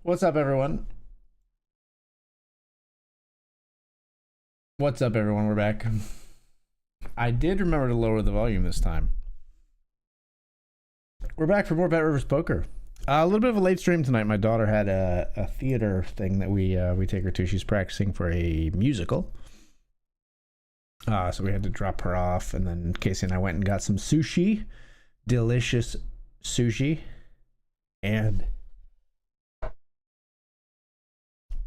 What's up, everyone? What's up, everyone? We're back. I did remember to lower the volume this time. We're back for more BetRivers Poker. A little bit of a late stream tonight. My daughter had a theater thing that we take her to. She's practicing for a musical. So we had to drop her off, and then Casey and I went and got some sushi. Delicious sushi. And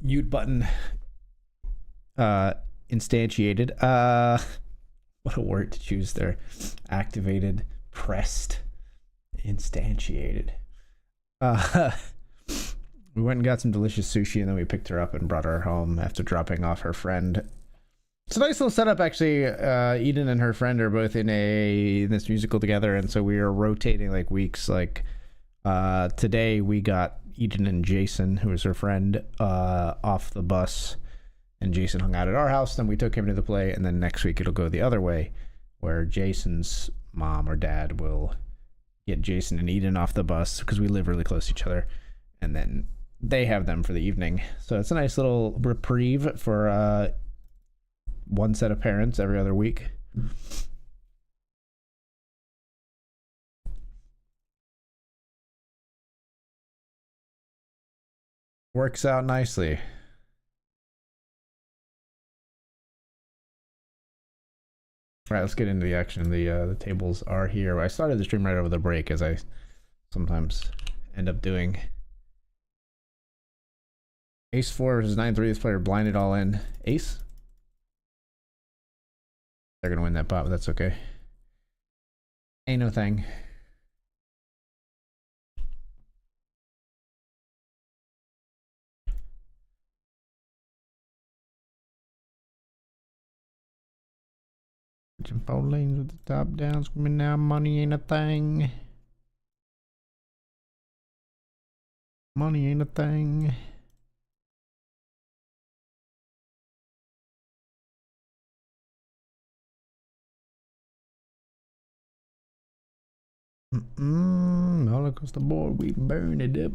mute button instantiated. What a word to choose there. Activated, pressed, instantiated. We went and got some delicious sushi, and then we picked her up and brought her home after dropping off her friend. It's a nice little setup, actually. Eden and her friend are both in this musical together, and so we are rotating like weeks. Like today, we got Eden and Jason, who is her friend, off the bus, and Jason hung out at our house. Then we took him to the play, and then next week it'll go the other way, where Jason's mom or dad will get Jason and Eden off the bus because we live really close to each other, and then they have them for the evening. So it's a nice little reprieve for one set of parents every other week. Works out nicely. All right, let's get into the action. The tables are here. I started the stream right over the break, as I sometimes end up doing. Ace 4 versus 9-3. This player blinded all in. Ace? They're gonna win that pot, but that's okay. Ain't no thing. Pitching 4 lanes with the top down, screaming now money ain't a thing. Money ain't a thing. All across the board, we burn it up.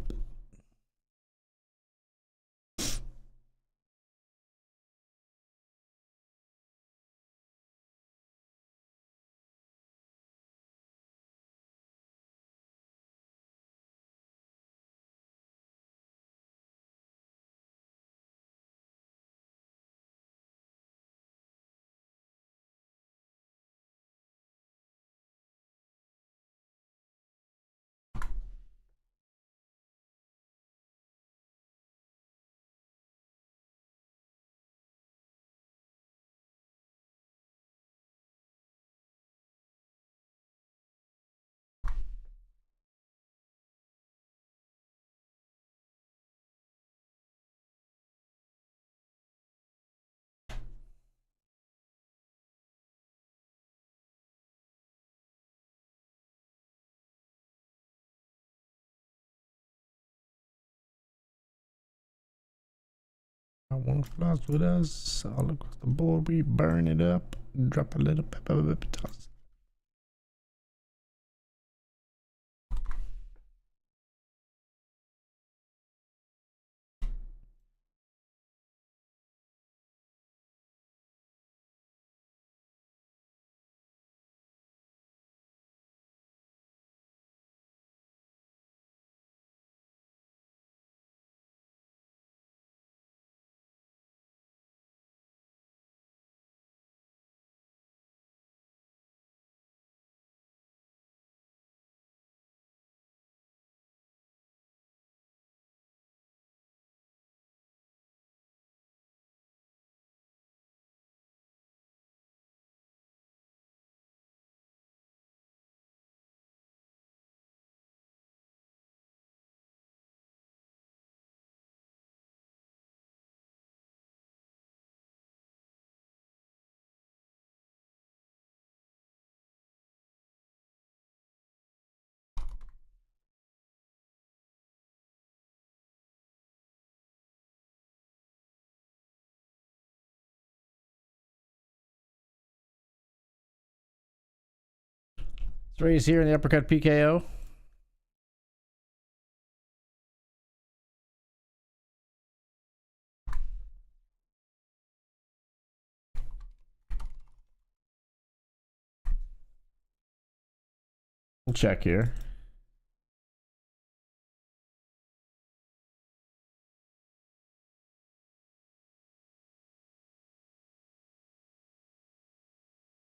One flies with us all across the board. We burn it up, drop a little pepper toss. Raise here in the uppercut PKO. We'll check here.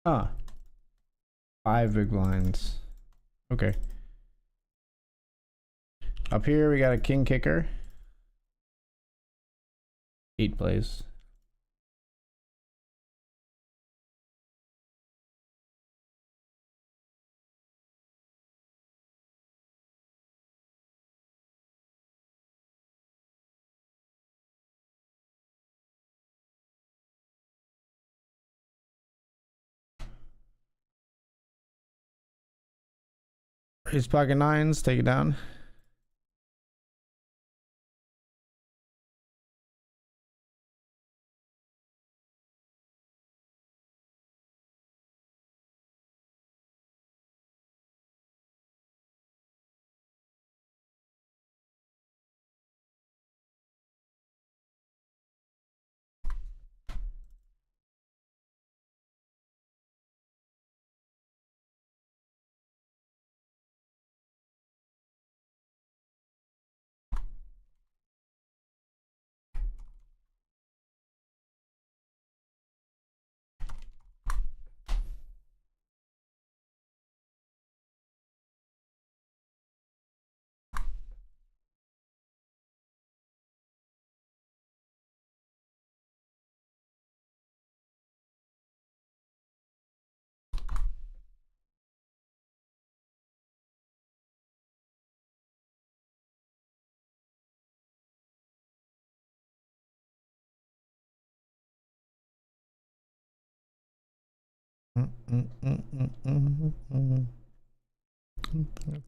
Ah, 5 big blinds. Okay. Up here we got a king kicker. 8 plays. His pocket nines, take it down.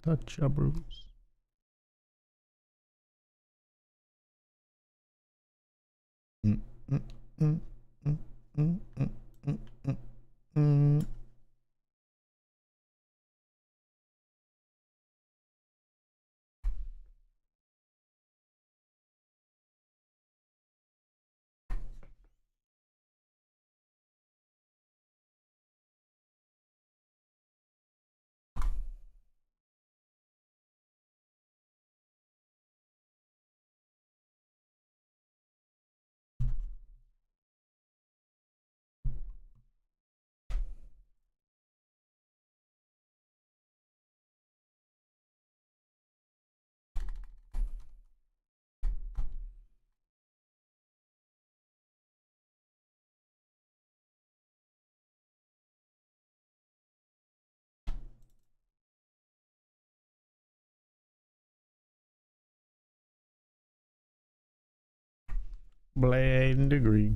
Touch a bruise. Blade degree.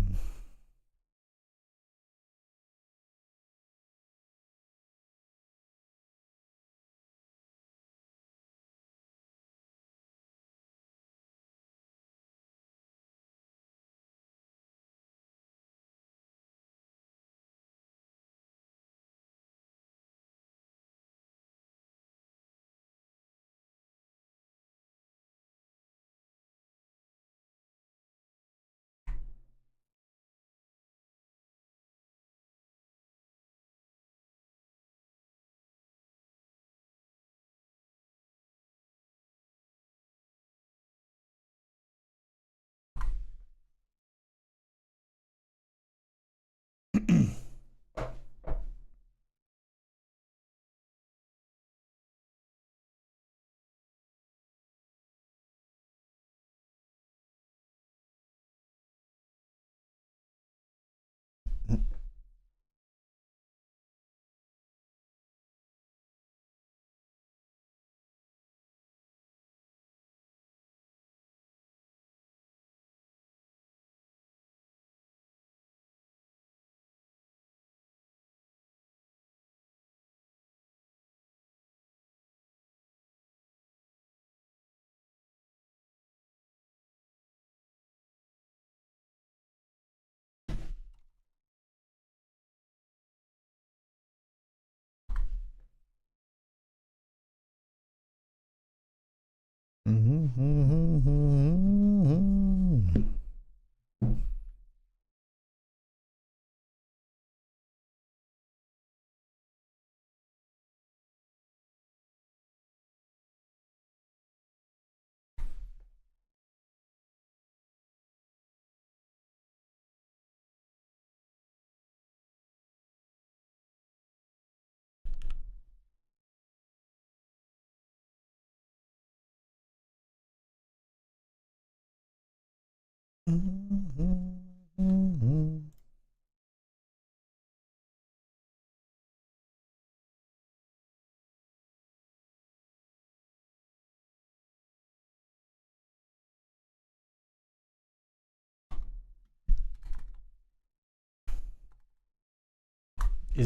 Is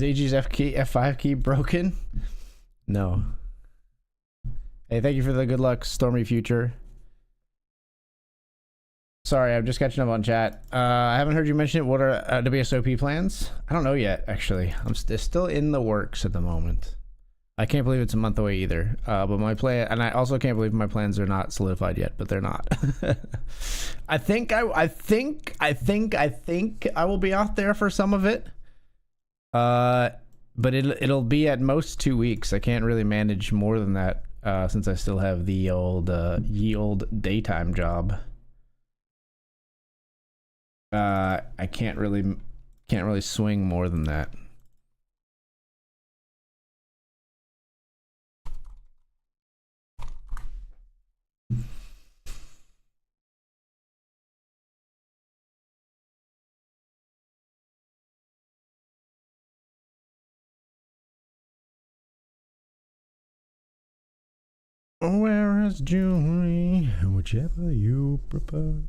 AG's F5 key broken? No. Hey, thank you for the good luck, Stormy Future. Sorry, I'm just catching up on chat. I haven't heard you mention it. What are WSOP plans? I don't know yet, actually. They're still in the works at the moment. I can't believe it's a month away either. But my plan, and I also can't believe my plans are not solidified yet, but they're not. I think I will be out there for some of it. But it'll be at most 2 weeks. I can't really manage more than that since I still have the ye old daytime job. I can't really swing more than that. Where is Julie? Whichever you prefer.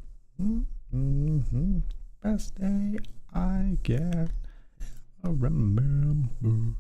Best day I get. I remember.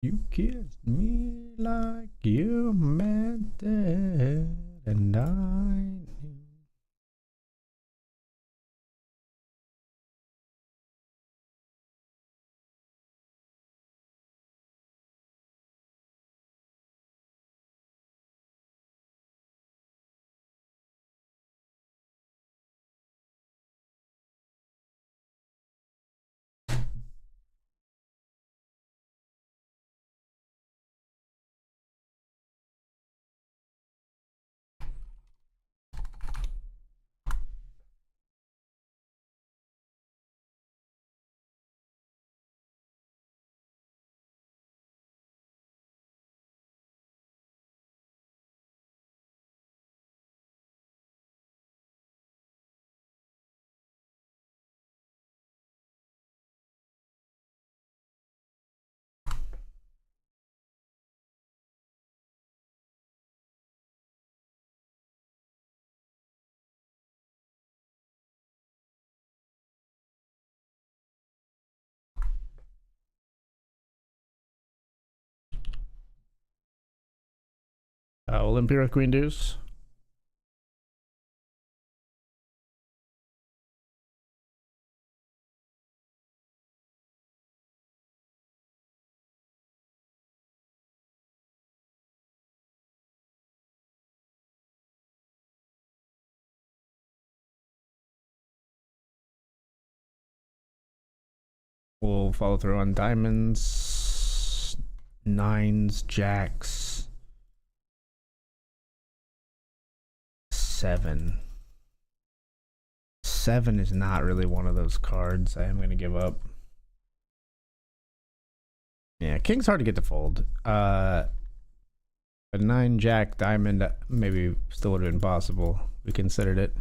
You kissed me like you meant it, and I knew. Olympia with Queen Deuce. We'll follow through on diamonds, nines, jacks, 7. 7 is not really one of those cards. I am going to give up. Yeah, king's hard to get to fold. A 9 jack diamond maybe still would have been possible. We considered it.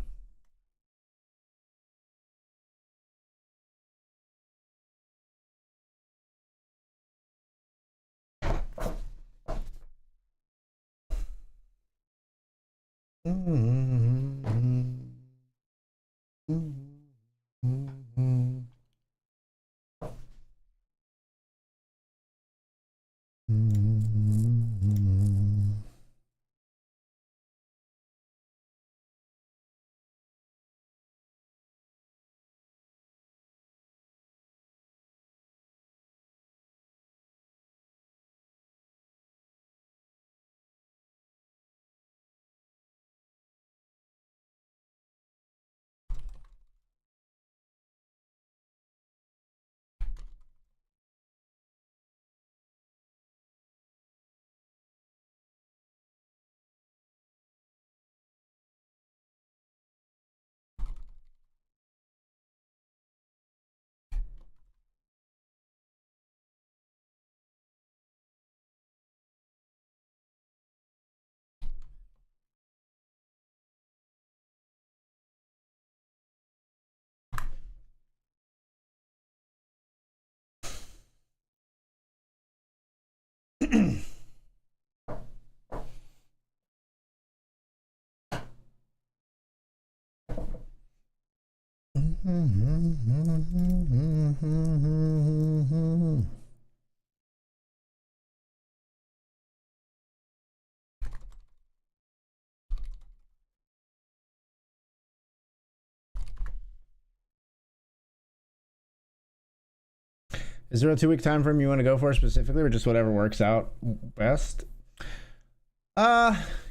Is there a 2 week time frame you want to go for specifically, or just whatever works out best?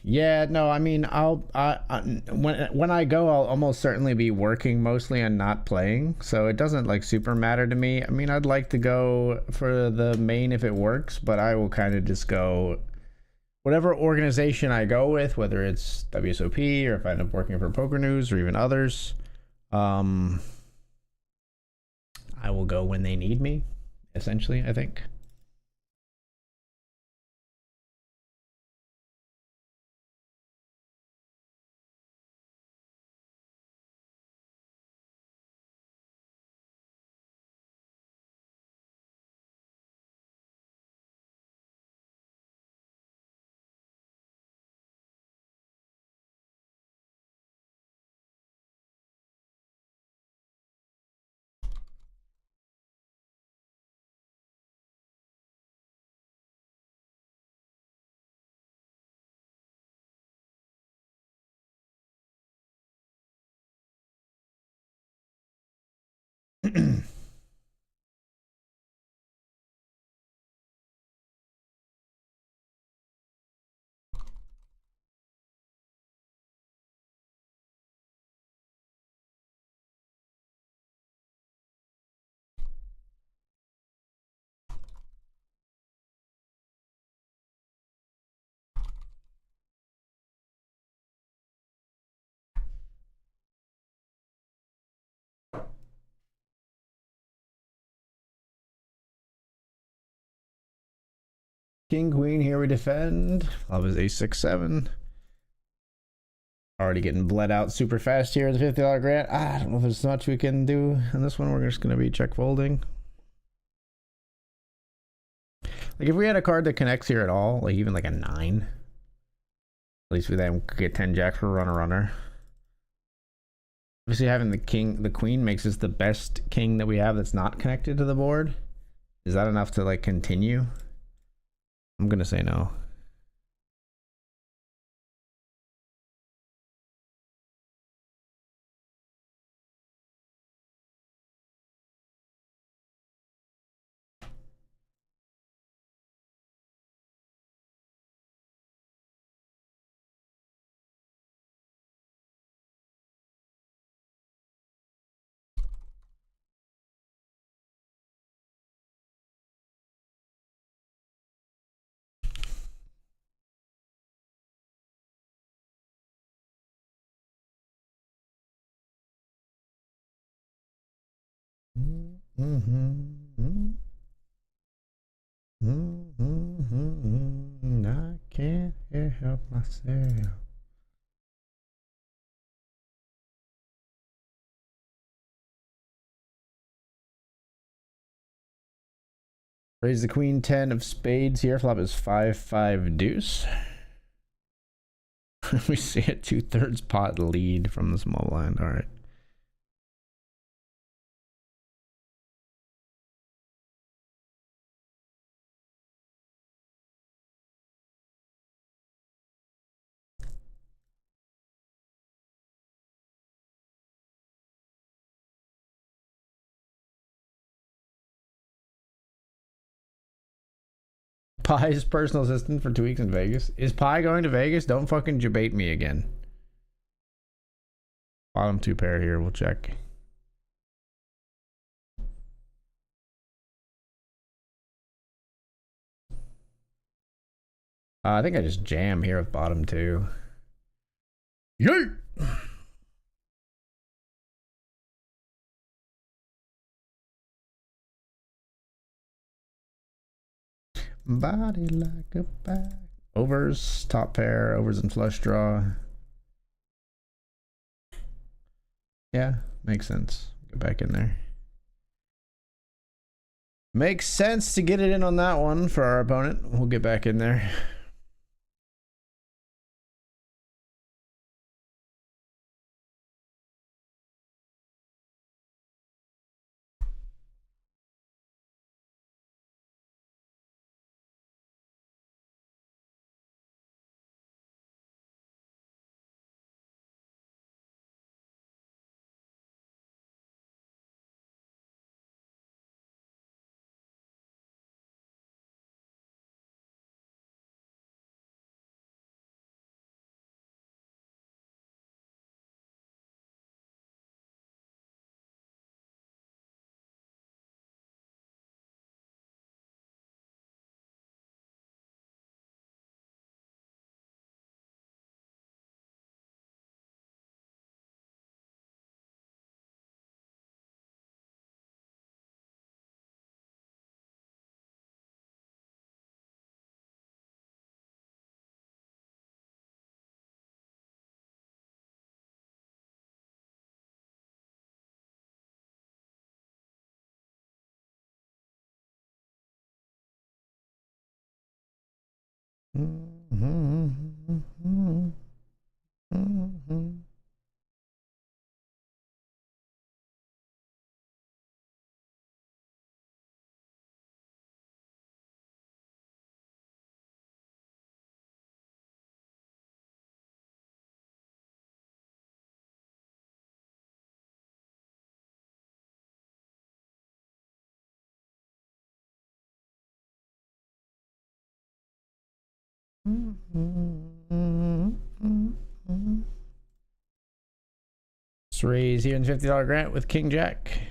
Yeah, no, I mean, when I go, I'll almost certainly be working mostly and not playing, so it doesn't like super matter to me. I mean, I'd like to go for the main if it works, but I will kind of just go whatever organization I go with, whether it's WSOP or if I end up working for Poker News or even others. I will go when they need me, essentially, I think. King, queen, here we defend. Love is ace, 6, 7. Already getting bled out super fast here in the $50 grant. I don't know if there's much we can do in this one. We're just going to be check folding. Like if we had a card that connects here at all, like even like a 9, at least we then could get 10 jack for runner. Obviously having the queen makes us the best king that we have that's not connected to the board. Is that enough to like continue? I'm gonna say no. I can't help myself. Raise the queen, 10 of spades here. Flop is 5-5 deuce. We see a 2/3 pot lead from the small blind. All right. Pie's personal assistant for 2 weeks in Vegas. Is Pie going to Vegas? Don't fucking debate me again. Bottom 2 pair here. We'll check. I think I just jam here with bottom 2. Yay! Body like a bag. Overs, top pair, overs and flush draw. Yeah, makes sense. Get back in there. Makes sense to get it in on that one for our opponent. We'll get back in there. Let's raise here in the $50 grant with King Jack.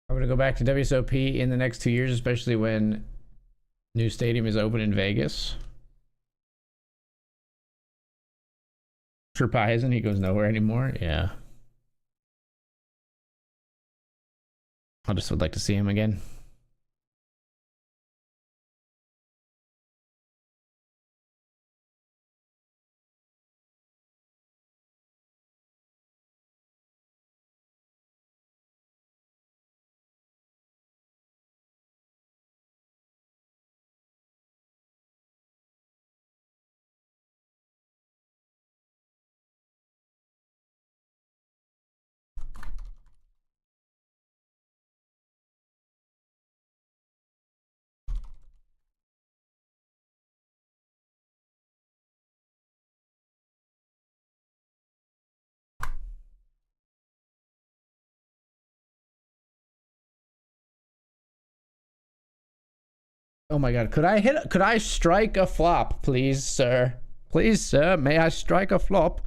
I'm going to go back to WSOP in the next 2 years, especially when new stadium is open in Vegas. Sure Pie isn't. He goes nowhere anymore. Yeah. I just would like to see him again. Oh my god, could I strike a flop, please, sir? Please, sir, may I strike a flop?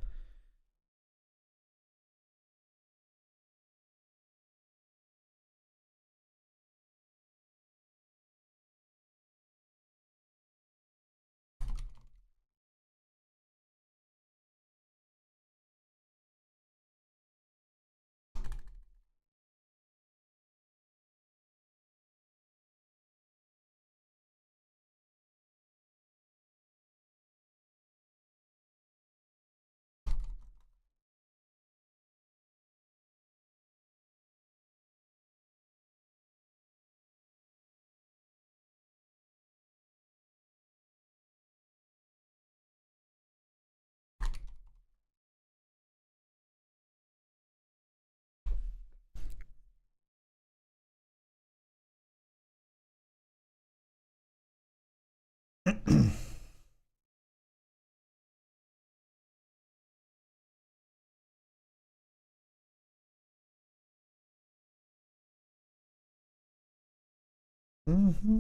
Mm-hmm.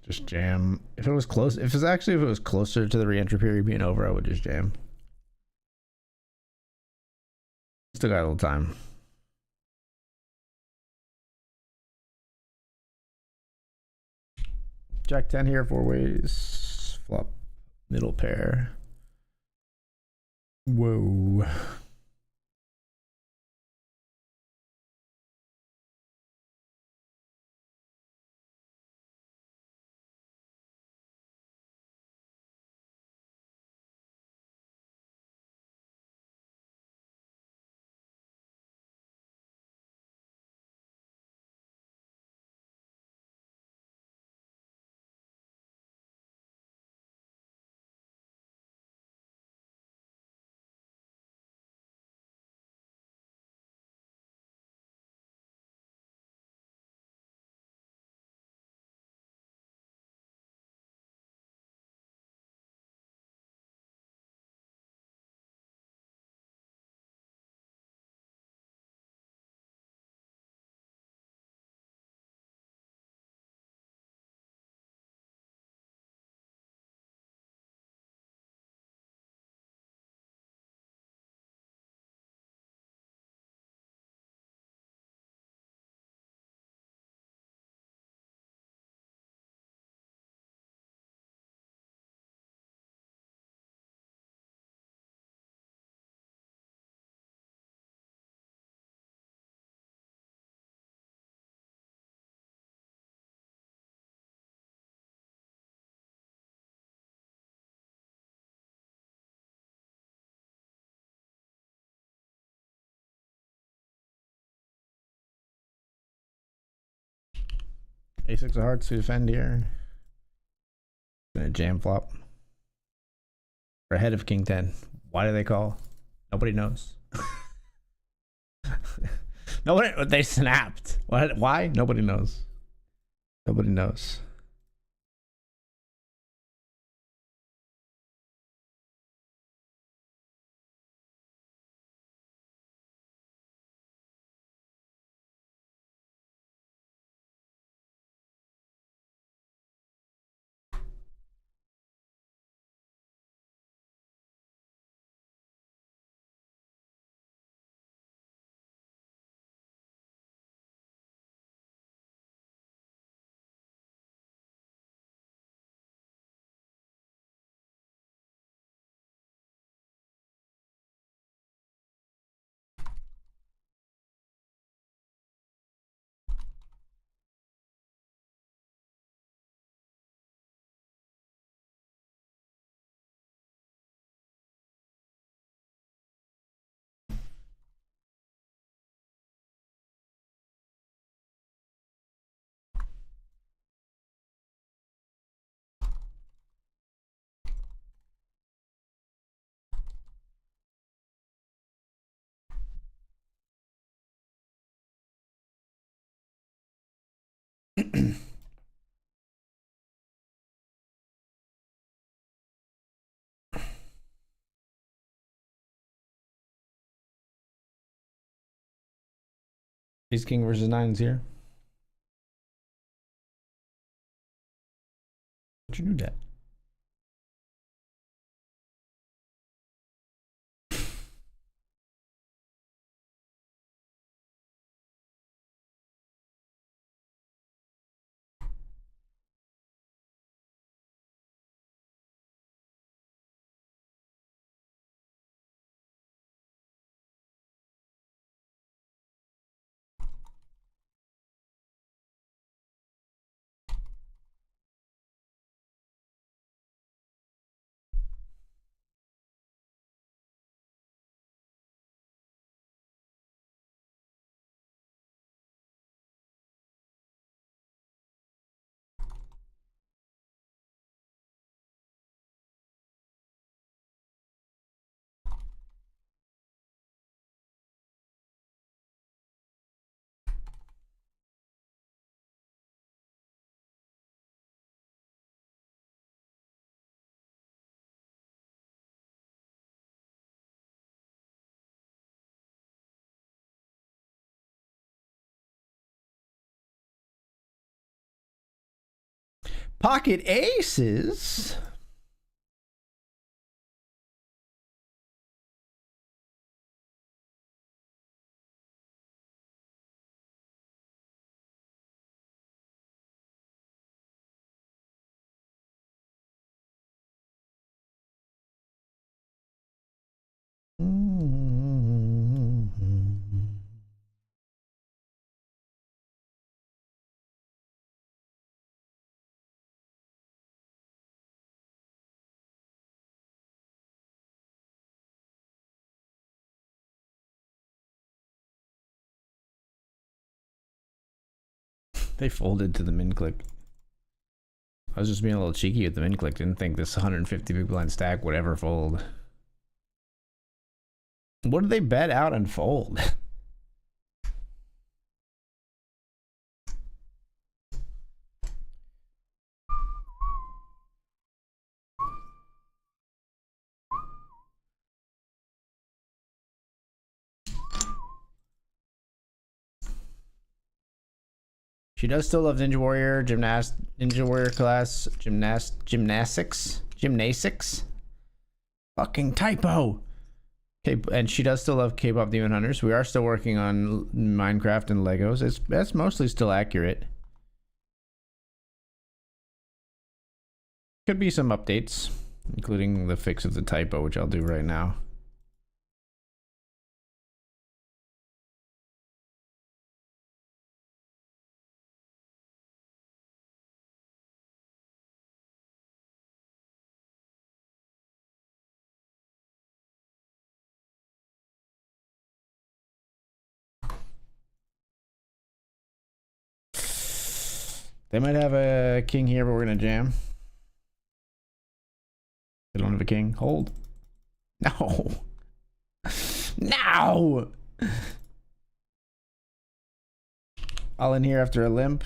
Just jam. If it was close, if it was closer to the re-entry period being over, I would just jam. Still got a little time. Jack 10 here, 4 ways. Flop, middle pair. Whoa. A6 of hearts to defend here. Gonna jam flop. We're ahead of King 10. Why do they call? Nobody knows. Nobody. They snapped. What? Why? Nobody knows. Nobody knows. Ace King versus nines here. What you do that? Pocket aces. They folded to the min click. I was just being a little cheeky with the min click. Didn't think this 150 big blind stack would ever fold. What did they bet out and fold? She does still love Ninja Warrior, Ninja Warrior class, gymnastics. Fucking typo. Okay, and she does still love K-pop Demon Hunters. We are still working on Minecraft and Legos. That's mostly still accurate. Could be some updates, including the fix of the typo, which I'll do right now. They might have a king here, but we're gonna jam. They don't have a king. Hold. No. No. All in here after a limp.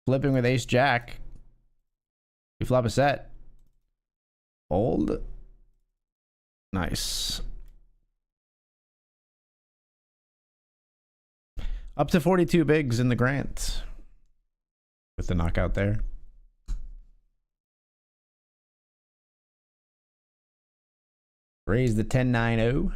Flipping with ace jack. We flop a set. Hold. Nice. Up to 42 bigs in the grant. With the knockout there. Raise the 10-9-0.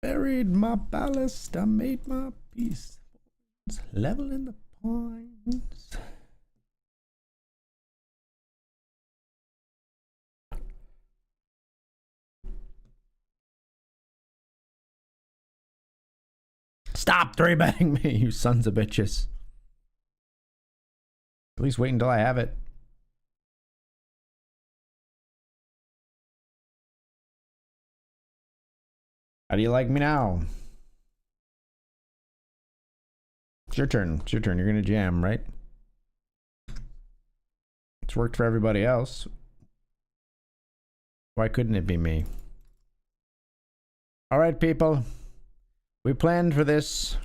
Buried my ballast, I made my peace. Leveling the points. Stop 3-betting me, you sons of bitches. At least wait until I have it. How do you like me now? It's your turn. It's your turn. You're gonna jam, right? It's worked for everybody else. Why couldn't it be me? All right, people. We planned for this.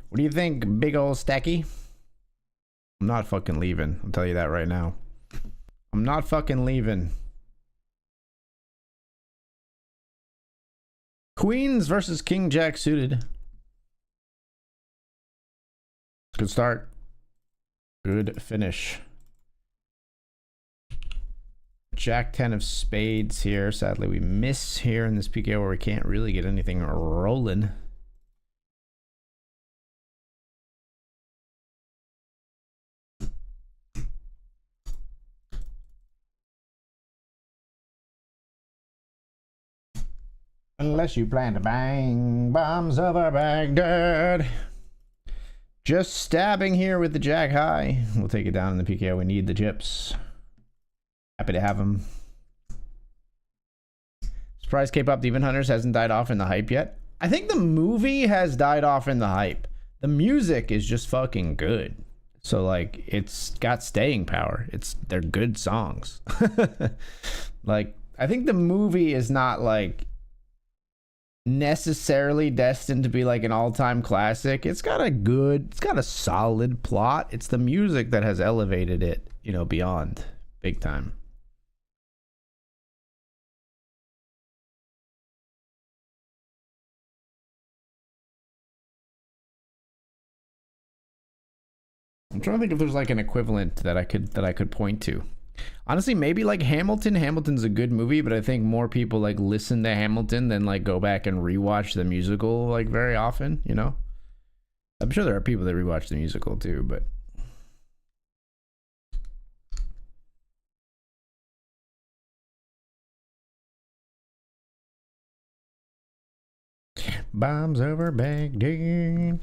What do you think, big ol' stacky? I'm not fucking leaving. I'll tell you that right now. I'm not fucking leaving. Queens versus King Jack suited. Good start. Good finish. Jack 10 of spades here. Sadly, we miss here in this PKO where we can't really get anything rolling. Unless you plan to bang bombs over Baghdad. Just stabbing here with the jack high. We'll take it down in the PKO. We need the chips. Happy to have them. Surprise K-pop Demon Hunters hasn't died off in the hype yet. I think the movie has died off in the hype. The music is just fucking good. So like it's got staying power. They're good songs. Like I think the movie is not like necessarily destined to be like an all-time classic. It's got a solid plot. It's the music that has elevated it, you know, beyond big time. I'm trying to think if there's like an equivalent that I could point to. Honestly, maybe like Hamilton. Hamilton's a good movie, but I think more people like listen to Hamilton than like go back and rewatch the musical like very often, you know? I'm sure there are people that rewatch the musical too, but bombs over Baghdad.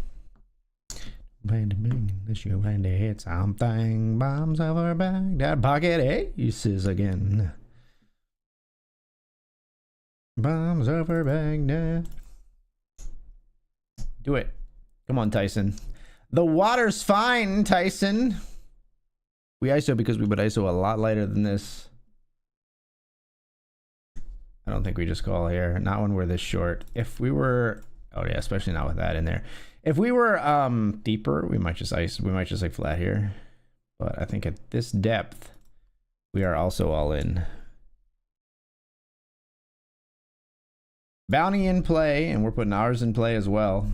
Unless you plan to hit something. Bombs over Baghdad. Pocket aces again. Bombs over Baghdad. Do it. Come on, Tyson. The water's fine, Tyson. We ISO because we would ISO a lot lighter than this. I don't think we just call here. Not when we're this short. If we were... Oh yeah, especially not with that in there. If we were deeper, we might just like flat here. But I think at this depth, we are also all in. Bounty in play, and we're putting ours in play as well.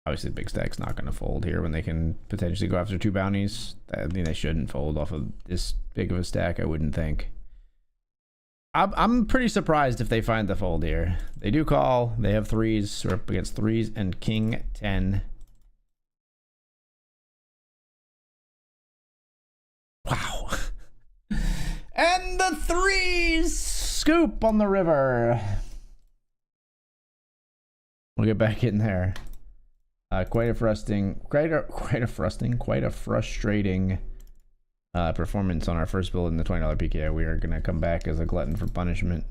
Obviously, big stack's not going to fold here when they can potentially go after two bounties. I mean, they shouldn't fold off of this big of a stack, I wouldn't think. I'm pretty surprised if they find the fold here. They do call. They have threes. We're up against threes and king 10. Wow. And the threes scoop on the river. We'll get back in there. Quite a frustrating performance on our first build in the $20 PKO. We are gonna come back as a glutton for punishment.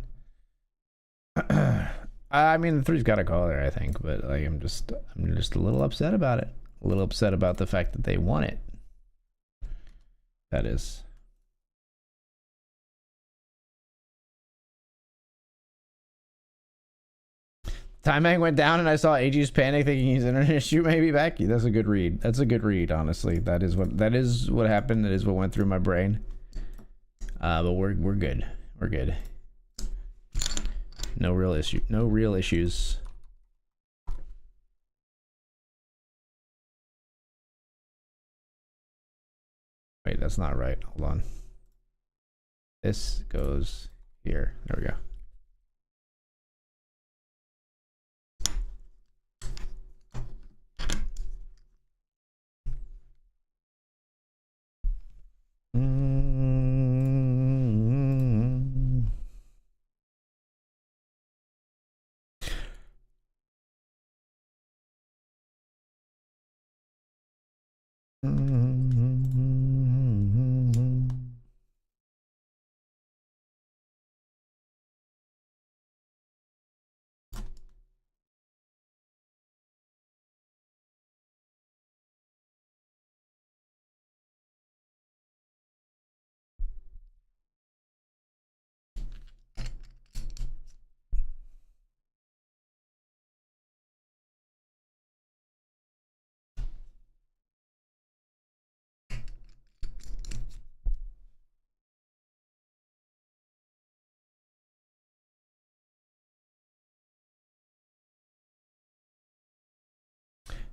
I mean, the three's got a call there, I think, but like I'm just a little upset about it. A little upset about the fact that they won it. That is. Timing went down and I saw AG's panic thinking he's internet issue maybe back. That's a good read. That's a good read, honestly. That is what happened. That is what went through my brain. But we're good. We're good. No real issues. Wait, that's not right. Hold on. This goes here. There we go.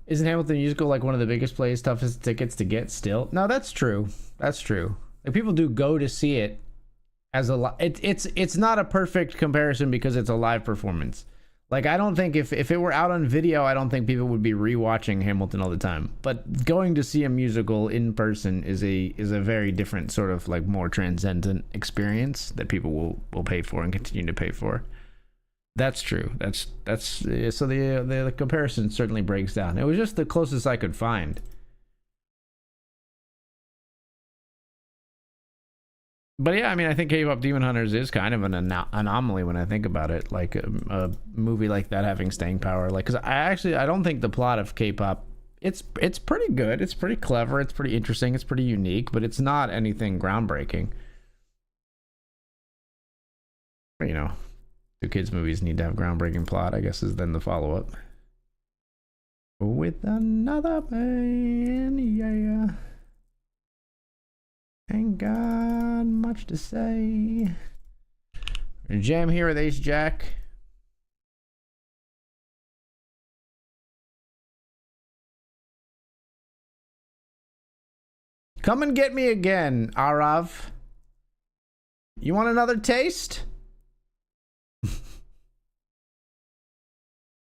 Isn't Hamilton musical like one of the biggest plays, toughest tickets to get still? No, that's true. That's true. Like people do go to see it as a it's not a perfect comparison because it's a live performance. Like I don't think if it were out on video, I don't think people would be rewatching Hamilton all the time. But going to see a musical in person is a very different sort of like more transcendent experience that people will pay for and continue to pay for. That's true. That's so the comparison certainly breaks down. It was just the closest I could find. But yeah, I mean, I think K-pop Demon Hunters is kind of an anomaly when I think about it. Like a movie like that having staying power. Like, because I don't think the plot of K-pop it's pretty good. It's pretty clever. It's pretty interesting. It's pretty unique. But it's not anything groundbreaking. You know, two kids movies need to have groundbreaking plot, I guess, is then the follow-up. With another man, yeah. Ain't got much to say. Jam here with Ace Jack. Come and get me again, Arav. You want another taste?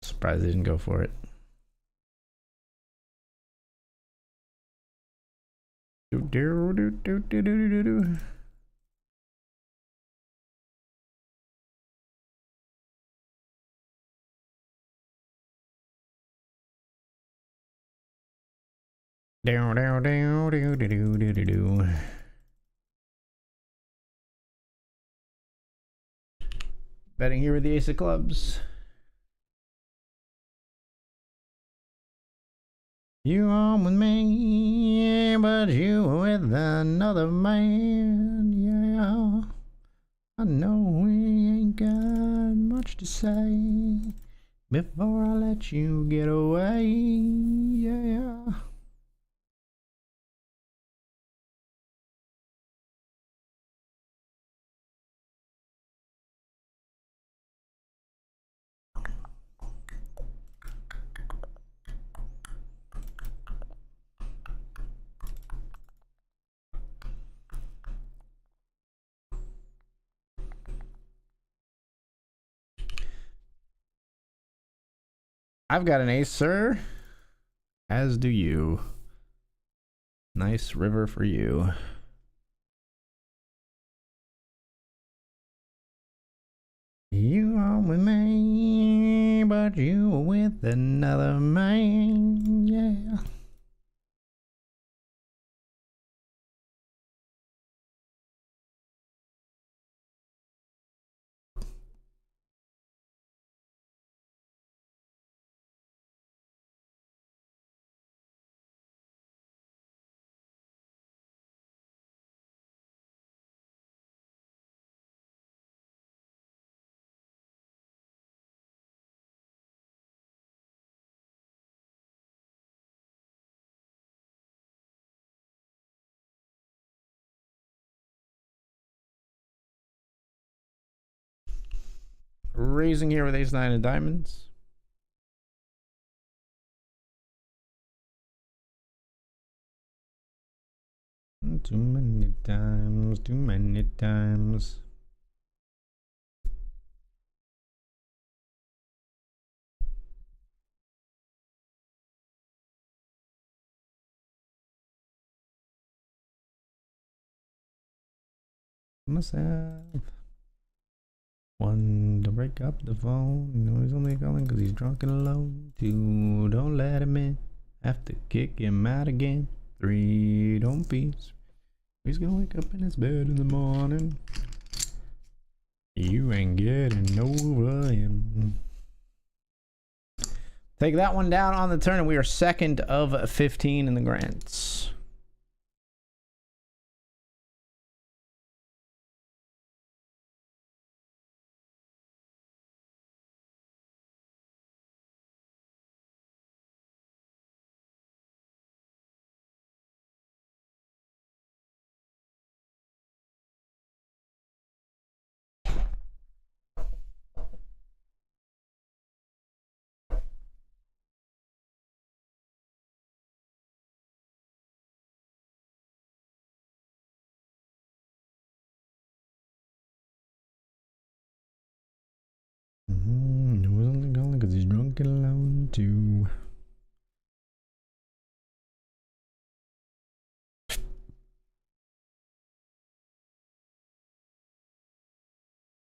Surprised they didn't go for it. Betting here with the ace of clubs. You on with me, but you with another man, yeah. I know we ain't got much to say before I let you get away, yeah. I've got an ace, sir. As do you. Nice river for you. You on with me, but you with another man, yeah. Raising here with ace nine of diamonds. Too many times, too many times. Myself. One, to break up the phone. You know he's only calling because he's drunk and alone. Two, don't let him in. Have to kick him out again. 3. Don't be. He's gonna wake up in his bed in the morning. You ain't getting over him. Take that one down on the turn, and we are second of 15 in the grants. He wasn't calling because he's drunk and alone too.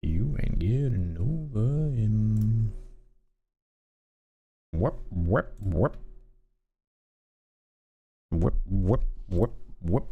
You ain't getting over him. Whoop, whoop, whoop. Whoop, whoop, whoop, whoop.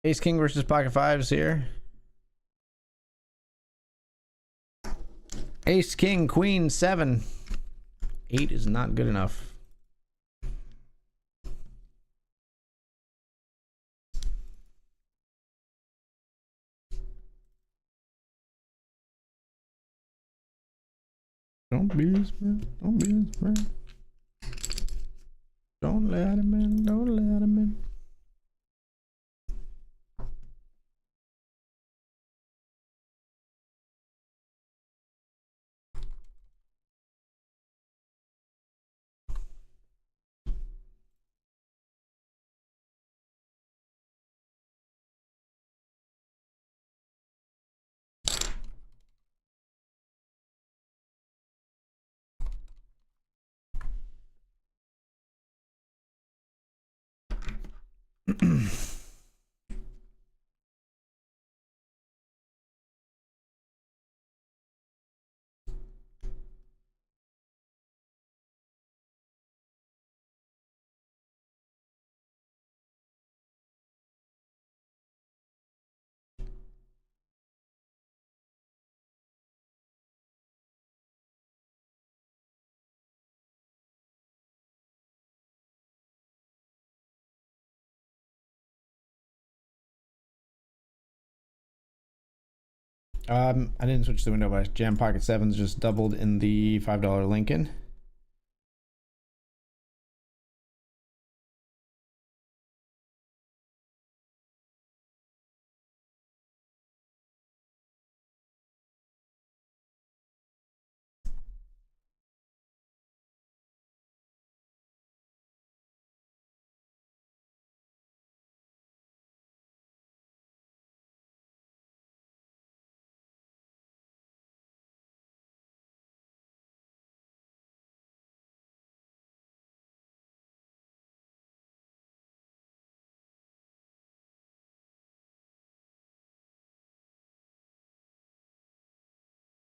Ace King versus Pocket Fives here. Ace King Queen 7. 8 is not good enough. Don't be his friend. Don't be his friend. Don't let him in. Don't let him in. I didn't switch the window, but Jam Pocket 7s just doubled in the $5 Lincoln.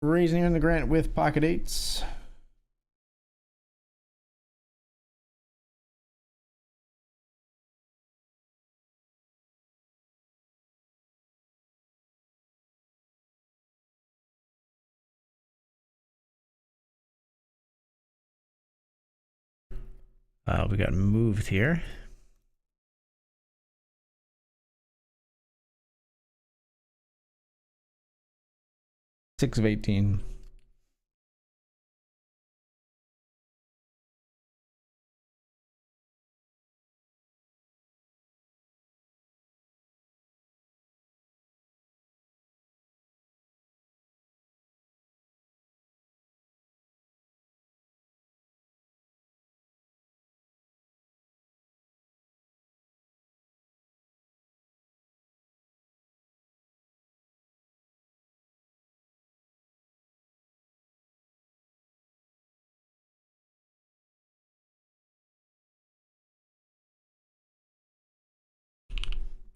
Raising in the grant with Pocket 8s. We got moved here. 6 of 18.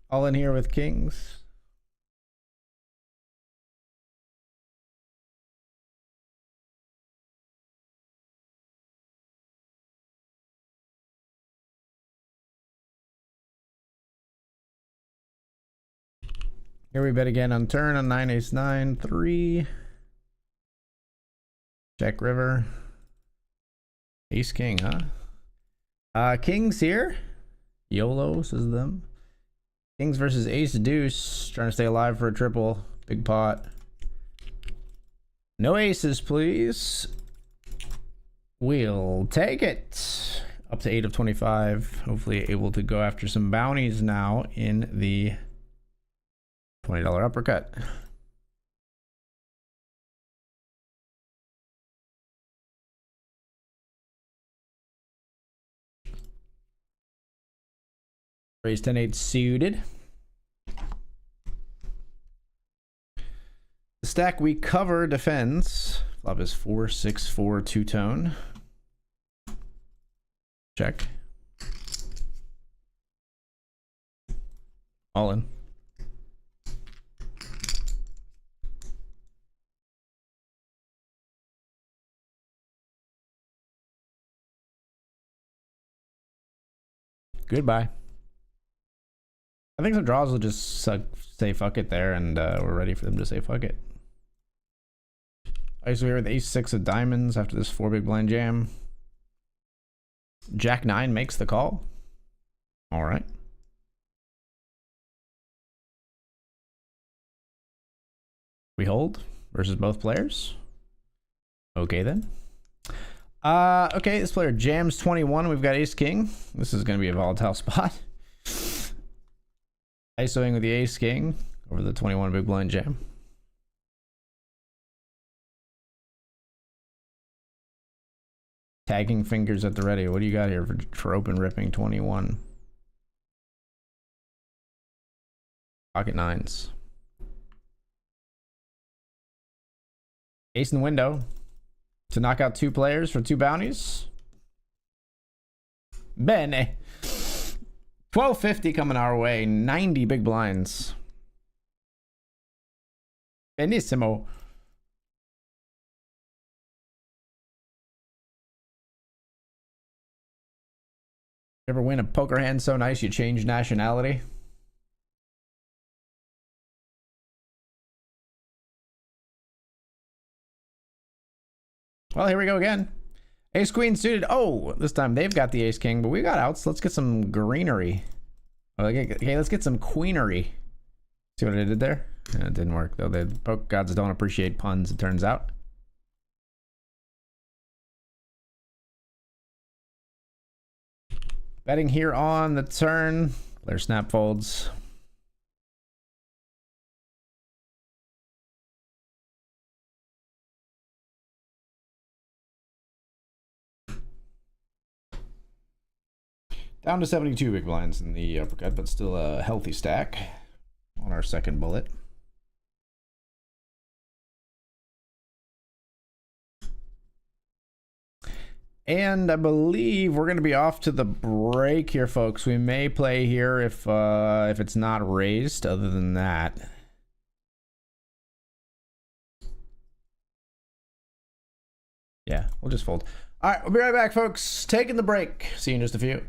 All in here with kings. Here we bet again on turn on 9 ace 9 3. Check river. Ace king, huh? Kings here. YOLO says them. Kings versus ace deuce. Trying to stay alive for a triple. Big pot. No aces, please. We'll take it. Up to 8 of 25. Hopefully able to go after some bounties now in the $20 uppercut. Raise 10-8 suited. The stack we cover defends. Flop is 4-6-4 two-tone. Check. All in. Goodbye. I think some draws will just say fuck it there, and we're ready for them to say fuck it. ISO here with ace 6 of diamonds after this 4 big blind jam. Jack 9 makes the call. All right. We hold versus both players. Okay then. Okay, this player jams 21. We've got ace king. This is going to be a volatile spot. ISOing with the ace king over the 21 big blind jam. Tagging fingers at the ready. What do you got here for open ripping 21? Pocket nines. Ace in the window to knock out 2 players for 2 bounties. Bene. 1250 coming our way. 90 big blinds. Benissimo. Ever win a poker hand so nice you change nationality? Well, here we go again. Ace queen suited. Oh, this time they've got the ace king, but we got outs. Let's get some greenery. Okay, let's get some queenery. See what I did there? Yeah, it didn't work though. The poker gods don't appreciate puns, it turns out. Betting here on the turn. Player snap folds. Down to 72 big blinds in the uppercut, but still a healthy stack on our second bullet. And I believe we're going to be off to the break here, folks. We may play here if it's not raised. Other than that, yeah, we'll just fold. All right, we'll be right back, folks. Taking the break. See you in just a few.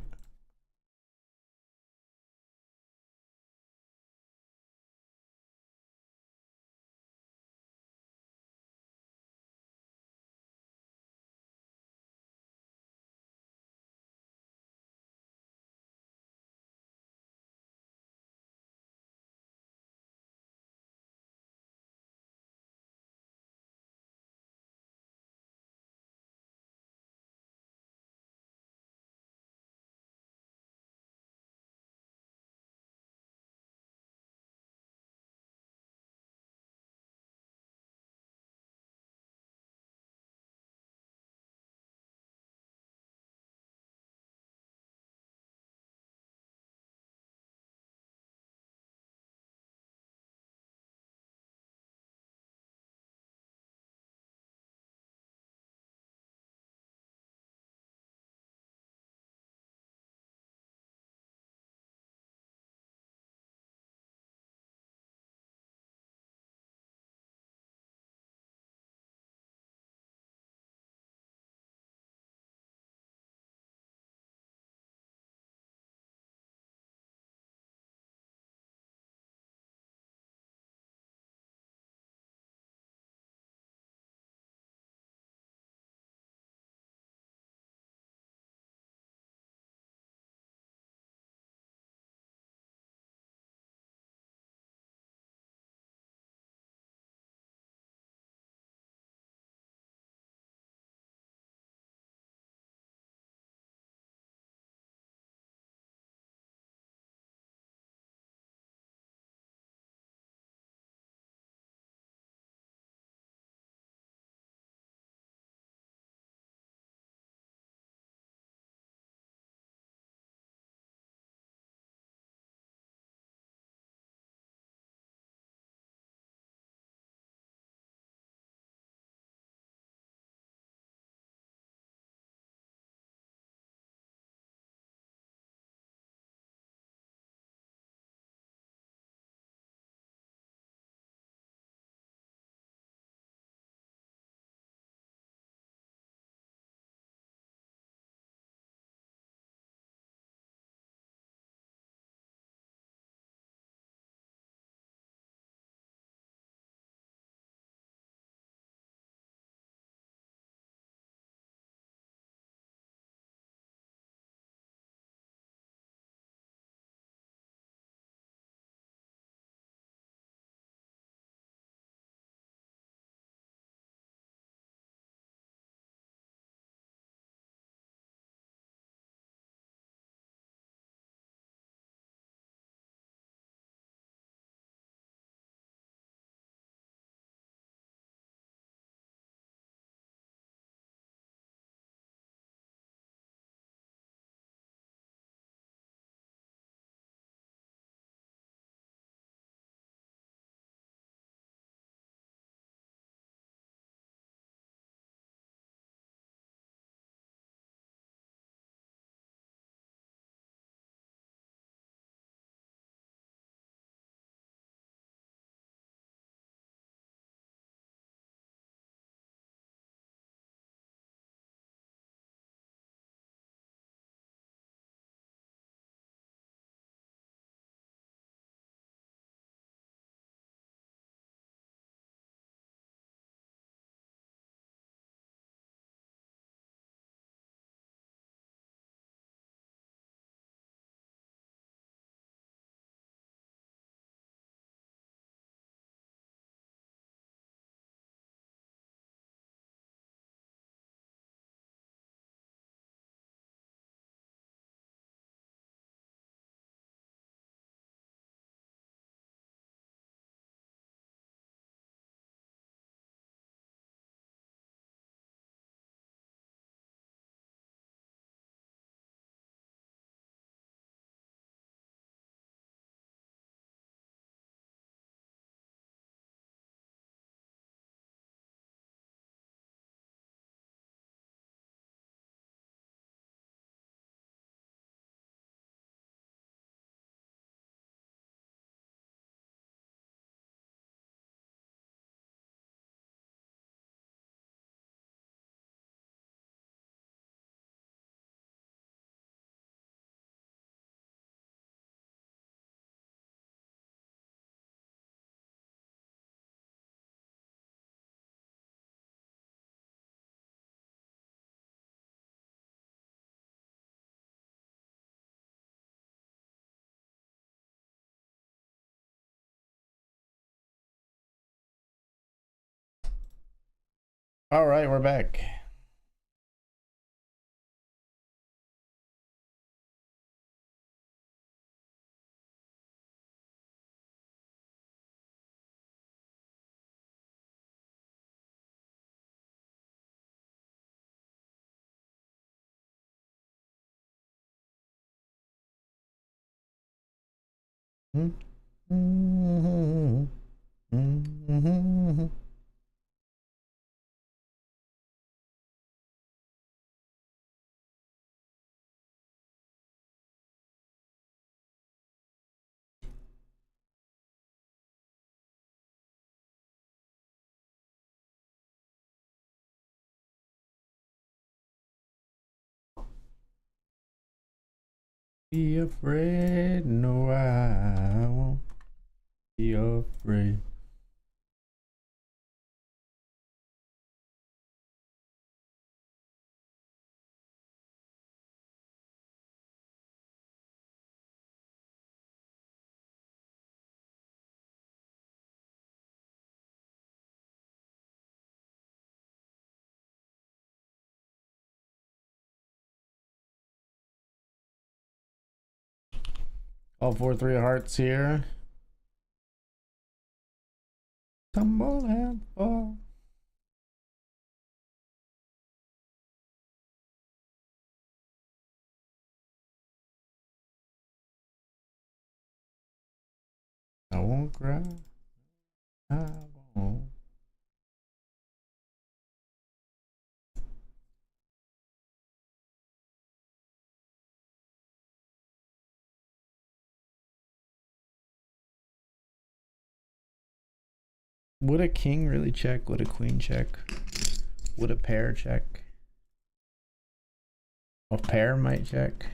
All right, we're back. Be afraid, no, I won't be afraid. All 4 3 hearts here. Tumble and fall. I won't cry. I won't. Would a king really check? Would a queen check? Would a pair check? A pair might check.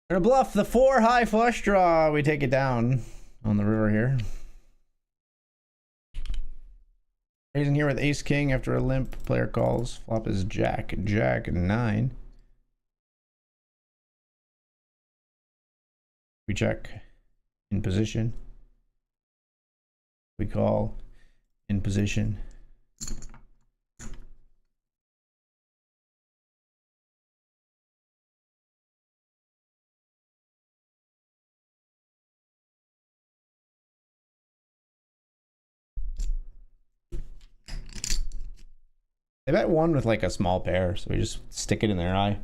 We're gonna bluff the 4 high flush draw. We take it down on the river here. Raising here with ace king after a limp. Player calls. Flop is jack, jack, 9. We check in position. We call in position. They bet one with like a small pair, so we just stick it in their eye.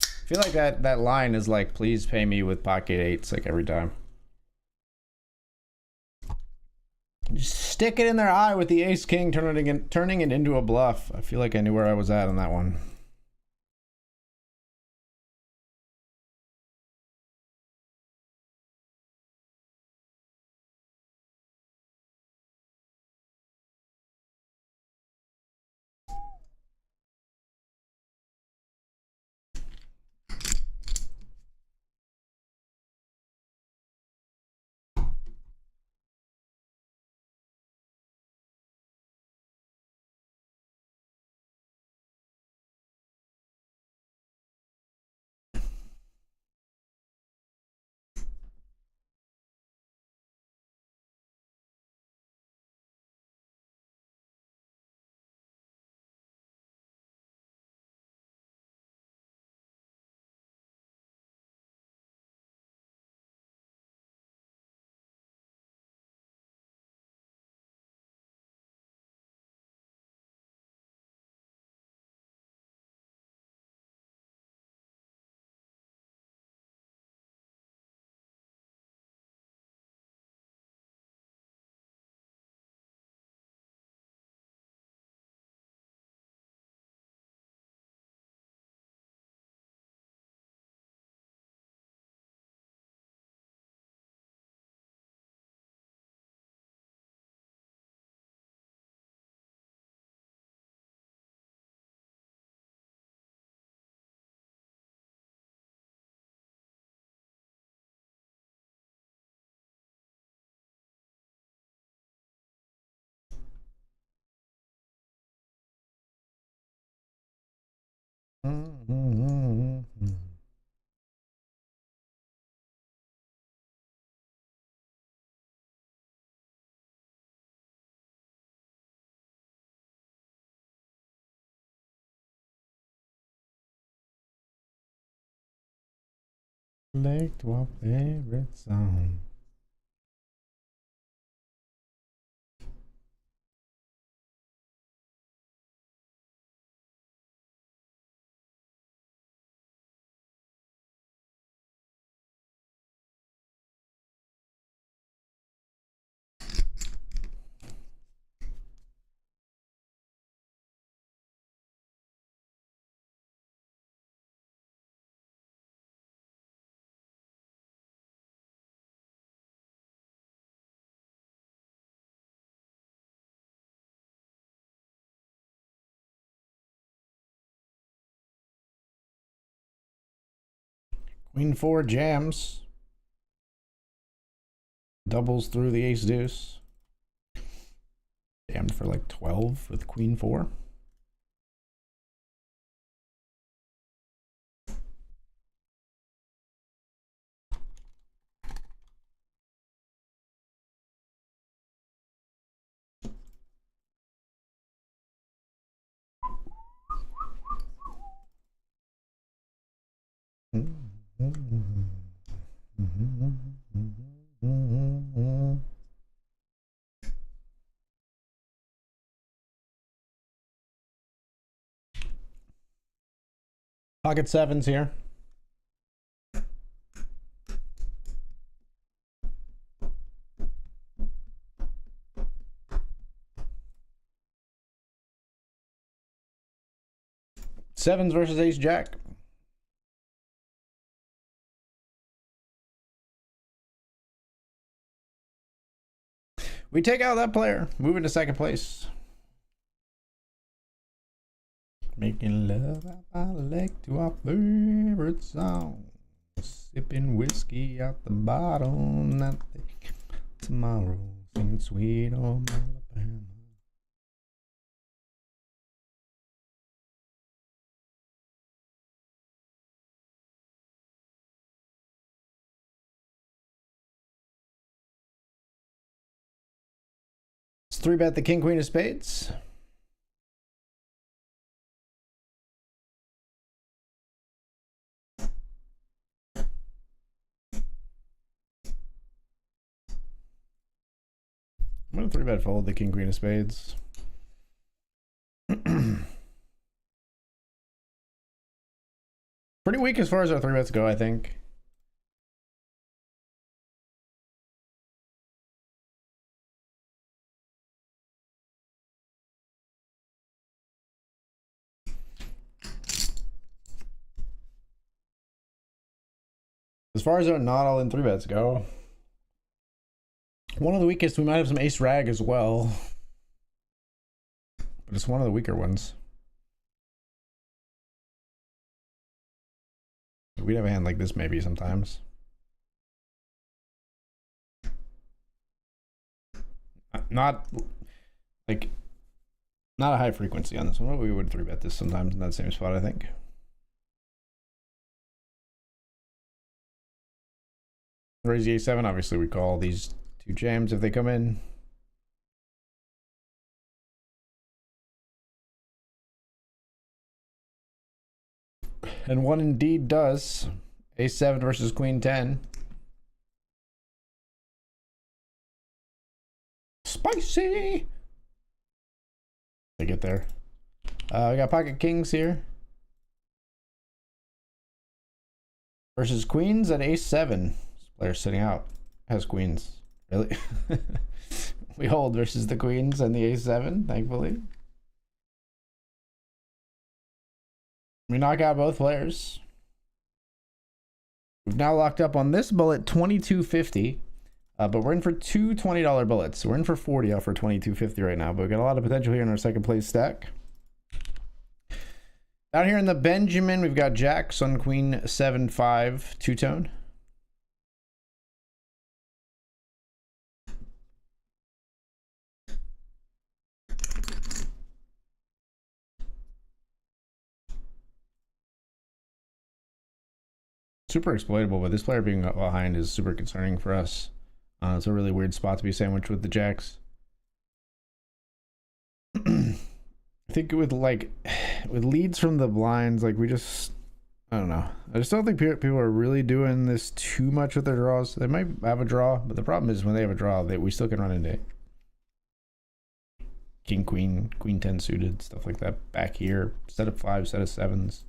I feel like that line is like, please pay me with pocket eights like every time. Just stick it in their eye with the ace king, turning it into a bluff. I feel like I knew where I was at on that one. Lake to our favorite song. Queen 4 jams. Doubles through the ace deuce. Jammed for like 12 with Queen 4. Pocket sevens here. Sevens versus ace jack. We take out that player, move into second place. Making love out by the lake to our favorite song. Sipping whiskey out the bottle. Nothing tomorrow. Singing sweet home Alabama. Let's 3-bet the king, queen of spades. I'm going to 3-bet fold the king, queen of spades. Pretty weak as far as our 3-bets go, I think. As far as our not all in 3-bets go, one of the weakest, we might have some ace rag as well. But it's one of the weaker ones. We'd have a hand like this maybe sometimes. Not like, not a high frequency on this one. We would 3-bet this sometimes in that same spot, I think. Raise the a7, obviously we call these two jams if they come in. And one indeed does. A7 versus queen 10. Spicy! They get there. We got pocket kings here. Versus queens at a7. This player's sitting out. Has queens. Really? We hold versus the queens and the a7, thankfully. We knock out both players. We've now locked up on this bullet $22.50, but we're in for two $20 bullets. We're in for 40 out for $22.50 right now, but we've got a lot of potential here in our second place stack. Down here in the Benjamin, we've got Jack, Sun, Queen, 7-5, two-tone. Super exploitable, but this player being behind is super concerning for us. It's a really weird spot to be sandwiched with the jacks. I think with leads from the blinds, like we just I don't know. I just don't think people are really doing this too much with their draws. They might have a draw, but the problem is when they have a draw, we still can run into king, queen, queen 10 suited, stuff like that back here. Set of 5, set of 7s.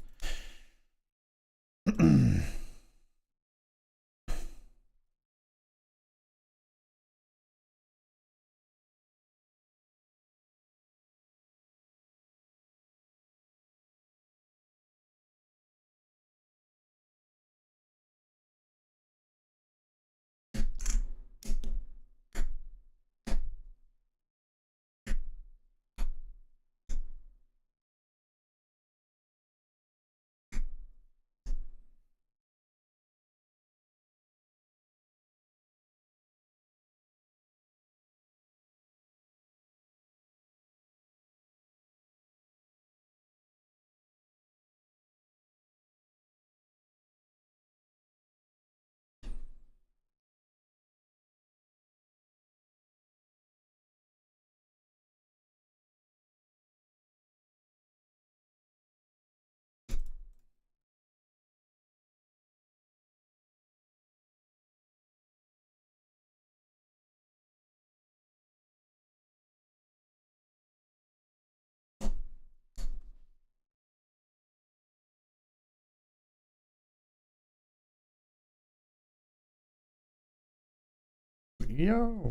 Yo.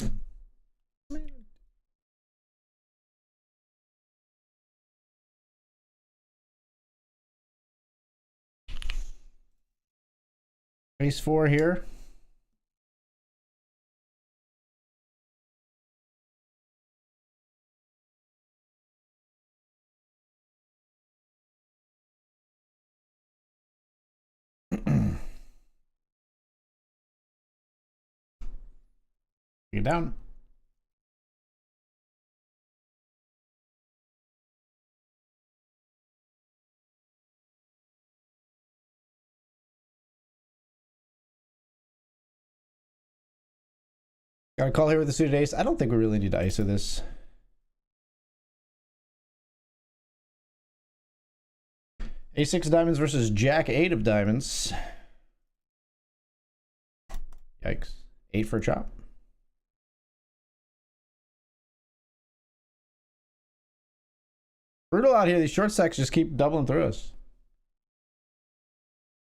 Ace 4 here. Get down. Got a call here with the suited ace. I don't think we really need to ISO this. A6 of diamonds versus Jack 8 of diamonds. Yikes. 8 for a chop. Brutal out here. These short stacks just keep doubling through us.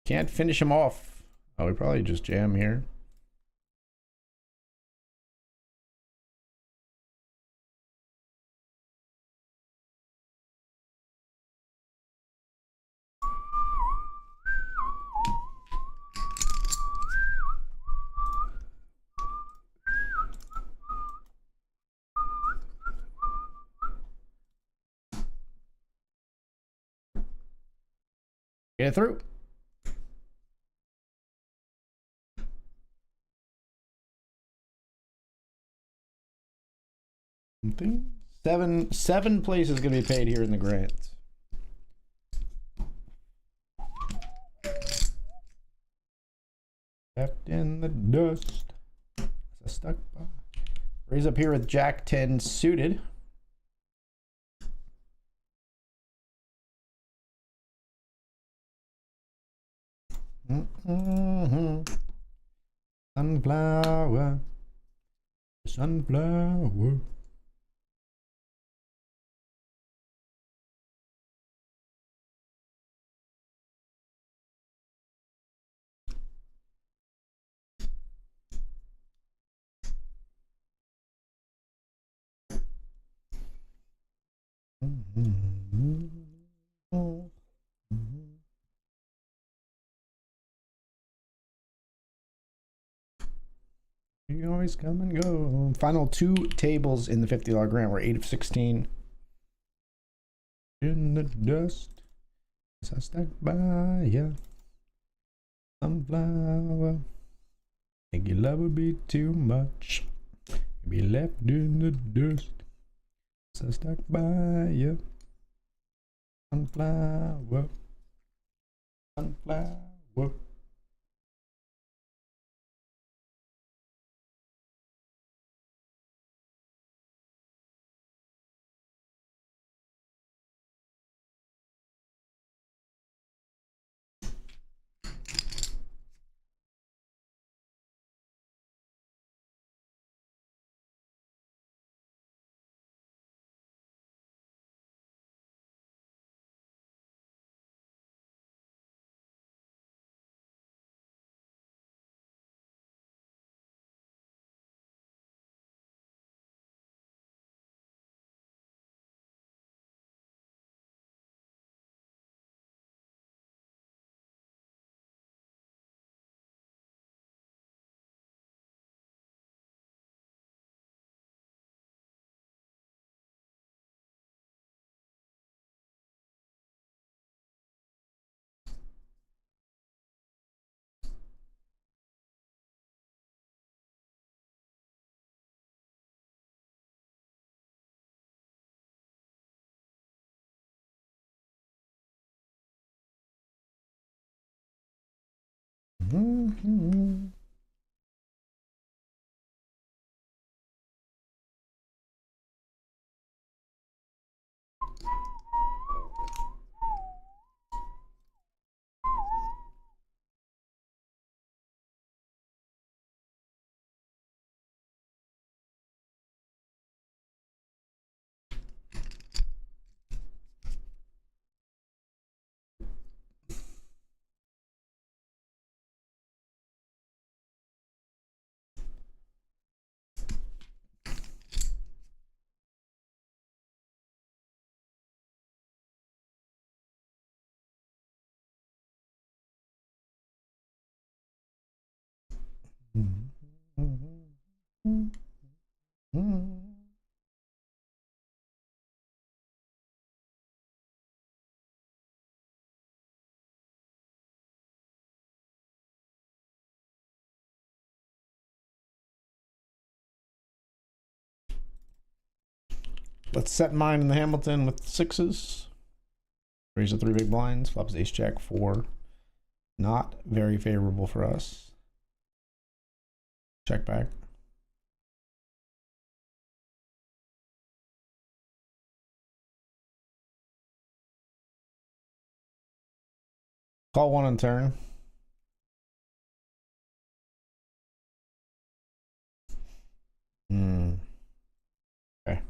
Can't finish him off. Oh, we probably just jam here. Get it through. Seven places gonna be paid here in the grant. Left in the dust. It's a stuck by. Raise up here with Jack 10 suited. Sunflower. Sunflower. You always come and go. Final 2 tables in the $50 grant were 8 of 16. In the dust, as I stuck by ya. Sunflower. Think your love would be too much. You'd be left in the dust. As I stuck by ya. Sunflower. Sunflower. Let's set mine in the Hamilton with sixes. Raise the three big blinds. Flops ace jack four. Not very favorable for us. Check back. Call one on turn. Okay.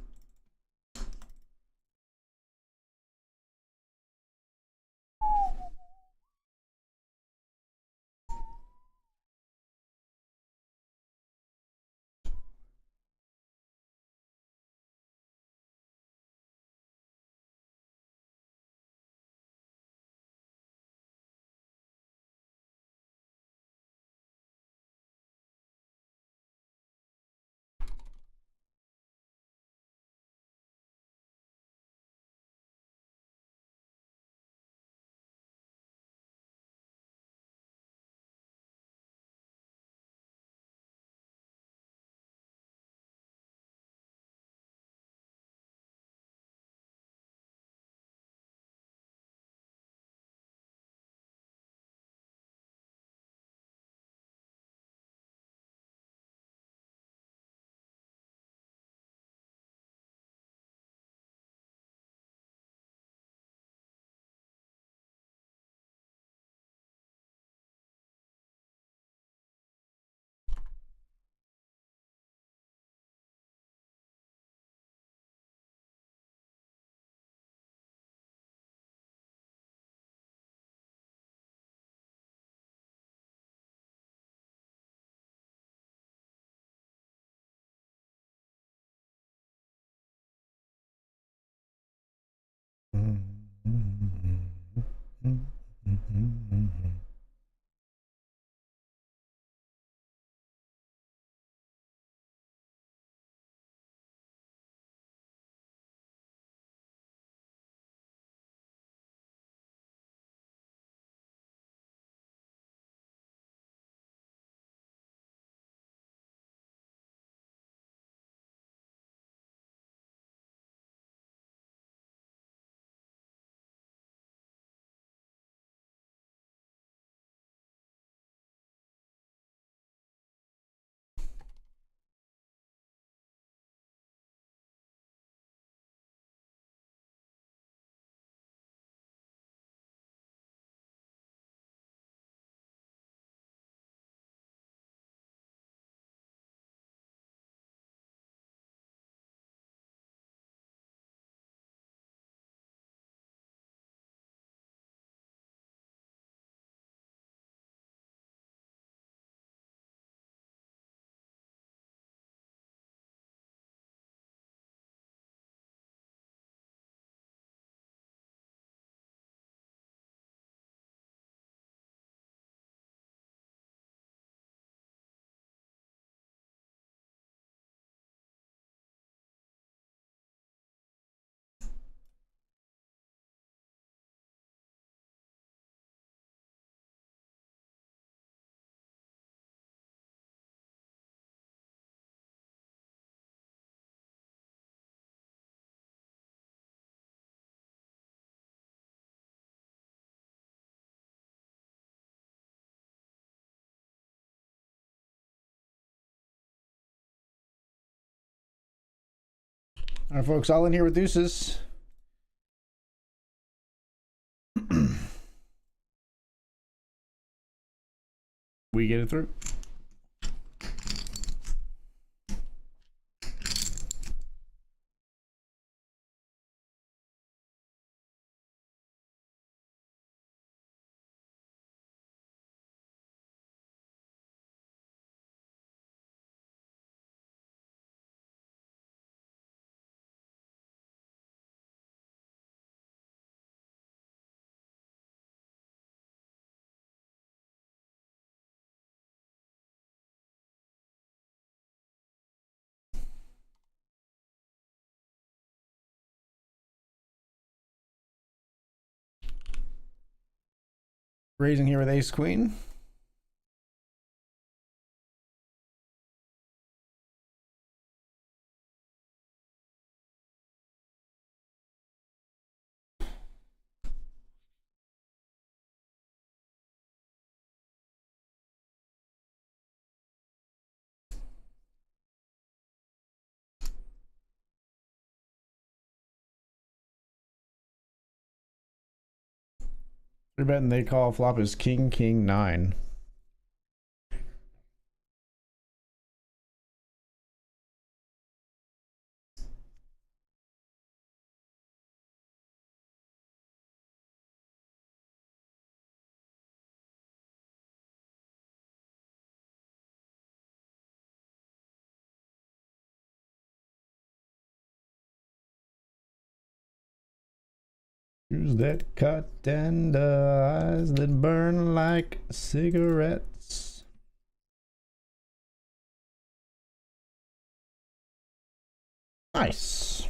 All right, folks, all in here with deuces. We get it through. Raising here with ace queen. Three bet and they call flop is king, king, 9. Use that cut and eyes that burn like cigarettes. Nice.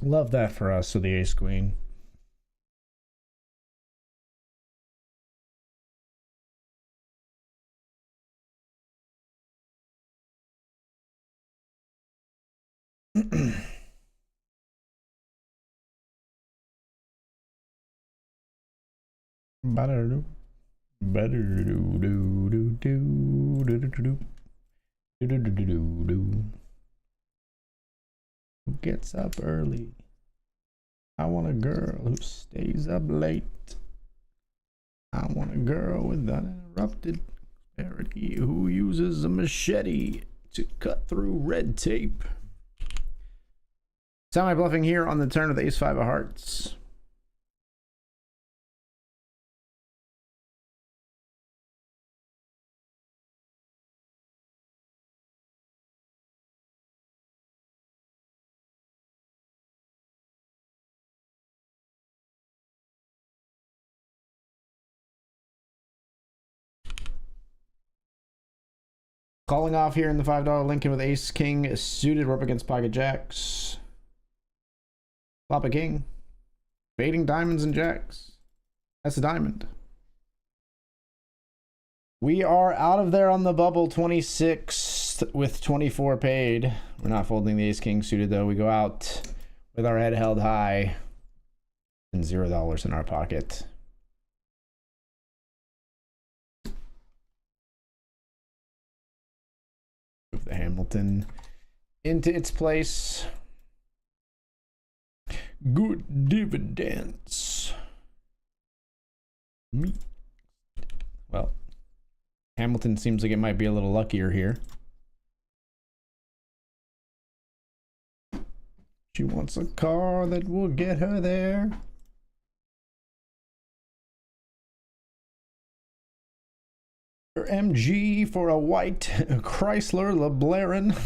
Love that for us with the ace queen. Better do. Better do do do do do do do do do do do do. Who gets up early? I want a girl who stays up late. I want a girl with uninterrupted clarity who uses a machete to cut through red tape. Semi-bluffing here on the turn with ace-5 of hearts. Calling off here in the $5 Lincoln with ace king suited. We're up against pocket jacks. Flop a king. Fading diamonds and jacks. That's a diamond. We are out of there on the bubble, 26 with 24 paid. We're not folding the ace king suited though. We go out with our head held high and $0 in our pocket. Move the Hamilton into its place. Good dividends. Me. Well, Hamilton seems like it might be a little luckier here. She wants a car that will get her there. Her MG for a white Chrysler LeBaron.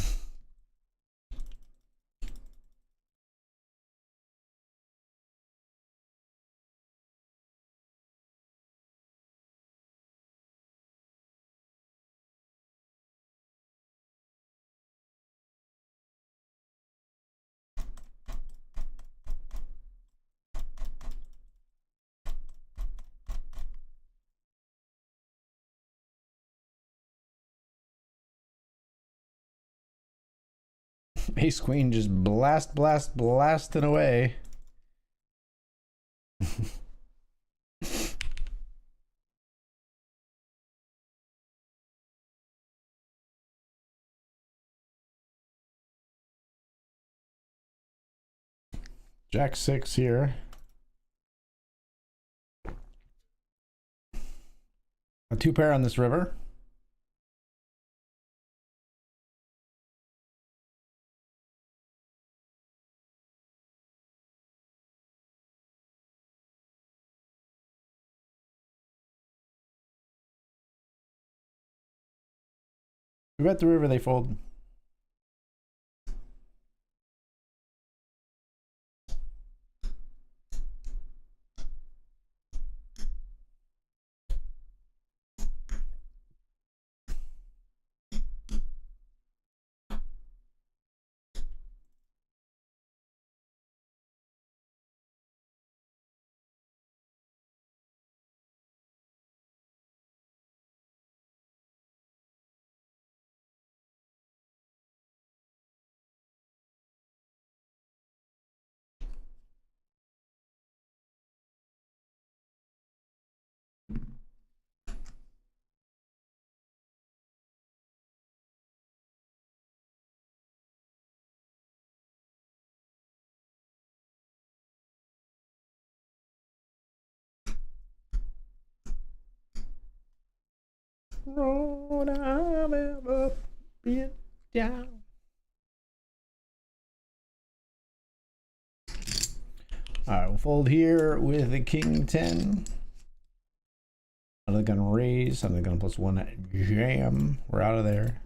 Ace queen just blasting away. Jack 6 here. A 2-pair on this river. We bet the river, they fold. Road I've ever been down. All right, we'll fold here with the king 10. Under the gun raise, under the gun +1 jam. We're out of there.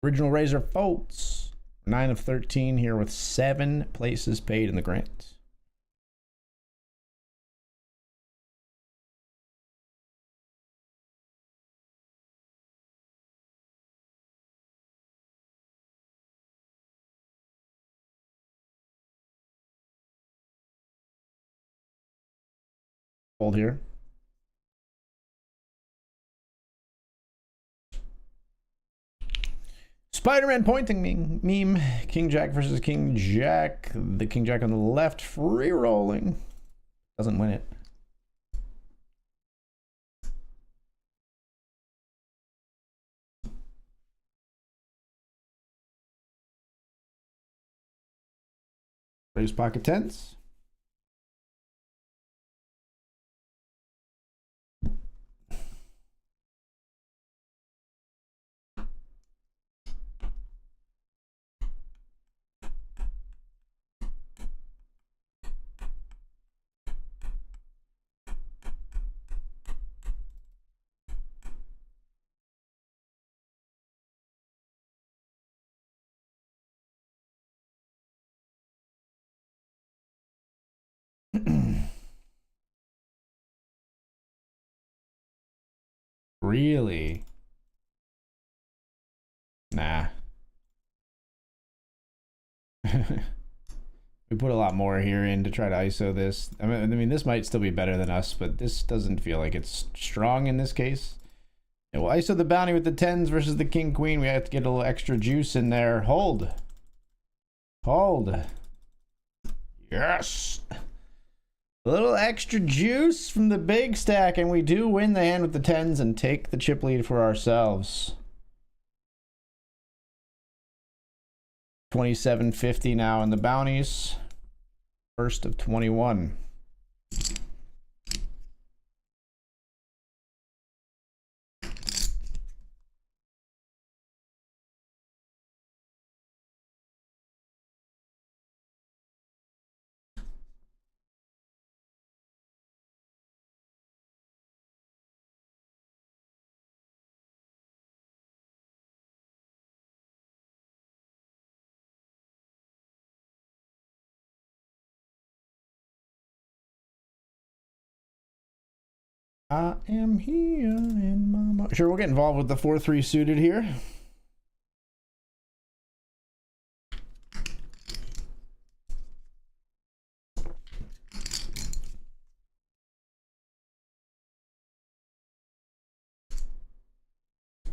Original raiser folds. 9 of 13 here with 7 places paid in the grant. Fold here. Spider-Man pointing meme. King Jack versus King Jack. The King Jack on the left, free rolling. Doesn't win it. Raise pocket tens. Really? Nah. We put a lot more here in to try to ISO this. I mean, this might still be better than us, but this doesn't feel like it's strong in this case. Yeah, well, ISO the bounty with the tens versus the king queen. We have to get a little extra juice in there. Hold. Hold. Yes. A little extra juice from the big stack, and we do win the hand with the tens and take the chip lead for ourselves. 27.50 now in the bounties. First of 21. I am here in mama. Sure, we'll get involved with the 4-3 suited here.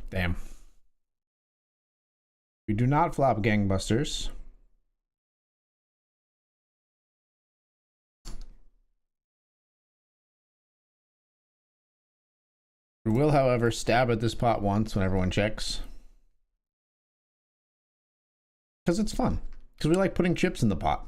Damn. We do not flop gangbusters. We will, however, stab at this pot once when everyone checks. Because it's fun. Because we like putting chips in the pot.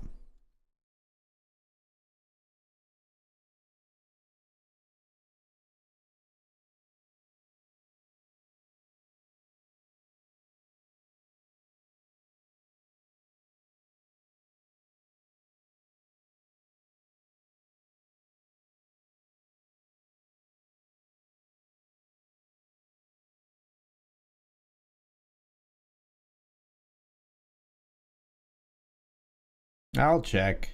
I'll check.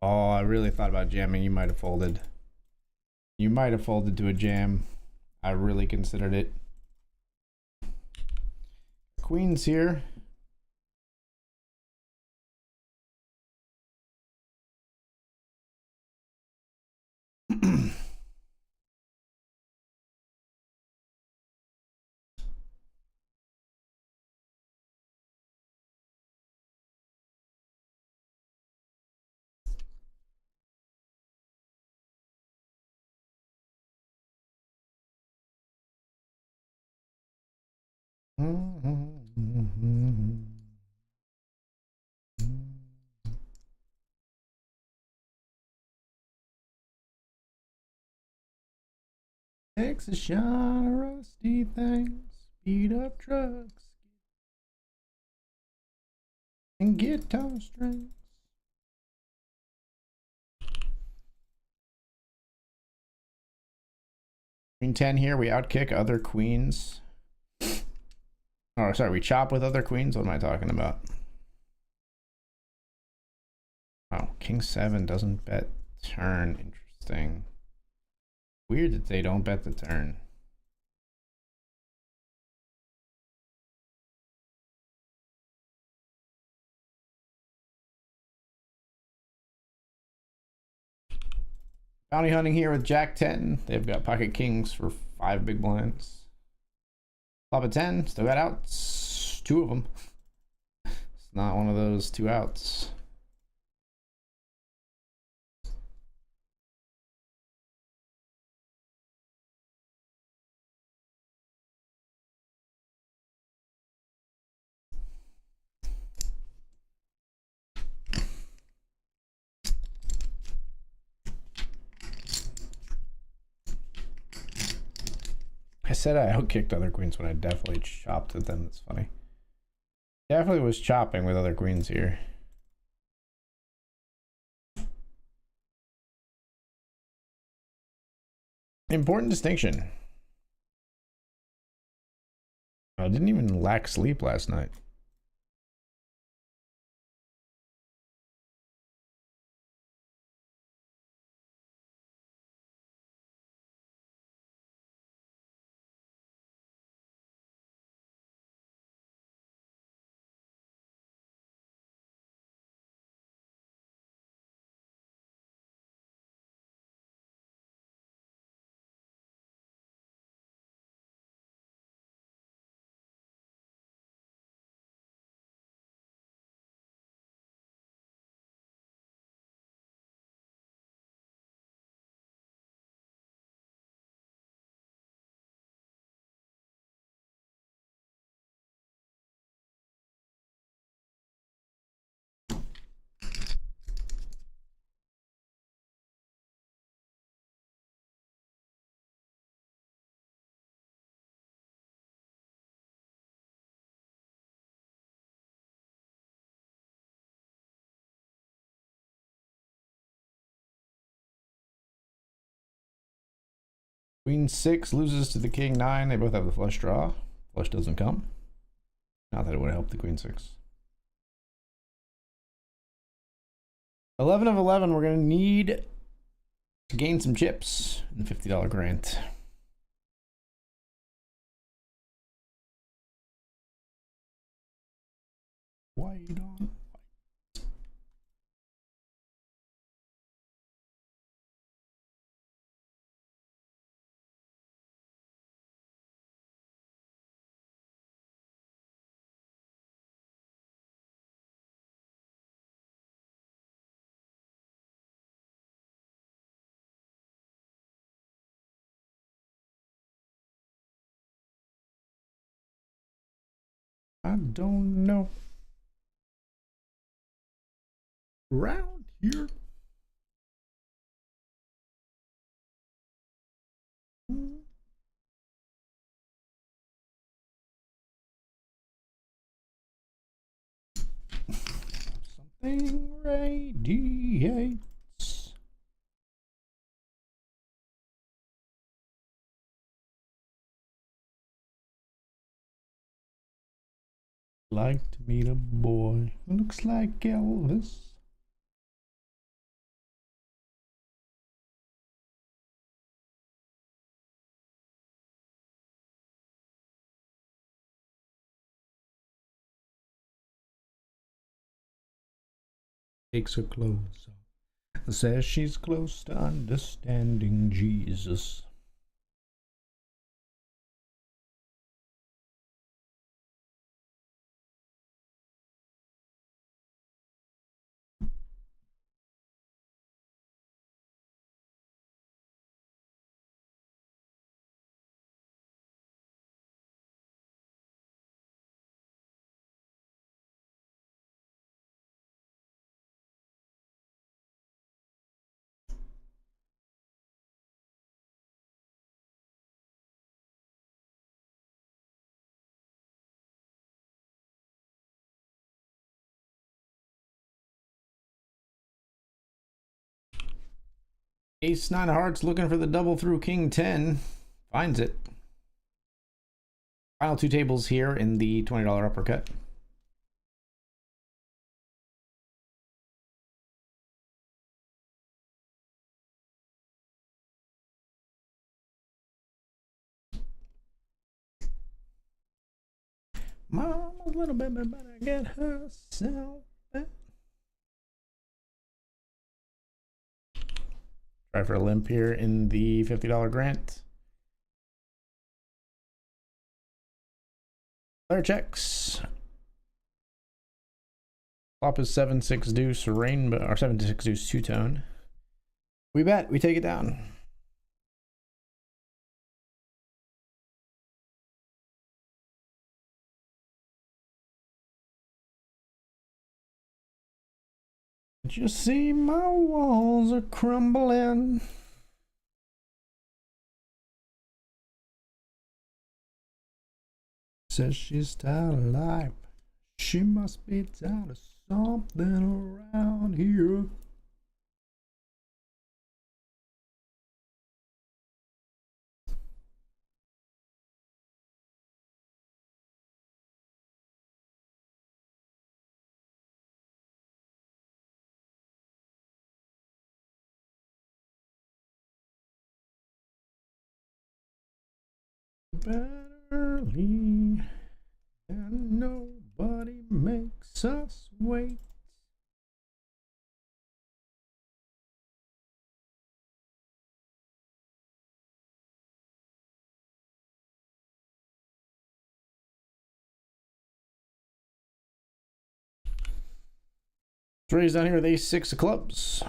Oh, I really thought about jamming. You might have folded. You might have folded to a jam. I really considered it. Queens here. Takes a shot of rusty things, speed up trucks, and guitar strings. Queen 10 here, we outkick other queens. Oh, sorry, we chop with other queens? What am I talking about? Oh, King 7 doesn't bet turn. Interesting. Weird that they don't bet the turn. Bounty hunting here with Jack 10. They've got pocket kings for 5 big blinds. Flop a 10, still got outs. 2 of them. It's not one of those 2 outs. I said I outkicked other queens when I definitely chopped with them. That's funny. Definitely was chopping with other queens here. Important distinction. I didn't even lack sleep last night. Queen 6 loses to the King 9. They both have the flush draw. Flush doesn't come. Not that it would help the Queen 6. 11 of 11. We're going to need to gain some chips in the $50 grant. White on. I don't know. Round here. Something radiates. Like to meet a boy who looks like Elvis. Takes her clothes off. Says she's close to understanding Jesus. Ace 9 of hearts looking for the double through King 10. Finds it. Final two tables here in the $20 uppercut. Mama's a little bit better get herself back. Try for a limp here in the $50 grant. Player checks. Flop is 7-6 deuce rainbow, or 7-6 deuce two-tone. We bet, we take it down. You see my walls are crumbling. Says she's tired of life. She must be tired of something around here. Better leave, and nobody makes us wait. Raised down here with ace-6 of clubs.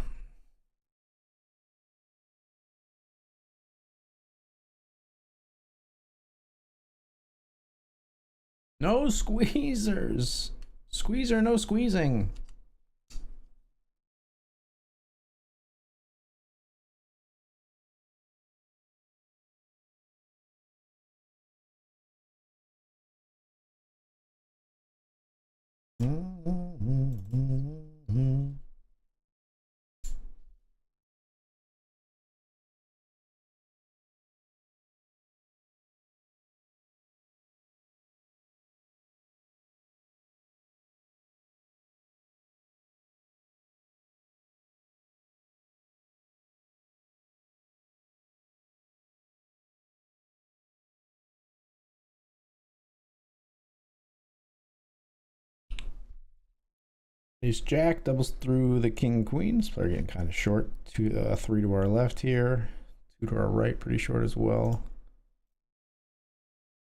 No squeezers. Squeezer, no squeezing. Ace Jack doubles through the King Queens. Player getting kind of short. 3 to our left here. 2 to our right, pretty short as well.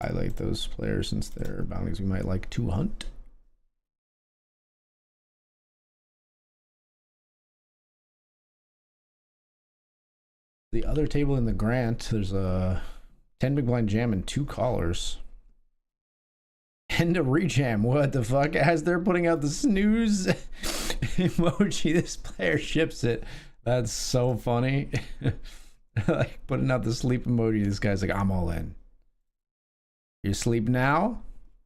Highlight those players since they're bounties we might like to hunt. The other table in the grant, there's a 10 big blind jam and 2 callers. End of rejam. What the fuck? As they're putting out the snooze emoji, this player ships it. That's so funny. Like putting out the sleep emoji. This guy's like, I'm all in. You sleep now?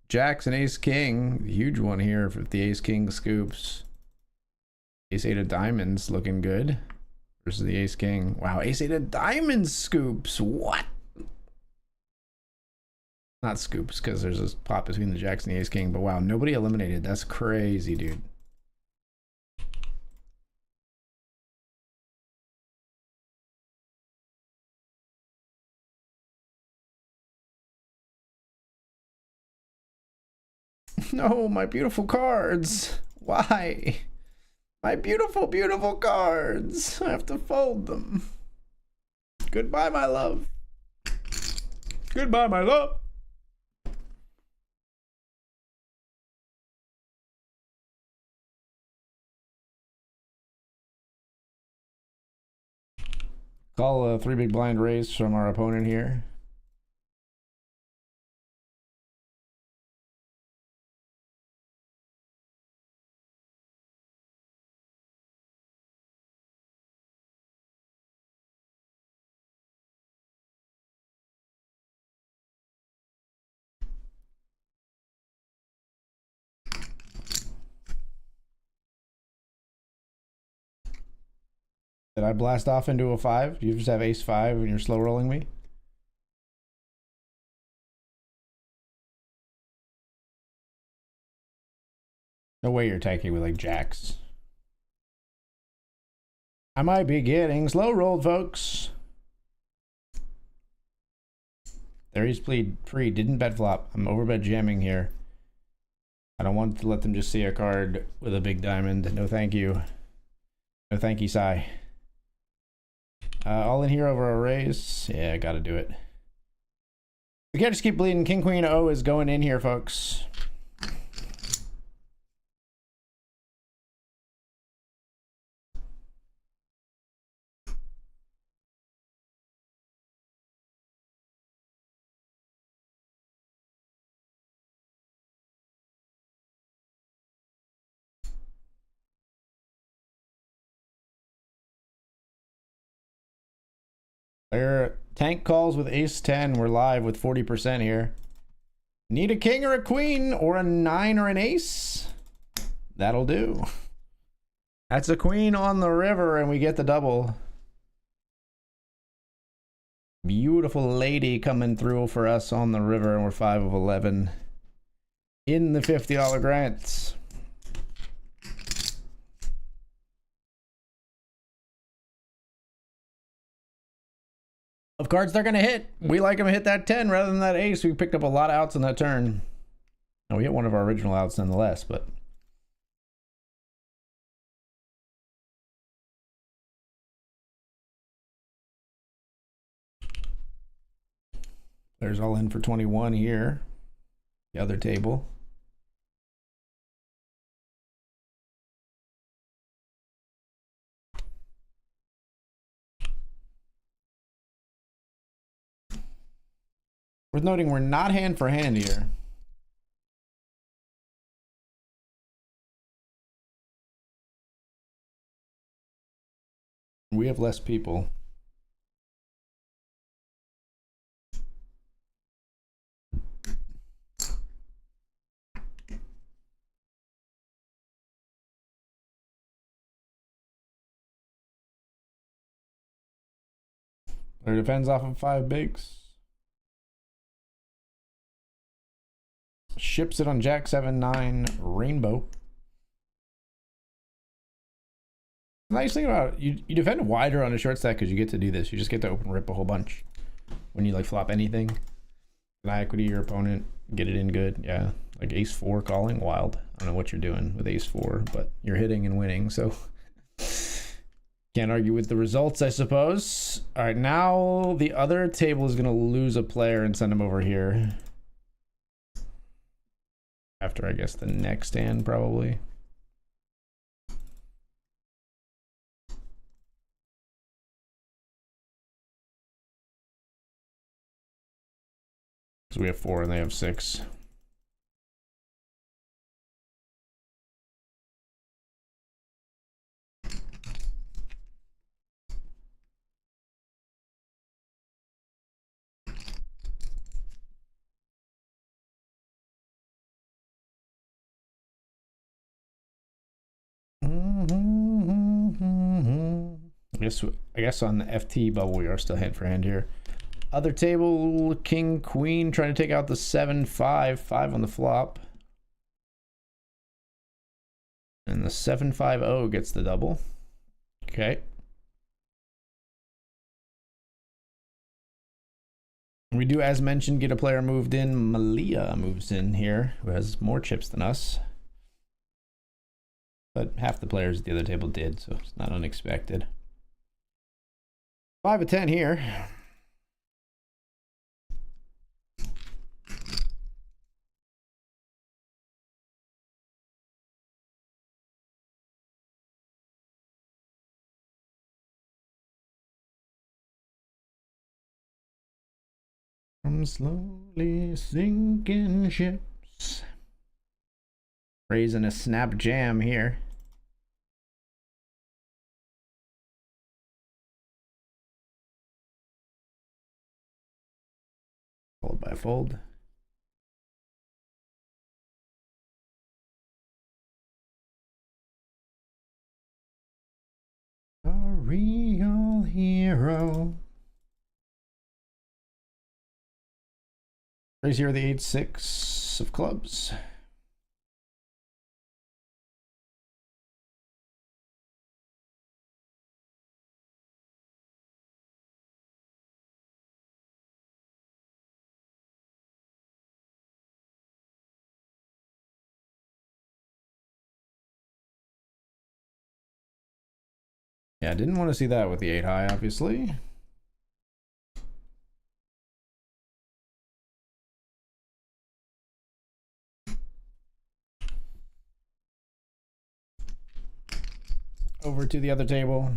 Jacks and ace king. Huge one here for the ace king scoops. Ace eight of diamonds looking good. Versus the ace king. Wow, ace eight of diamonds scoops. What? Not scoops, because there's a pot between the jacks and the ace king, but wow, nobody eliminated. That's crazy, dude. No, my beautiful cards. Why? My beautiful, beautiful cards. I have to fold them. Goodbye, my love. Goodbye, my love. Call a 3 big blind raise from our opponent here. Did I blast off into a 5? Do you just have ace 5 and you're slow rolling me? No way you're attacking with like jacks. I might be getting slow rolled, folks. There he's pre, didn't bet flop. I'm overbet jamming here. I don't want to let them just see a card with a big diamond. No thank you. No thank you, Sai. All in here over a raise. Yeah, gotta do it. We can't just keep bleeding. King Queen O is going in here, folks. Player tank calls with ace 10. We're live with 40% here. Need a king or a queen or a 9 or an ace? That'll do. That's a queen on the river and we get the double. Beautiful lady coming through for us on the river, and we're 5 of 11 in the $50 grants. Of cards they're gonna hit. We like them to hit that 10 rather than that ace. We picked up a lot of outs on that turn. Now we hit one of our original outs nonetheless, but there's all in for 21 here. The other table. Worth noting we're not hand for hand here. We have less people. It depends off of 5 bigs. Ships it on Jack 7-9 Rainbow. The nice thing about it, you defend wider on a short stack because you get to do this. You just get to open rip a whole bunch when you like flop anything. Deny equity your opponent, get it in good. Yeah, like ace 4 calling, wild. I don't know what you're doing with ace 4, but you're hitting and winning, so can't argue with the results, I suppose. All right, now the other table is gonna lose a player and send him over here. After, I guess, the next hand, probably. So we have 4 and they have 6. I guess on the FT bubble we are still hand for hand here. Other table, king, queen, trying to take out the 7-5, 5 on the flop. And the 7-5-0 gets the double. Okay. We do, as mentioned, get a player moved in. Malia moves in here, who has more chips than us. But half the players at the other table did, so it's not unexpected. 5 of 10 here. I'm slowly sinking ships. Raising a snap jam here. Fold by fold. A real hero. Raise here the 8-6 of clubs. Yeah, didn't want to see that with the 8 high, obviously. Over to the other table.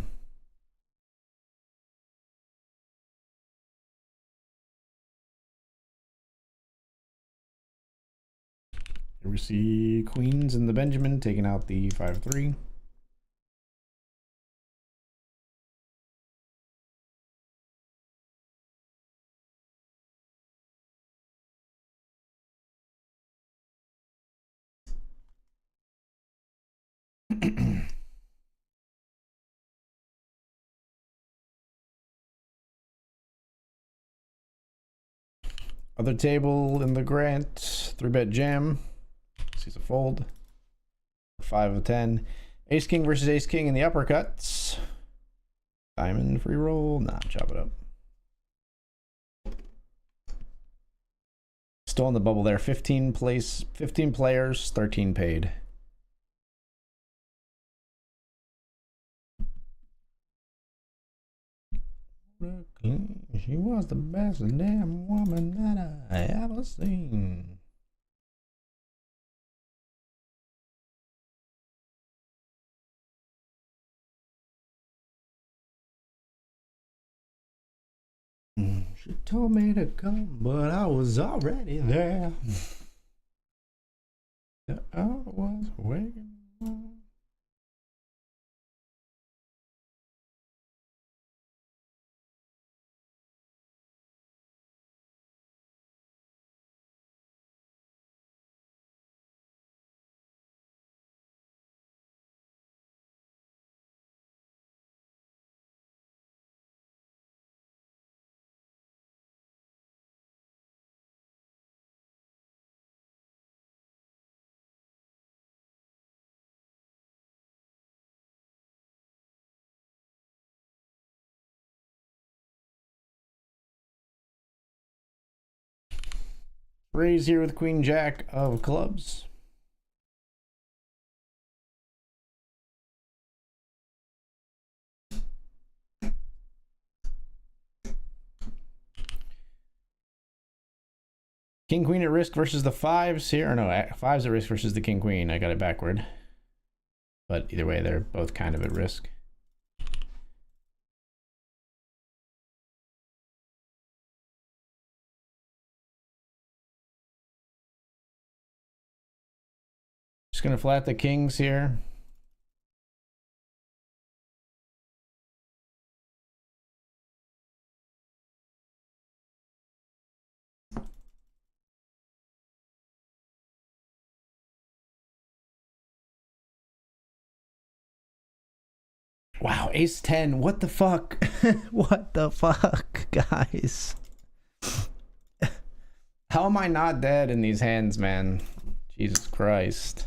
Here we see queens and the Benjamin taking out the 5-3. Other table in the Grant, 3-bet jam. Sees a fold. 5 of 10. Ace King versus Ace King in the uppercuts. Diamond free roll. Nah, chop it up. Still on the bubble there. 15 players, 13 paid. She was the best damn woman that I ever seen. She told me to come, but I was already there. I was waking up. Raise here with Queen Jack of clubs. King Queen at risk versus the 5s here. Or no, 5s at risk versus the King Queen. I got it backward. But either way, they're both kind of at risk. Just gonna flat the kings here. Wow, ace 10. What the fuck? What the fuck, guys? How am I not dead in these hands, man? Jesus Christ.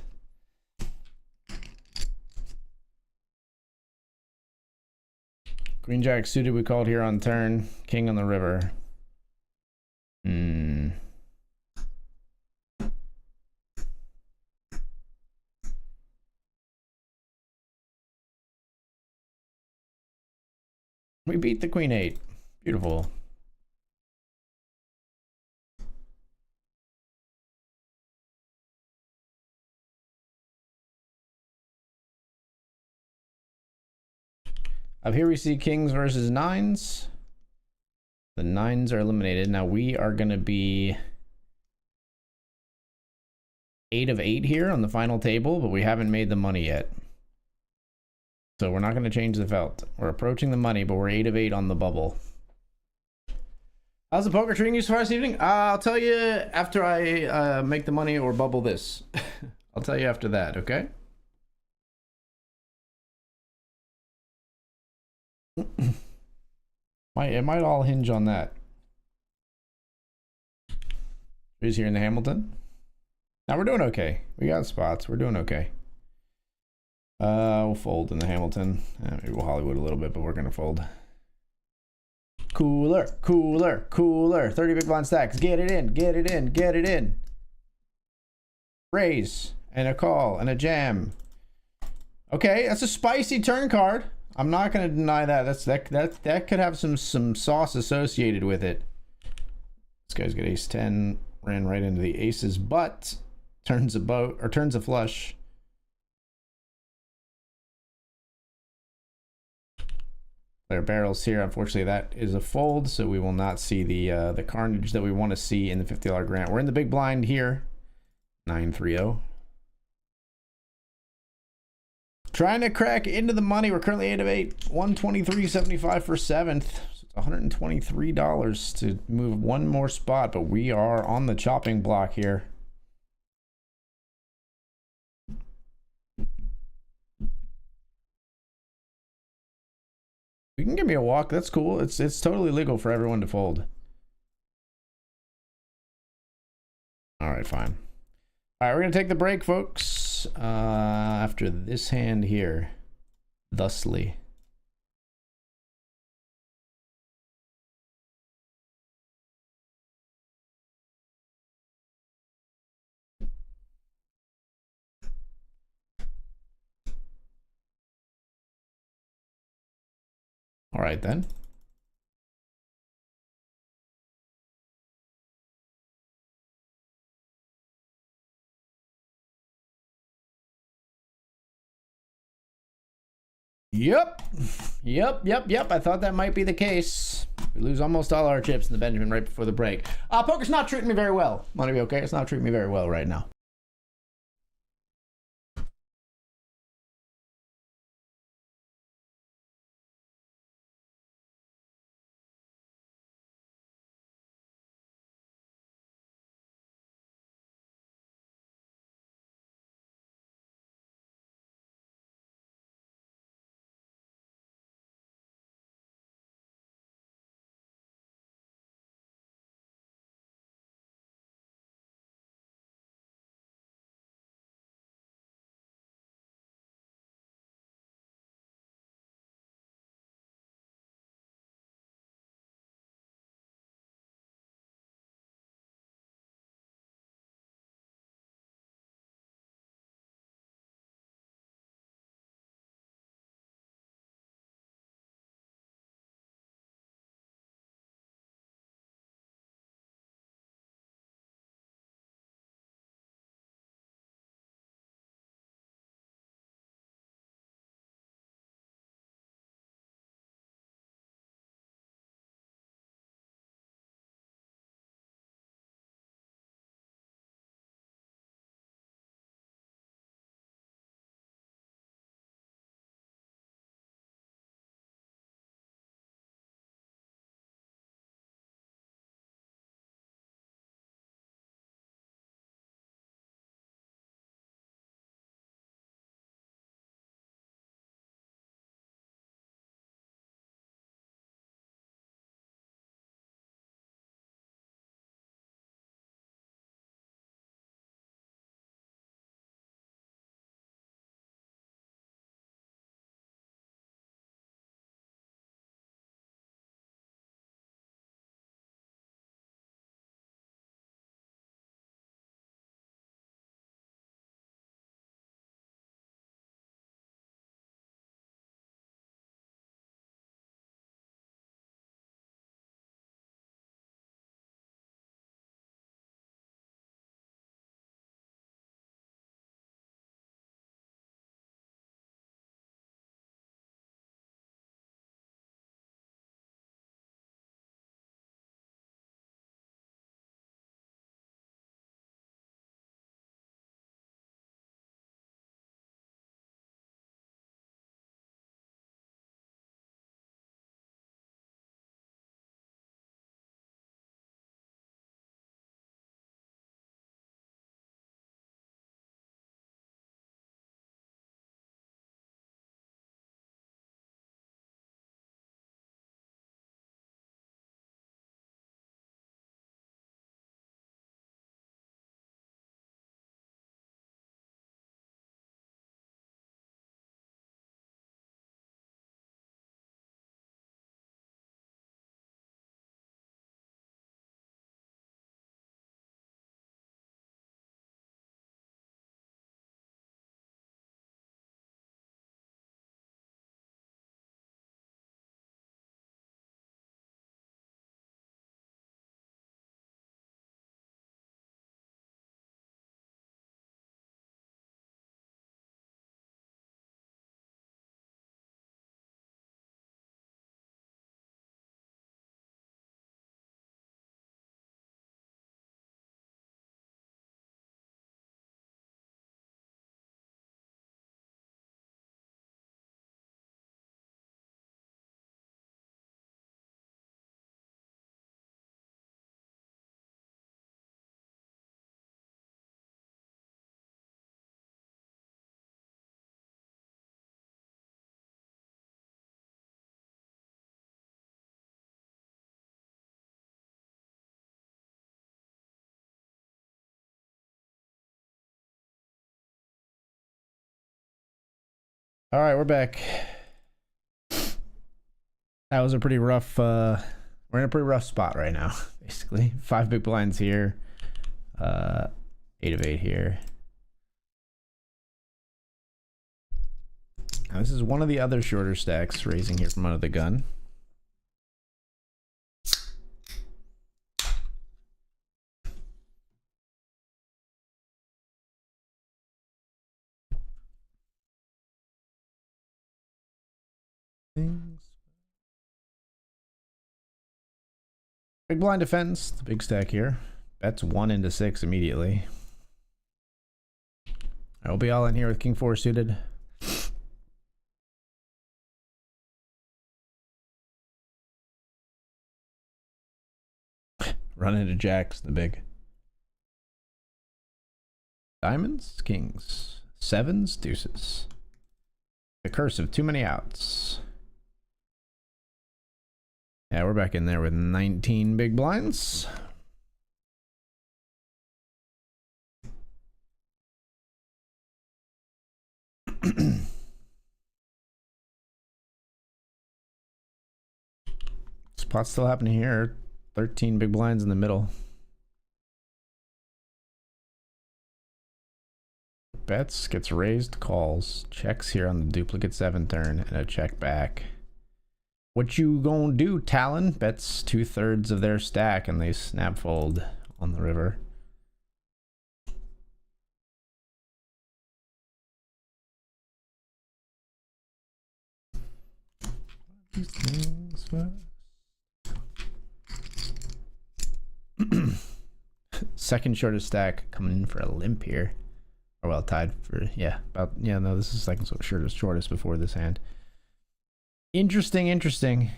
Green jack suited we called here on turn. King on the river. We beat the queen 8. Beautiful. Up here we see kings versus nines. The nines are eliminated. Now we are going to be 8 of 8 here on the final table, but we haven't made the money yet. So we're not going to change the felt. We're approaching the money, but we're 8 of 8 on the bubble. How's the poker treating you so far this evening? I'll tell you after I make the money or bubble this. I'll tell you after that, okay? It might all hinge on that. Who's here in the Hamilton? Now we're doing okay. We got spots. We're doing okay. We'll fold in the Hamilton. Maybe we'll Hollywood a little bit, but we're gonna fold. Cooler, cooler, cooler. 30 big blind stacks. Get it in, get it in, get it in. Raise and a call and a jam. Okay, that's a spicy turn card. I'm not gonna deny that. That could have some sauce associated with it. This guy's got ace 10. Ran right into the aces, but turns a boat or turns a flush. There are barrels here. Unfortunately, that is a fold, so we will not see the carnage that we want to see in the $50 grant. We're in the big blind here. 9-3-0. Trying to crack into the money. We're currently 8 of 8. 123.75 for 7th. So it's $123 to move one more spot, but we are on the chopping block here. You can give me a walk. That's cool. It's totally legal for everyone to fold. All right, fine. All right, we're gonna take the break, folks. After this hand here, thusly. All right then. Yep. I thought that might be the case. We lose almost all our chips in the Benjamin right before the break. Poker's not treating me very well. Want to be okay? It's not treating me very well right now. All right, we're back. That was a pretty rough, we're in a pretty rough spot right now, basically. 5 big blinds here. 8 of 8 here. Now, this is one of the other shorter stacks raising here from under the gun. Big blind defense, the big stack here. Bets 1 into 6 immediately. I'll be all in here with King 4 suited. Run into jacks, the big. Diamonds, kings, 7s, deuces. The curse of too many outs. Yeah, we're back in there with 19 big blinds. Spot's still happening here. 13 big blinds in the middle. Bets, gets raised, calls. Checks here on the duplicate 7 turn, and a check back. What you gonna do, Talon? Bets 2/3 of their stack, and they snap fold on the river. These things first. Second shortest stack coming in for a limp here. Or well, tied for, yeah, about, yeah, no, this is second shortest before this hand. Interesting.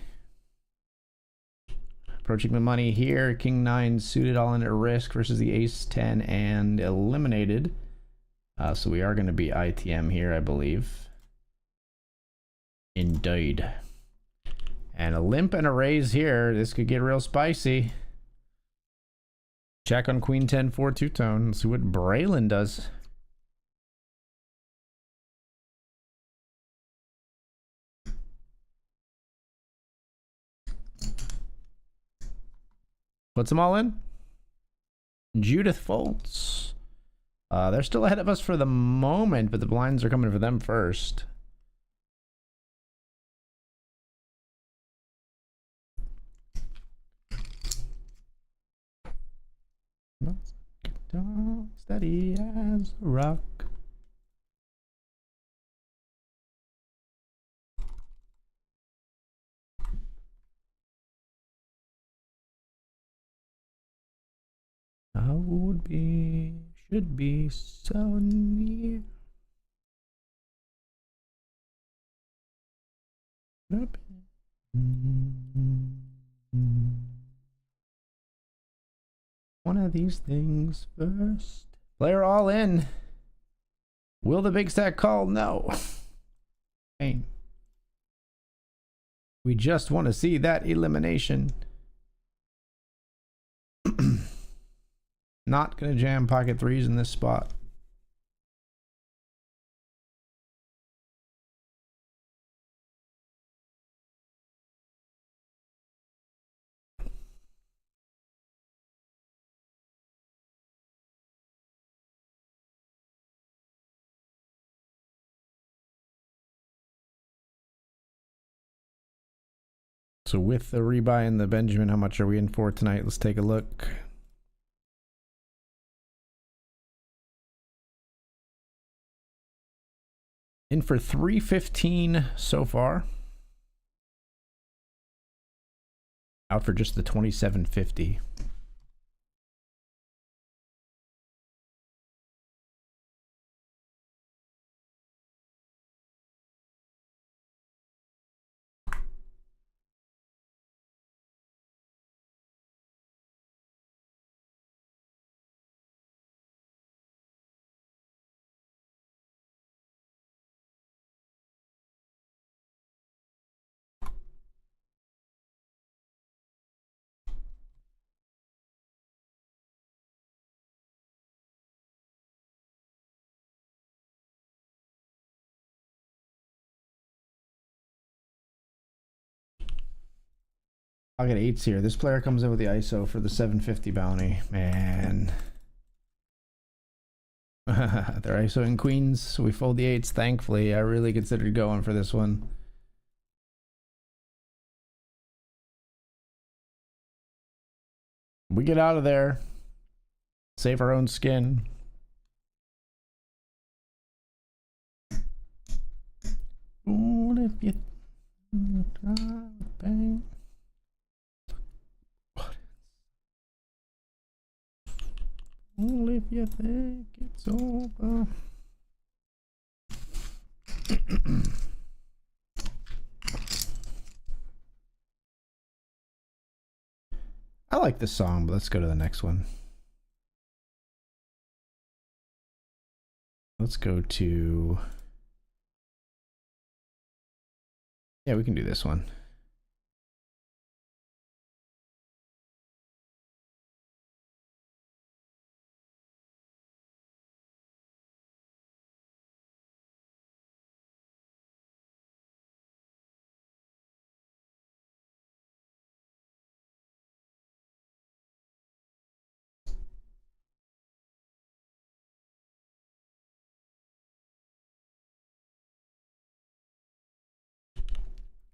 Approaching the money here. King 9 suited all in at risk versus the ace 10 and eliminated. So we are going to be ITM here, I believe. Indeed. And a limp and a raise here. This could get real spicy. Check on Queen 10 4 two-tone. Let's see what Braylon does. Puts them all in. Judith folds. They're still ahead of us for the moment, but the blinds are coming for them first. Steady as a rock. I would be, should be so near. One of these things first. Player all in. Will the big stack call? No. Pain. We just want to see that elimination. Not gonna jam pocket 3s in this spot. So with the rebuy and the Benjamin, how much are we in for tonight? Let's take a look. In for 315 so far. Out for just the 2750. Pocket eights here. This player comes in with the ISO for the 750 bounty. Man. They're ISO in queens, so we fold the eights, thankfully. I really considered going for this one. We get out of there. Save our own skin. What if you bang? Only if you think it's over. I like this song, but let's go to the next one. Let's go to... Yeah, we can do this one.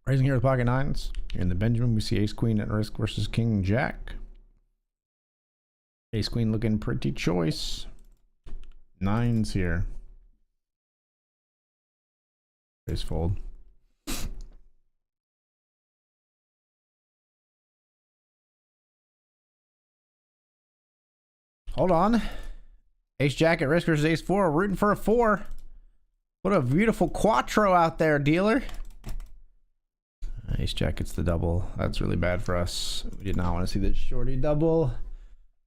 Raising here with pocket nines. Here in the Benjamin, we see ace queen at risk versus king jack. Ace queen looking pretty choice. Nines here. Ace fold. Hold on. Ace jack at risk versus ace four. Rooting for a four. What a beautiful quattro out there, dealer. Ace jack gets the double. That's really bad for us. We did not want to see this shorty double.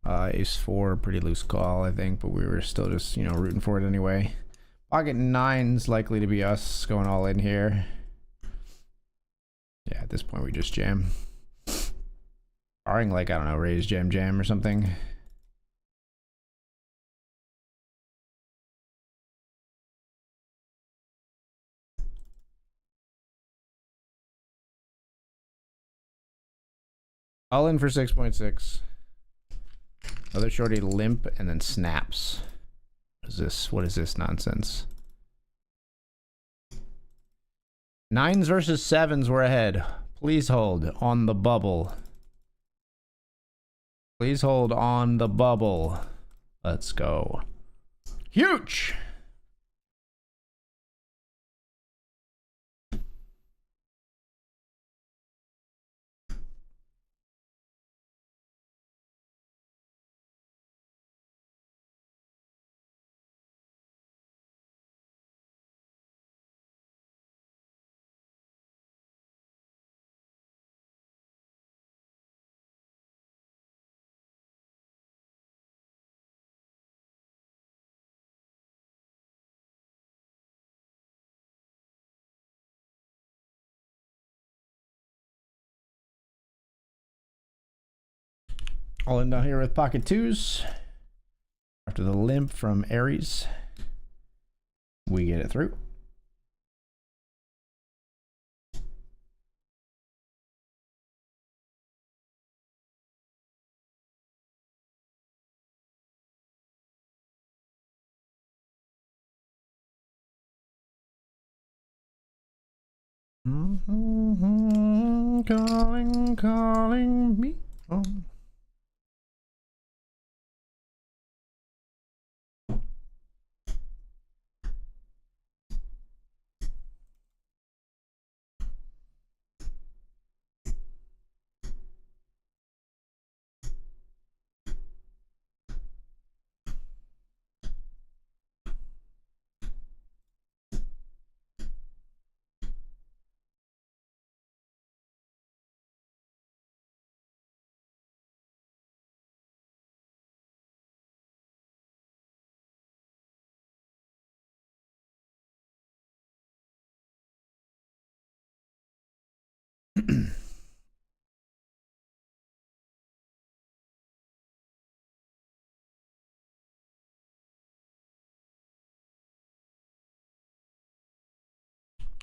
Ace four, pretty loose call, I think, but we were still just, you know, rooting for it anyway. Pocket nine's likely to be us going all in here. Yeah, at this point we just jam. Barring, like, I don't know, raise jam jam or something. All in for 6.6. Other shorty limp and then snaps. What is this? What is this nonsense? Nines versus sevens, we're ahead. Please hold on the bubble. Please hold on the bubble. Let's go. Huge! All in down here with pocket twos. After the limp from Aries, we get it through. Calling me home.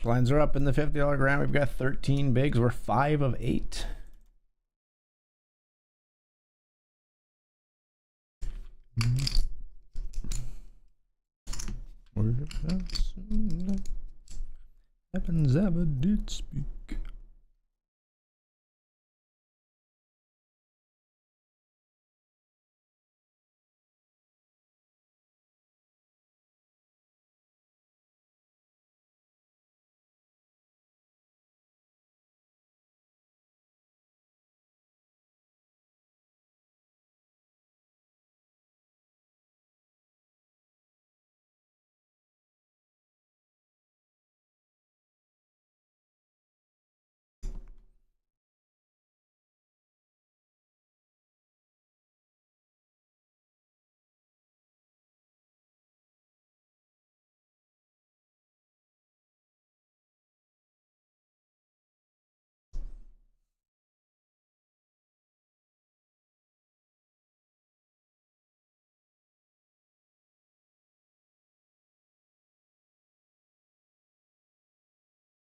Blinds are up in the $50 grand. We've got 13 bigs. We're 5 of 8. Heavens ever did speak.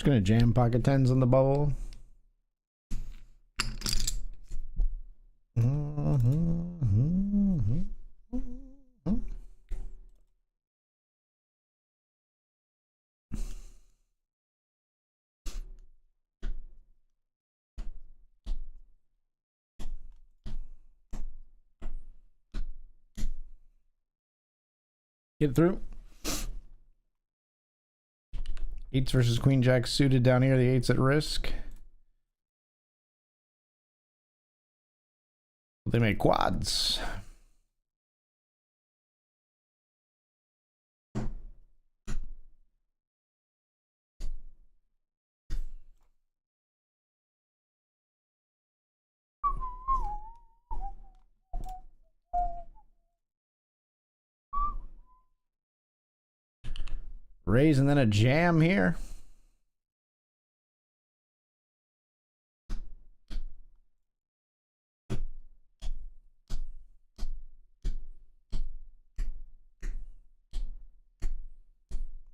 Just gonna jam pocket tens on the bubble. Get through. Eights versus queen jack suited down here. The eight's at risk. They make quads. Raise and then a jam here.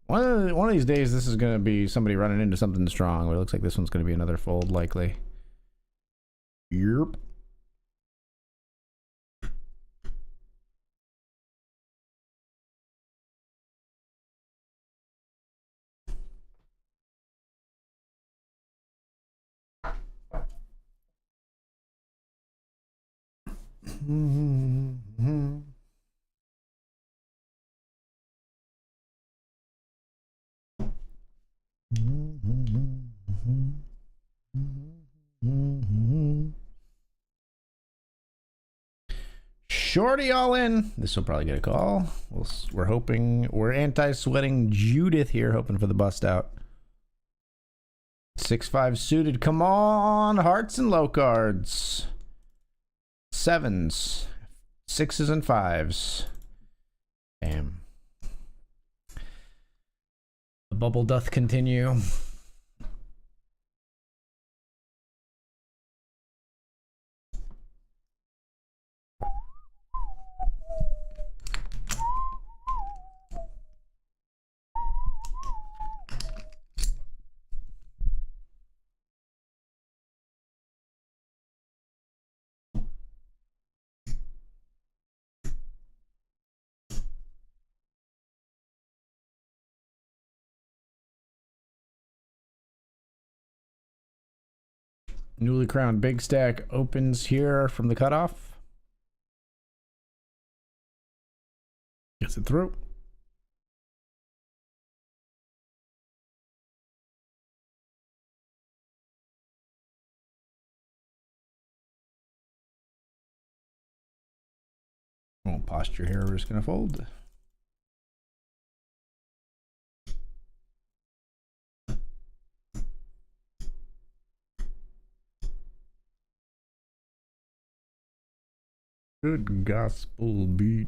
One of these days, this is going to be somebody running into something strong. But it looks like this one's going to be another fold, likely. Yep. Shorty all in. This will probably get a call. We're hoping. We're anti-sweating Judith here, hoping for the bust out. 6-5 suited. Come on. Hearts and low cards. Sevens. Sixes and fives. Damn. The bubble doth continue. Newly crowned big stack opens here from the cutoff. Gets it through. Won't posture here. We're just gonna fold. Good gospel beat.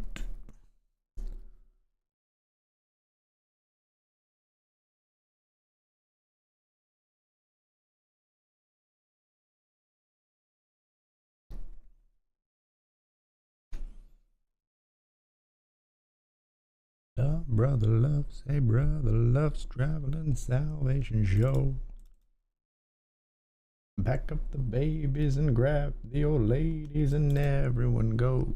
Brother loves, hey brother loves traveling salvation show. Pack up the babies and grab the old ladies and everyone goes.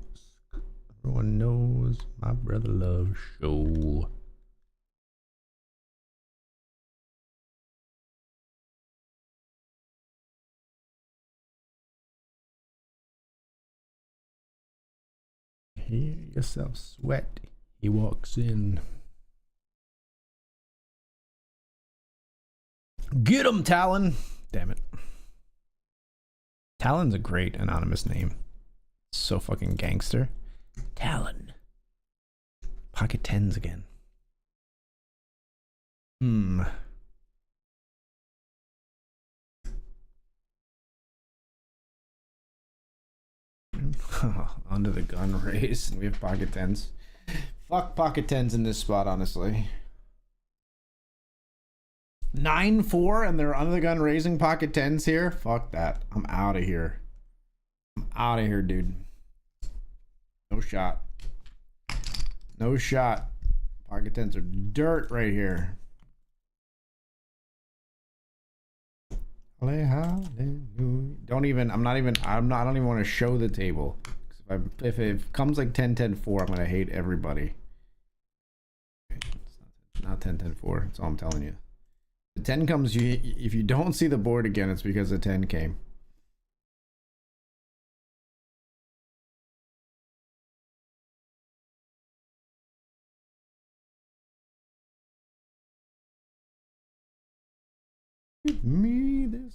Everyone knows my brother loves show. Hear yourself sweat. He walks in. Get him, Talon. Damn it. Talon's a great anonymous name. So fucking gangster. Talon. Pocket tens again. Under the gun race, and we have pocket tens. Fuck pocket tens in this spot, honestly. 9-4, and they're under the gun raising pocket tens here. Fuck that. I'm out of here. I'm out of here, dude. No shot. No shot. Pocket tens are dirt right here. Hallelujah. Don't even. I'm not even. I don't even want to show the table. If it comes like 10-10-4, I'm gonna hate everybody. Okay, it's not 10-10-4. That's all I'm telling you. The 10 comes. If you don't see the board again, it's because the 10 came. Give me this.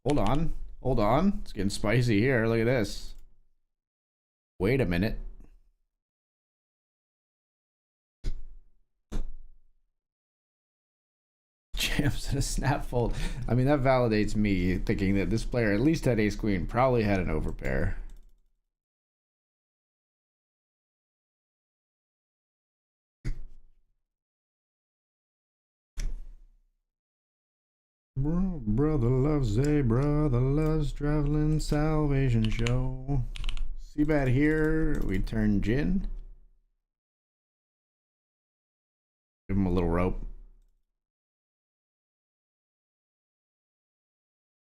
Hold on. Hold on. It's getting spicy here. Look at this. Wait a minute. Jams and a snap fold. I mean, that validates me thinking that this player at least had ace queen, probably had an overpair. Brother loves a brother loves traveling salvation show. See bet here, we turn gin. Give him a little rope.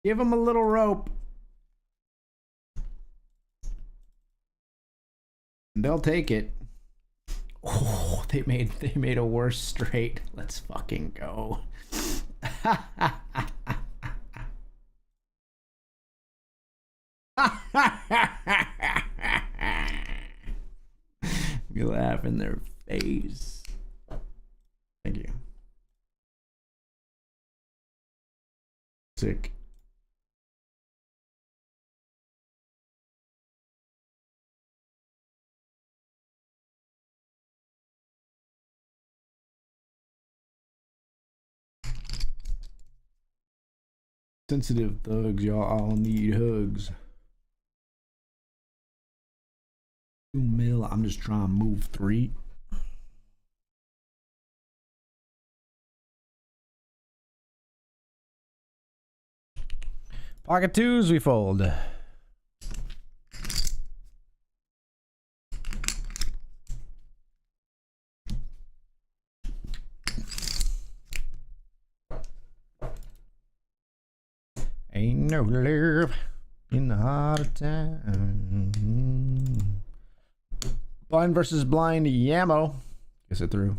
Give him a little rope. They'll take it. Oh, they made a worse straight. Let's fucking go. You laugh in their face. Thank you. Sick. Sensitive thugs, y'all all need hugs. 2 mil, I'm just trying to move 3. Pocket twos, we fold. Ain't no love in the heart of time. Blind versus blind, Yamo. Guess it through.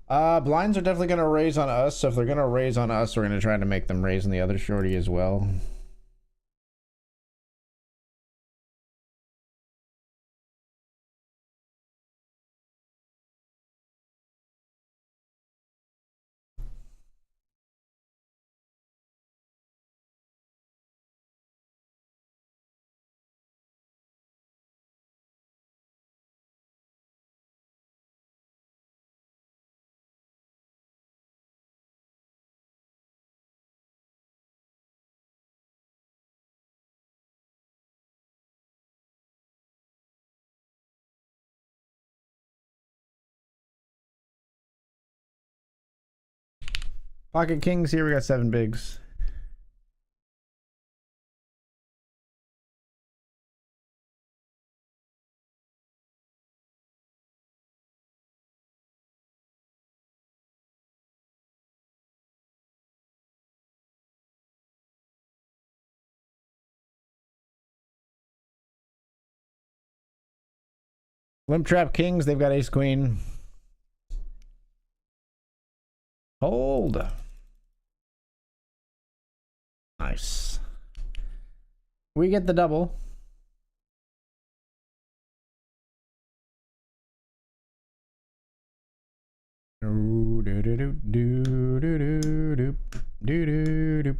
Blinds are definitely going to raise on us. So if they're going to raise on us, we're going to try to make them raise on the other shorty as well. Pocket kings here. We got 7 bigs. Limp Trap Kings, they've got ace queen. Hold. Nice. We get the double. Do do do do do do do do do.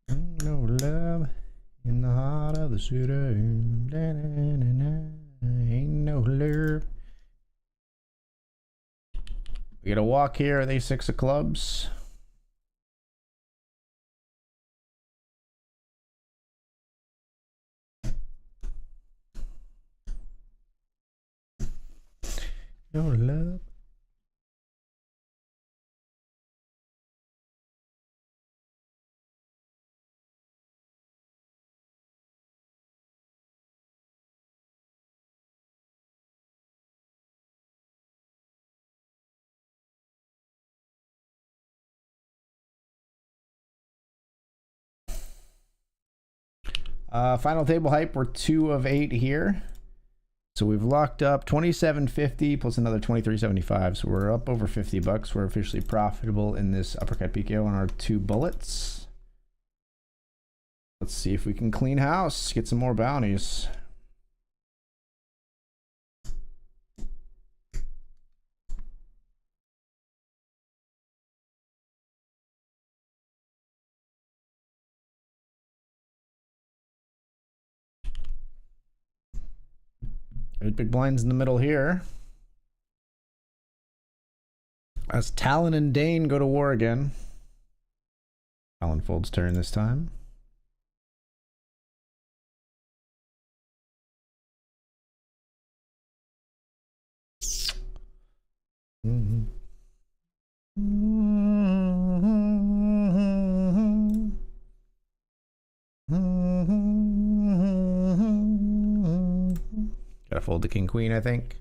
Ain't no love in the heart of the city. Ain't no love. We get a walk here at a6 of clubs. No love. Final table hype, we're 2 of 8 here. So we've locked up 27.50 plus another 23.75. So we're up over $50. We're officially profitable in this uppercut PKO on our 2 bullets. Let's see if we can clean house, get some more bounties. Eight big blinds in the middle here. As Talon and Dane go to war again. Talon folds turn this time. Gotta fold the king queen, I think.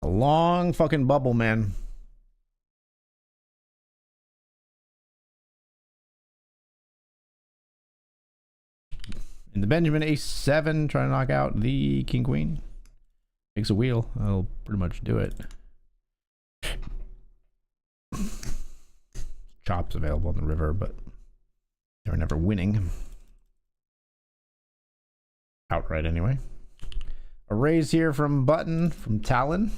A long fucking bubble, man. In the Benjamin ace7, trying to knock out the king queen. Makes a wheel. I'll pretty much do it. Chops available on the river, but they're never winning. Outright anyway. A raise here from Button, from Talon.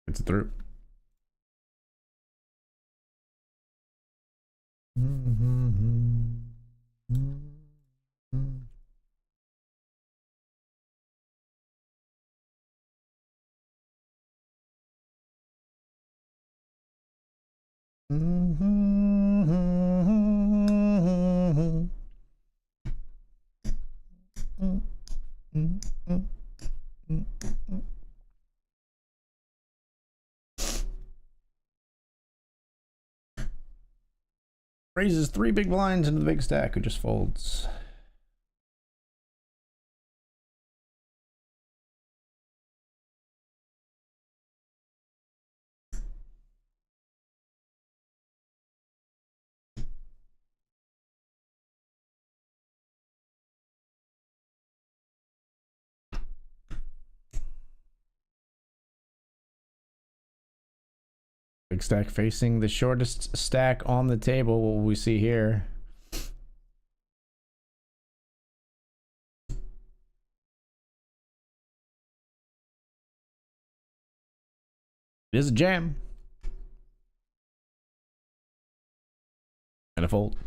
It's through. Raises 3 big blinds into the big stack, who just folds. Big stack facing the shortest stack on the table. What will we see here? It is a jam. And a fold.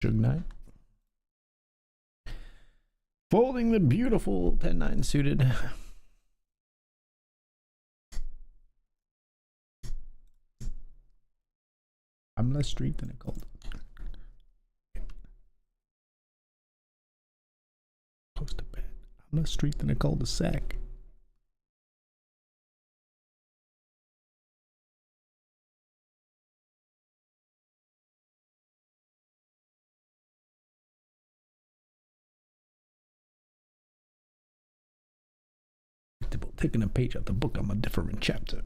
Jug 9. Folding the beautiful 10-9 suited. I'm less street than a cul. Close to bed. I'm less street than a cul-de-sac. Taking a page out the book, I'm a different chapter.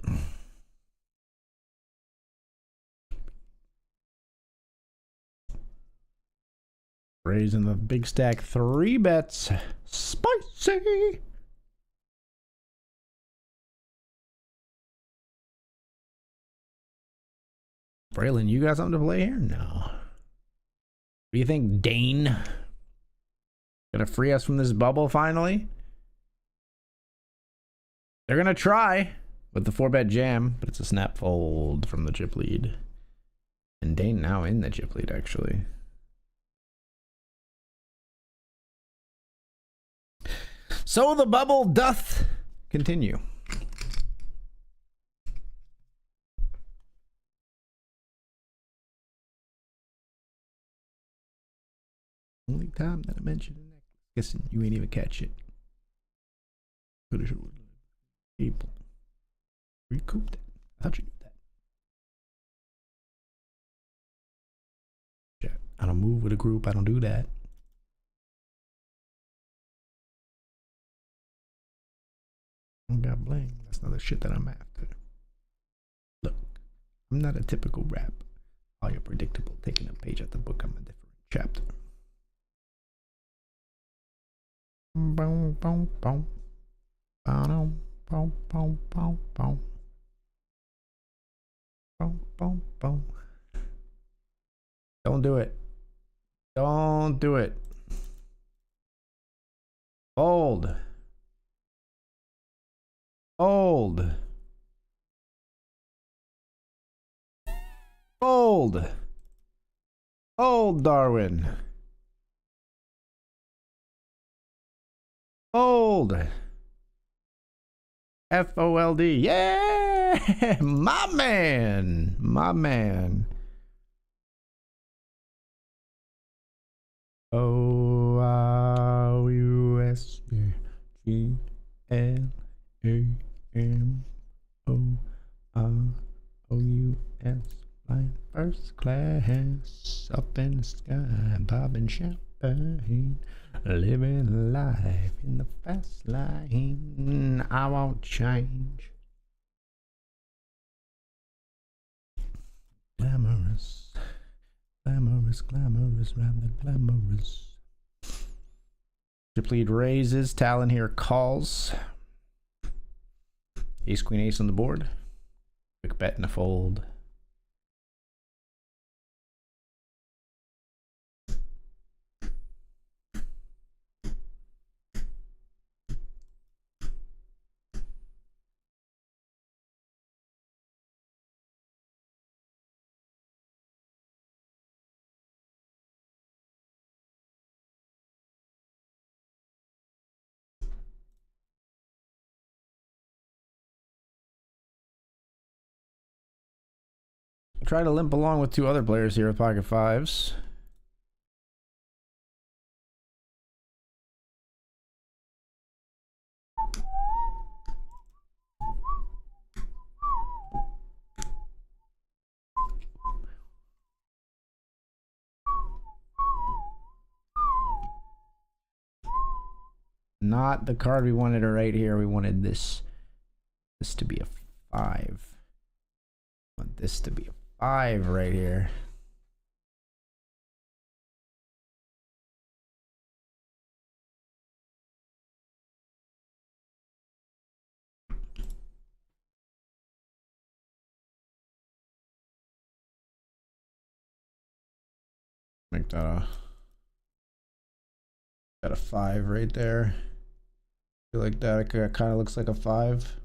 Raising the big stack, 3 bets. Spicy. Braylon, you got something to play here? No. What do you think, Dane? Gonna free us from this bubble finally? They're gonna try with the 4-bet jam, but it's a snap fold from the chip lead. And Dane now in the chip lead, actually. So the bubble doth continue. Only time that I mentioned it. Guessing you ain't even catch it. Could have people recouped it. I thought you knew that. I don't move with a group. I don't do that. I got bling. That's not the shit that I'm after. Look, I'm not a typical rap. All you're predictable. Taking a page out the book, I'm a different chapter. Boom, boom, boom. Boom, boom, boom, boom, boom. Boom, boom, boom. Don't do it. Don't do it. Fold. Fold. Fold. Fold, Darwin. Fold. F-O-L-D. Yeah! My man. My man. O-I-U-S-G-L-A-M-O-R-O-U-S. Flying first class up in the sky, popping champagne, living life in the fast lane. I won't change. Glamorous, glamorous, glamorous, rather glamorous. Chip lead raises. Talon here calls. Ace, queen, ace on the board. Quick bet and a fold. Try to limp along with 2 other players here with pocket 5s. Not the card we wanted right here. We wanted this to be a 5. I want this to be a 5 right here. Make that a 5 right there. Feel like that kind of looks like a 5.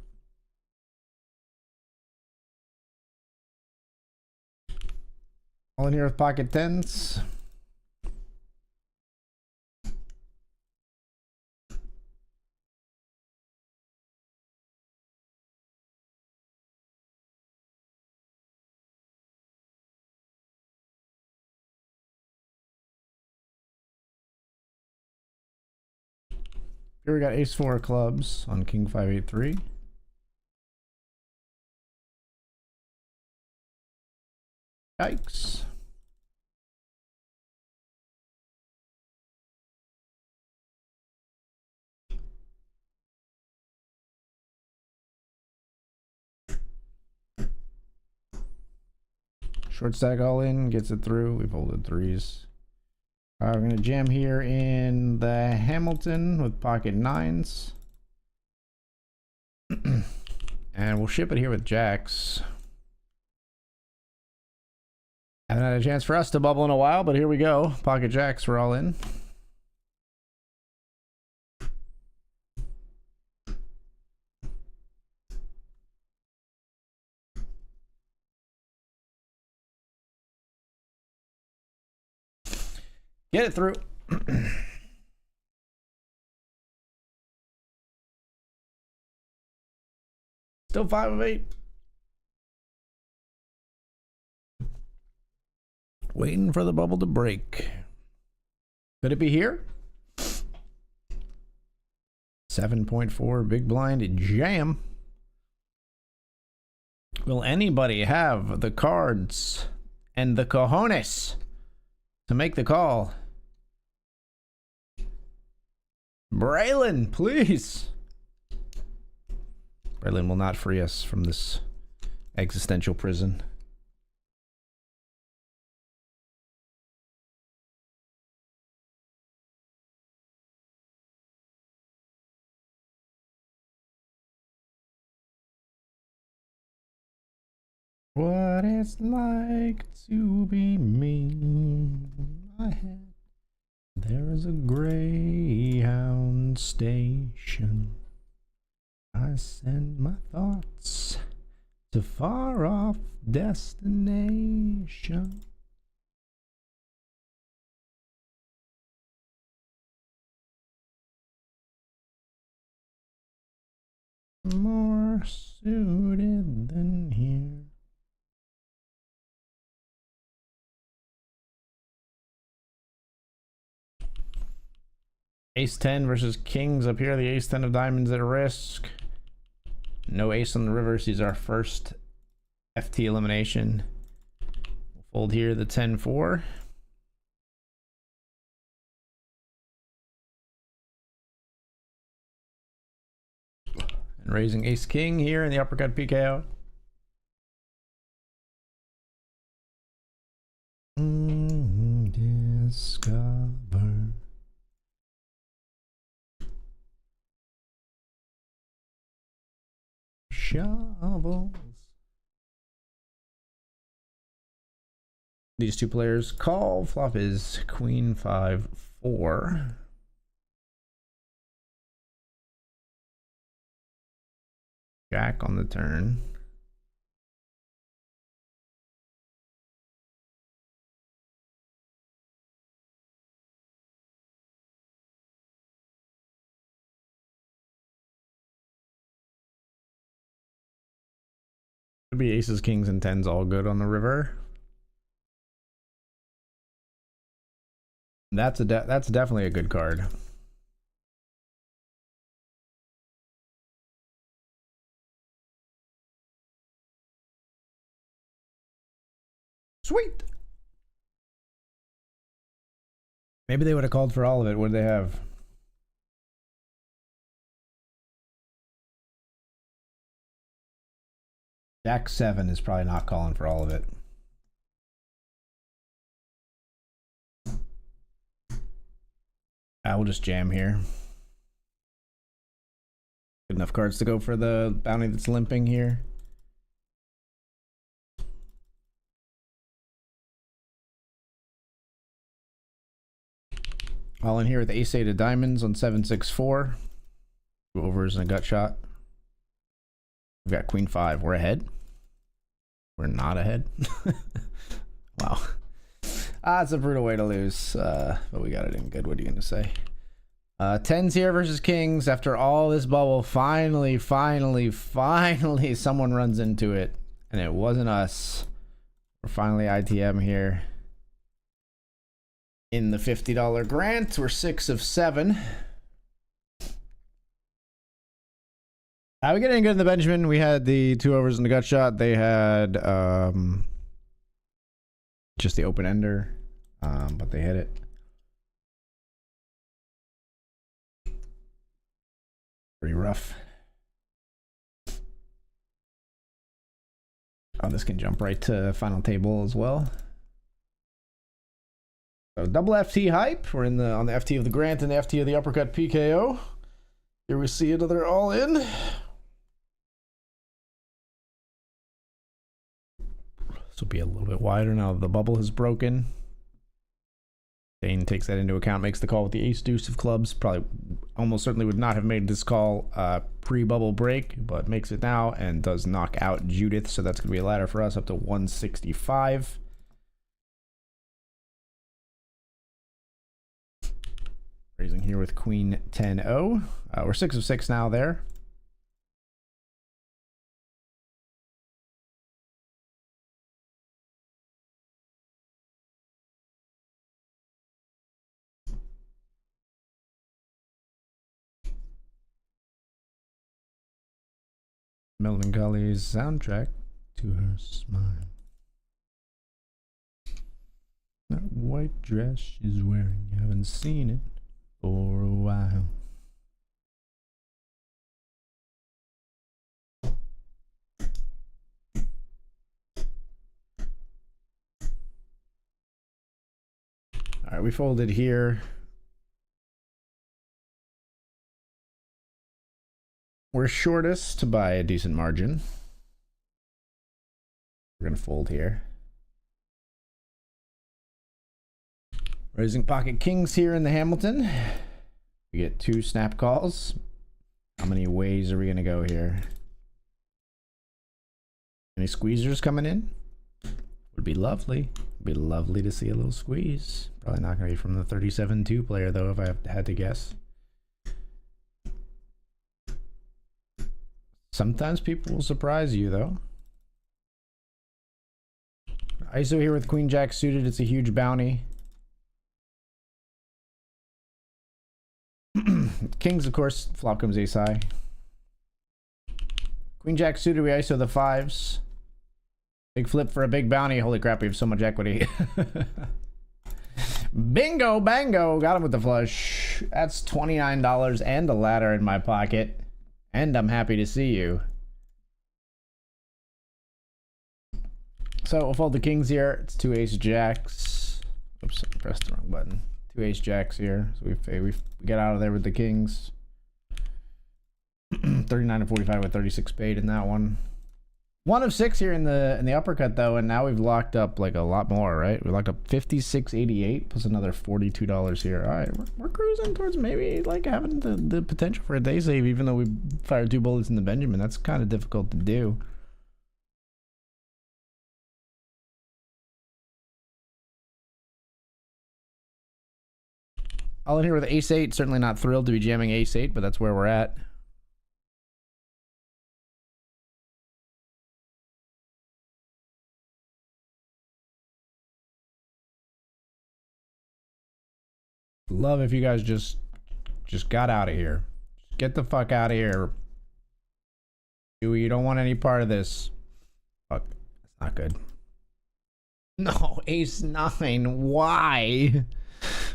All in here with pocket 10s. Here we got ace 4 clubs on king 583. Yikes. Short stack all in, gets it through. We folded threes. We're gonna jam here in the Hamilton with pocket nines. And we'll ship it here with jacks. Haven't had a chance for us to bubble in a while, but here we go. Pocket jacks, we're all in. Get it through. Still 5 of 8. Waiting for the bubble to break. Could it be here? 7.4 big blind jam. Will anybody have the cards and the cojones to make the call? Braylon, please. Braylon will not free us from this existential prison. What it's like to be me. My head. There is a Greyhound station. I send my thoughts to far off destination. More suited than here. Ace 10 versus kings up here. The ace 10 of diamonds at risk. No ace on the river. Sees our first FT elimination. We'll fold here the 10-4. And raising ace king here in the uppercut PKO. Discover. Shovels. These two players call. Flop is queen 5-4. Jack on the turn. Could be aces, kings, and tens all good on the river. That's definitely a good card. Sweet. Maybe they would have called for all of it. What do they have? Jack 7 is probably not calling for all of it. I will just jam here. Good enough cards to go for the bounty that's limping here. All in here with ace 8 of diamonds on 7-6-4. Two overs and a gut shot. We've got queen 5. We're ahead. We're not ahead. Wow. It's a brutal way to lose, but we got it in good. What are you going to say? Tens here versus kings. After all this bubble, finally, someone runs into it. And it wasn't us. We're finally ITM here. In the $50 grant, we're 6 of 7. We getting good in the Benjamin. We had the 2 overs in the gut shot. They had just the open ender, but they hit it. Pretty rough. Oh, this can jump right to final table as well. So double FT hype. We're on the FT of the Grant and the FT of the uppercut PKO. Here we see another all in. This will be a little bit wider now that the bubble has broken. Dane takes that into account, makes the call with the ace deuce of clubs. Probably almost certainly would not have made this call pre-bubble break, but makes it now and does knock out Judith. So that's going to be a ladder for us up to 165. Raising here with Queen 10-0. We're 6 of 6 now there. Melancholy's soundtrack to her smile. That white dress she's wearing, you haven't seen it for a while. All right, we folded here. We're shortest by a decent margin. We're gonna fold here. Raising pocket kings here in the Hamilton. We get 2 snap calls. How many ways are we gonna go here? Any squeezers coming in? Would be lovely. Would be lovely to see a little squeeze. Probably not gonna be from the 37-2 player though, if I had to guess. Sometimes people will surprise you though. ISO here with Queen Jack suited. It's a huge bounty. Kings, of course. Flop comes ace high. Queen Jack suited. We ISO the 5s. Big flip for a big bounty. Holy crap, we have so much equity. Bingo, bango. Got him with the flush. That's $29 and a ladder in my pocket. And I'm happy to see you. So we'll fold the kings here. It's 2 ace jacks. Oops, I pressed the wrong button. 2 ace jacks here. So we get out of there with the kings. 39 and 45 with 36 paid in that one. 1 of 6 here in the uppercut though, and now we've locked up like a lot more, right? We locked up 56.88 plus another $42 here. All right, we're cruising towards maybe like having the potential for a day save, even though we fired 2 bullets in the Benjamin. That's kind of difficult to do. All in here with ace 8. Certainly not thrilled to be jamming ace 8, but that's where we're at. Love if you guys just got out of here. Just get the fuck out of here. You don't want any part of this. Fuck, that's not good. No, ace 9. Why?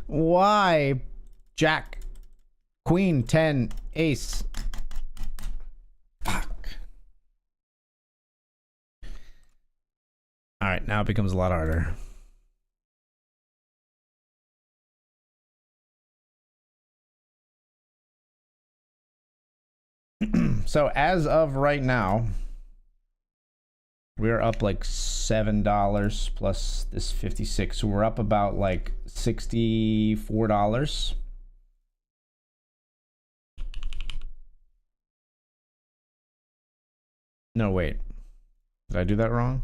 Why? Jack, Queen 10, ace. Fuck. All right, now it becomes a lot harder. So as of right now, we're up like $7 plus this 56. So we're up about like $64. No, wait. Did I do that wrong?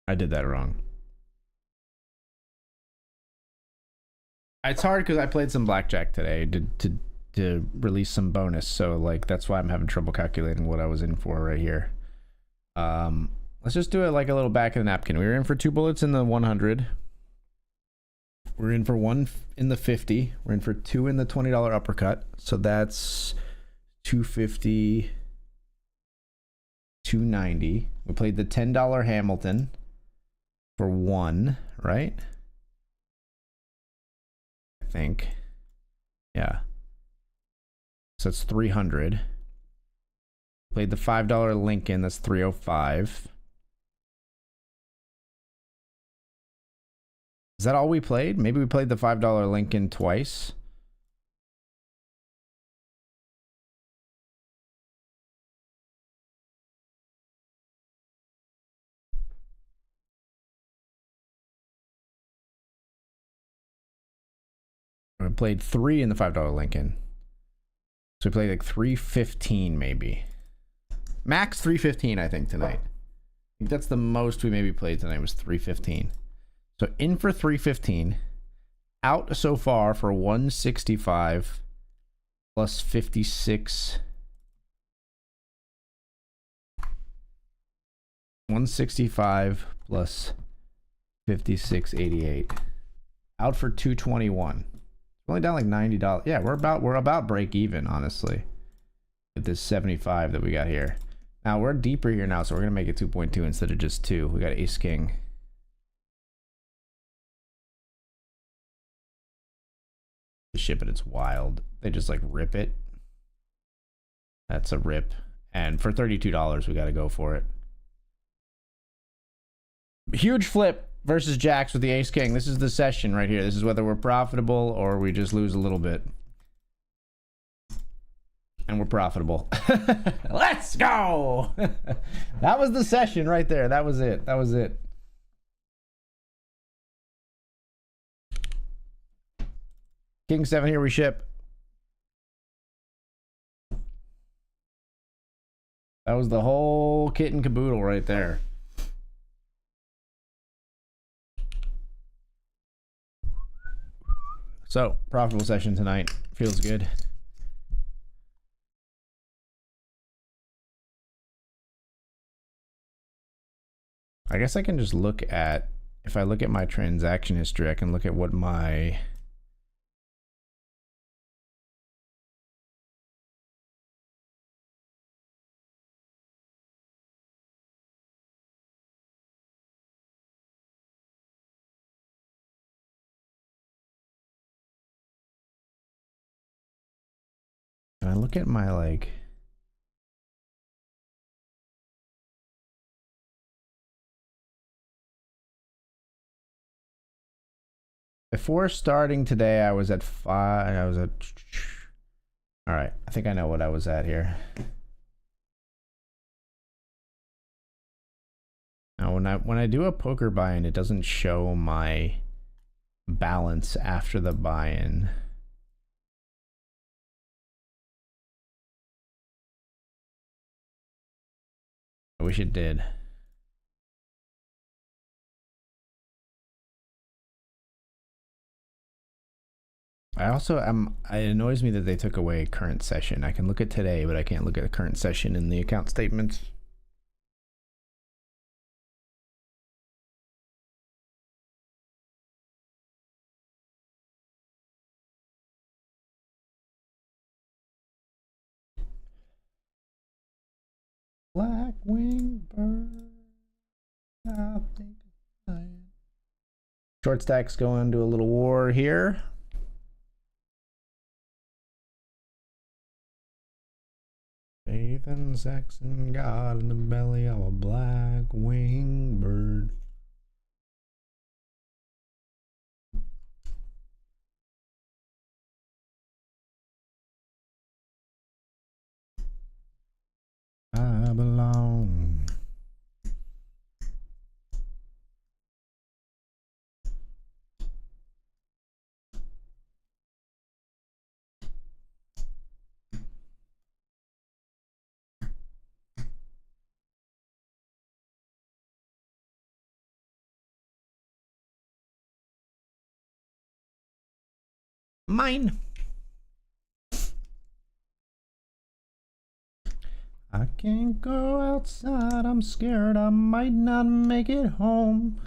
I did that wrong. It's hard because I played some blackjack today to release some bonus, so like that's why I'm having trouble calculating what I was in for right here. Let's just do it like a little back of the napkin. We were in for 2 bullets in the 100. We're in for one in the 50. We're in for two in the $20 uppercut. So that's 250, 290. We played the $10 Hamilton for one, right? I think. Yeah. So it's 300. Played the $5 Lincoln, that's 305. Is that all we played? Maybe we played the $5 Lincoln twice. We played three in the $5 Lincoln. So we played like 315 maybe. Max 315, I think, tonight. I think that's the most we maybe played tonight was 315. So in for 315. Out so far for 165 plus 56. 165 plus 56.88. Out for 221. Only down like $90. Yeah, we're about break even, honestly. With this 75 that we got here. Now we're deeper here now, so we're gonna make it 2.2 instead of just 2. We got ace king. The ship it, it's wild. They just like rip it. That's a rip. And for $32, we gotta go for it. Huge flip versus jacks with the ace king. This is the session right here. This is whether we're profitable or we just lose a little bit. And we're profitable. Let's go. That was the session right there. That was it. That was it. King 7 here, we ship. That was the whole kit and caboodle right there. So, profitable session tonight. Feels good. I guess I can just look at, if I look at my transaction history, I can look at what my can I look at my like before starting today, I was at 5. I was at. All right, I think I know what I was at here. Now, when I do a poker buy-in, it doesn't show my balance after the buy-in. I wish it did. I also it annoys me that they took away current session. I can look at today, but I can't look at the current session in the account statements. Black wing bird. I think short stacks going to a little war here. Faith and sex and God in the belly of a black wing bird. I belong. Mine. I can't go outside, I'm scared I might not make it home.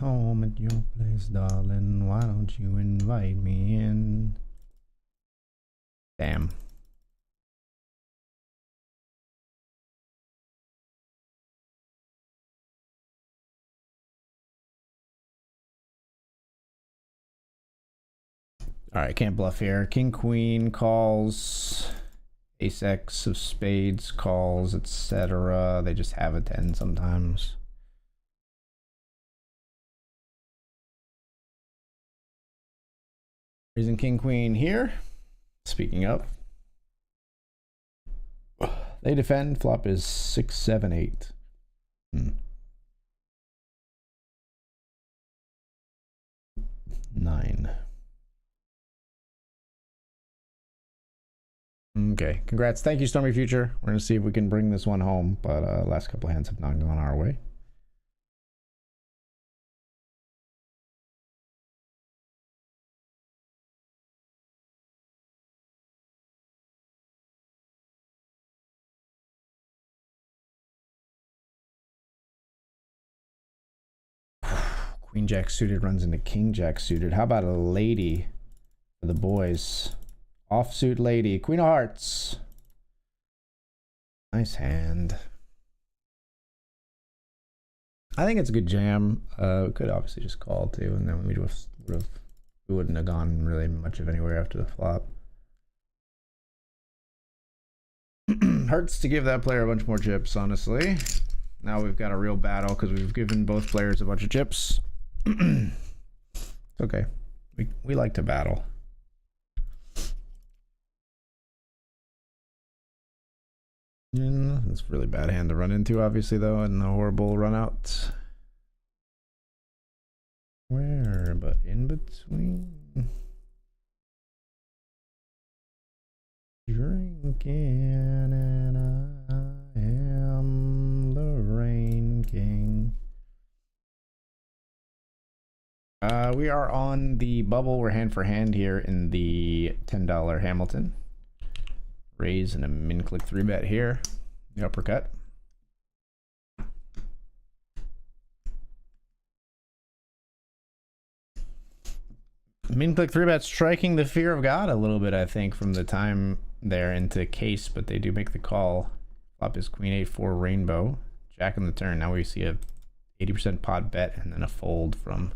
home at your place, darling. Why don't you invite me in? Damn. All right, can't bluff here. King, queen calls. Ace X of spades calls, etc. They just have a 10 sometimes. Raising king, queen here. Speaking of. They defend. Flop is 6, 7, 8. 9. Okay, congrats. Thank you, Stormy Future. We're going to see if we can bring this one home, but last couple of hands have not gone our way. Queen Jack suited runs into King Jack suited. How about a lady for the boys? Offsuit lady. Queen of Hearts. Nice hand. I think it's a good jam. We could obviously just call too, and then we wouldn't have gone really much of anywhere after the flop. Hurts to give that player a bunch more chips, honestly. Now we've got a real battle because we've given both players a bunch of chips. It's okay. We like to battle. It's a really bad hand to run into, obviously, though, and a horrible run out. Where but in between? Drinking and I am the Rain King. We are on the bubble. We're hand for hand here in the $10 Hamilton. Raise and a min click 3-bet here. The uppercut. Min click 3-bet striking the fear of God a little bit, I think, from the time there into case, but they do make the call. Flop is queen 8-4 rainbow. Jack on the turn. Now we see a 80% pot bet and then a fold from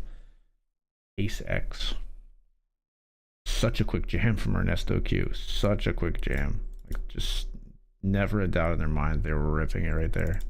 Ace X. Such a quick jam from Ernesto Q. Such a quick jam. Like, just never a doubt in their mind. They were ripping it right there.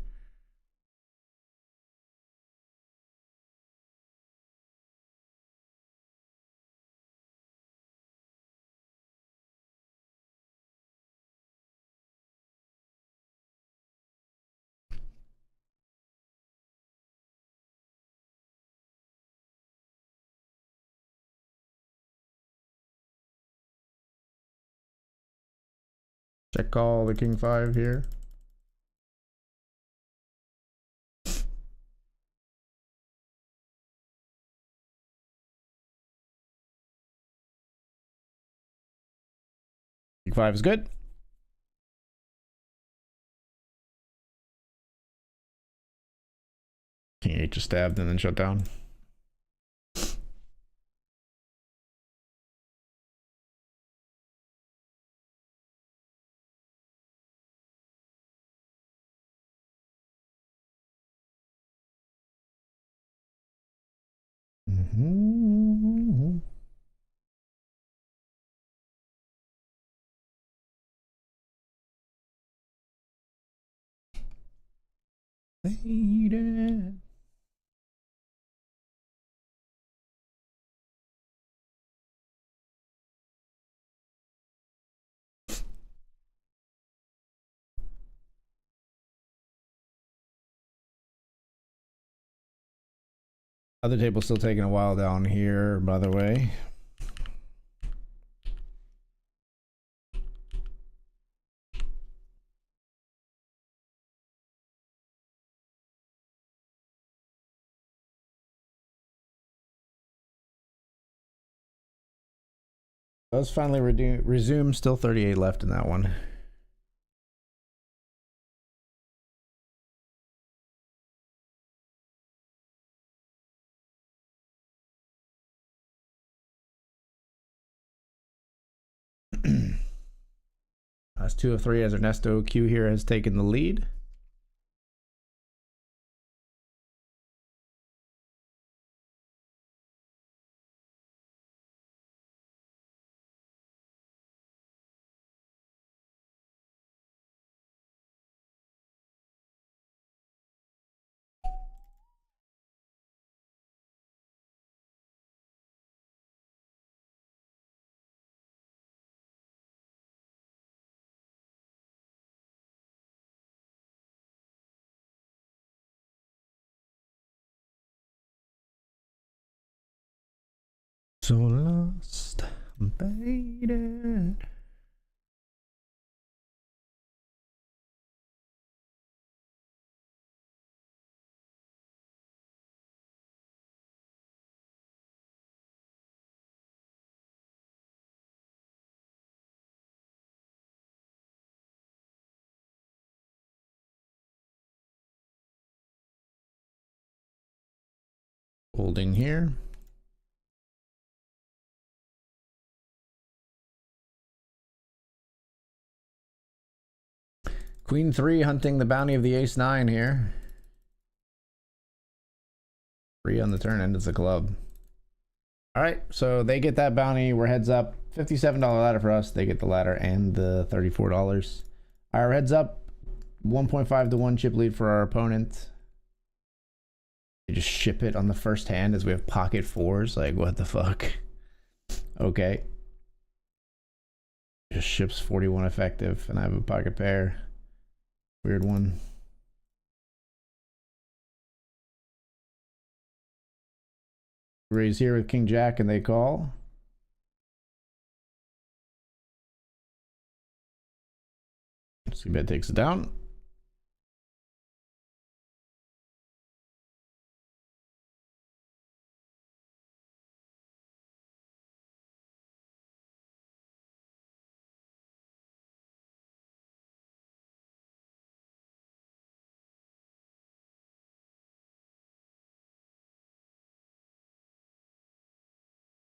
Check call the king 5 here. King 5 is good. King 8 just stabbed and then shut down. Mm-hmm. Lady. Other table still taking a while down here, by the way. Does finally resume. Still 38 left in that one. That's 2 of 3 as Ernesto Q here has taken the lead. So lost, baited. Holding here. Queen 3 hunting the bounty of the ace 9 here. 3 on the turn, end of the club. All right, so they get that bounty. We're heads up. $57 ladder for us. They get the ladder and the $34. Our heads up. 1.5 to 1 chip lead for our opponent. They just ship it on the first hand as we have pocket 4s. Like, what the fuck? Okay. Just ships 41 effective, and I have a pocket pair. Weird one. Raise here with King Jack, and they call. See, bet takes it down.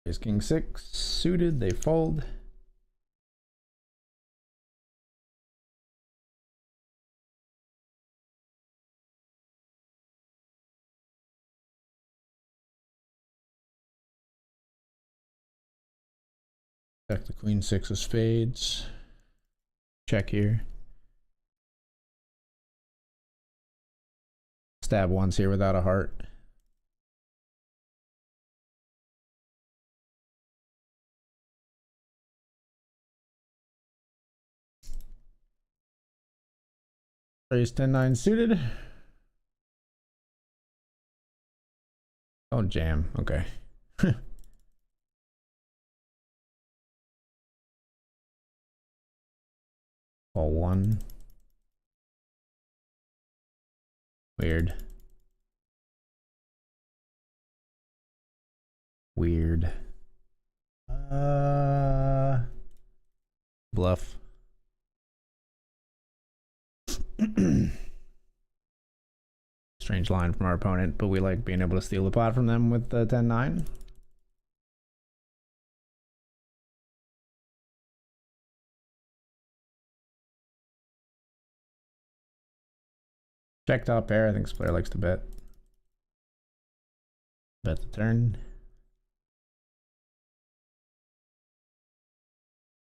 Ace King 6 suited, they fold. Check the Queen 6 of spades. Check here. Stab once here without a heart. Raise 10-9 suited. Oh, jam. Okay. Call 1. Weird. Weird. Bluff. Strange line from our opponent, but we like being able to steal the pot from them with the 10-9. Check top pair. I think this player likes to bet. Bet the turn.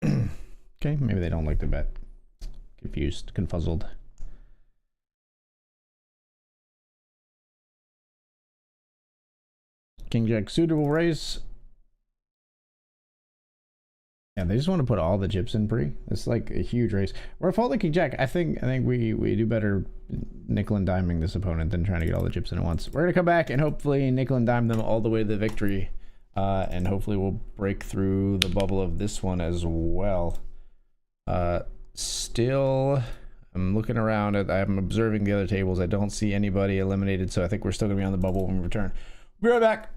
Okay, maybe they don't like to bet. Confused, confuzzled. King Jack suited will raise. Yeah, they just want to put all the chips in pre. It's like a huge race. We're folding King Jack. I think we do better nickel and diming this opponent than trying to get all the chips in at once. We're gonna come back and hopefully nickel and dime them all the way to the victory. And hopefully we'll break through the bubble of this one as well. Still, I'm looking around. I'm observing the other tables. I don't see anybody eliminated, so I think we're still gonna be on the bubble when we return. We'll be right back.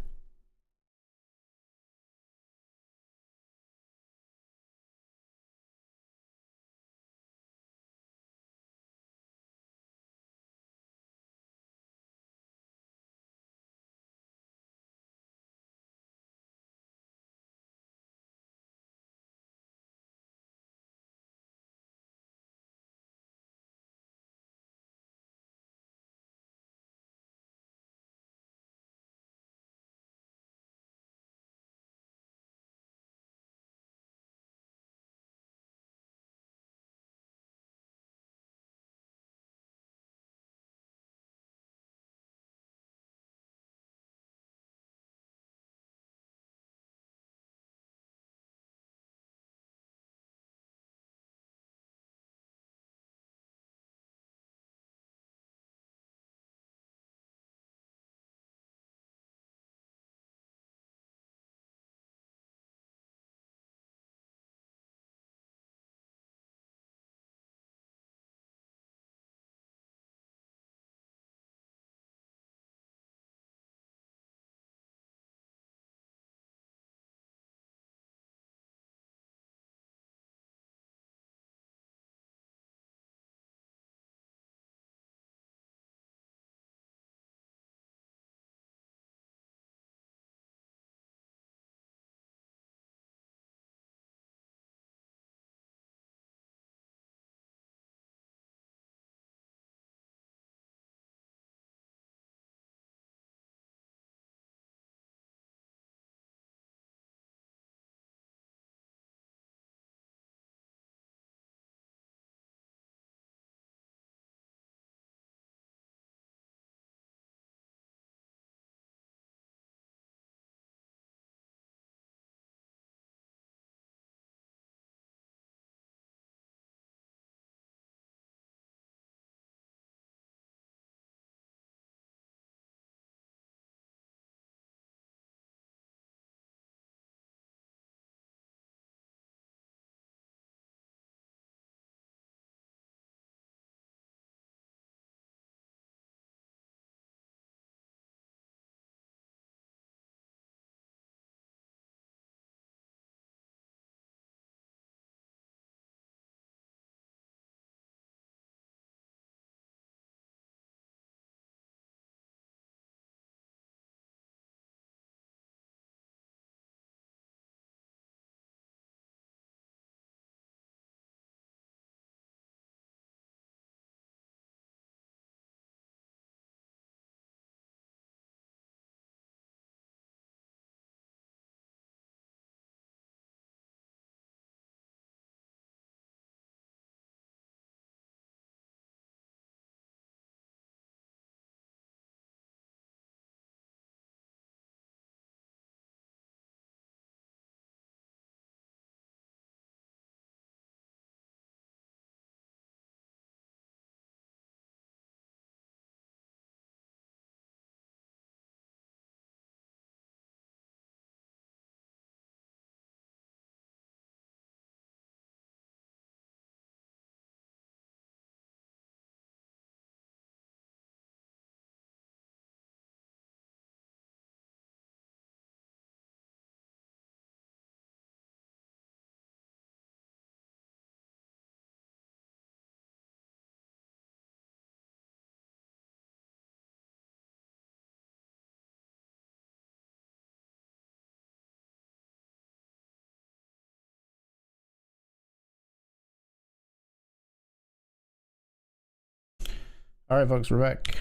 All right, folks, we're back.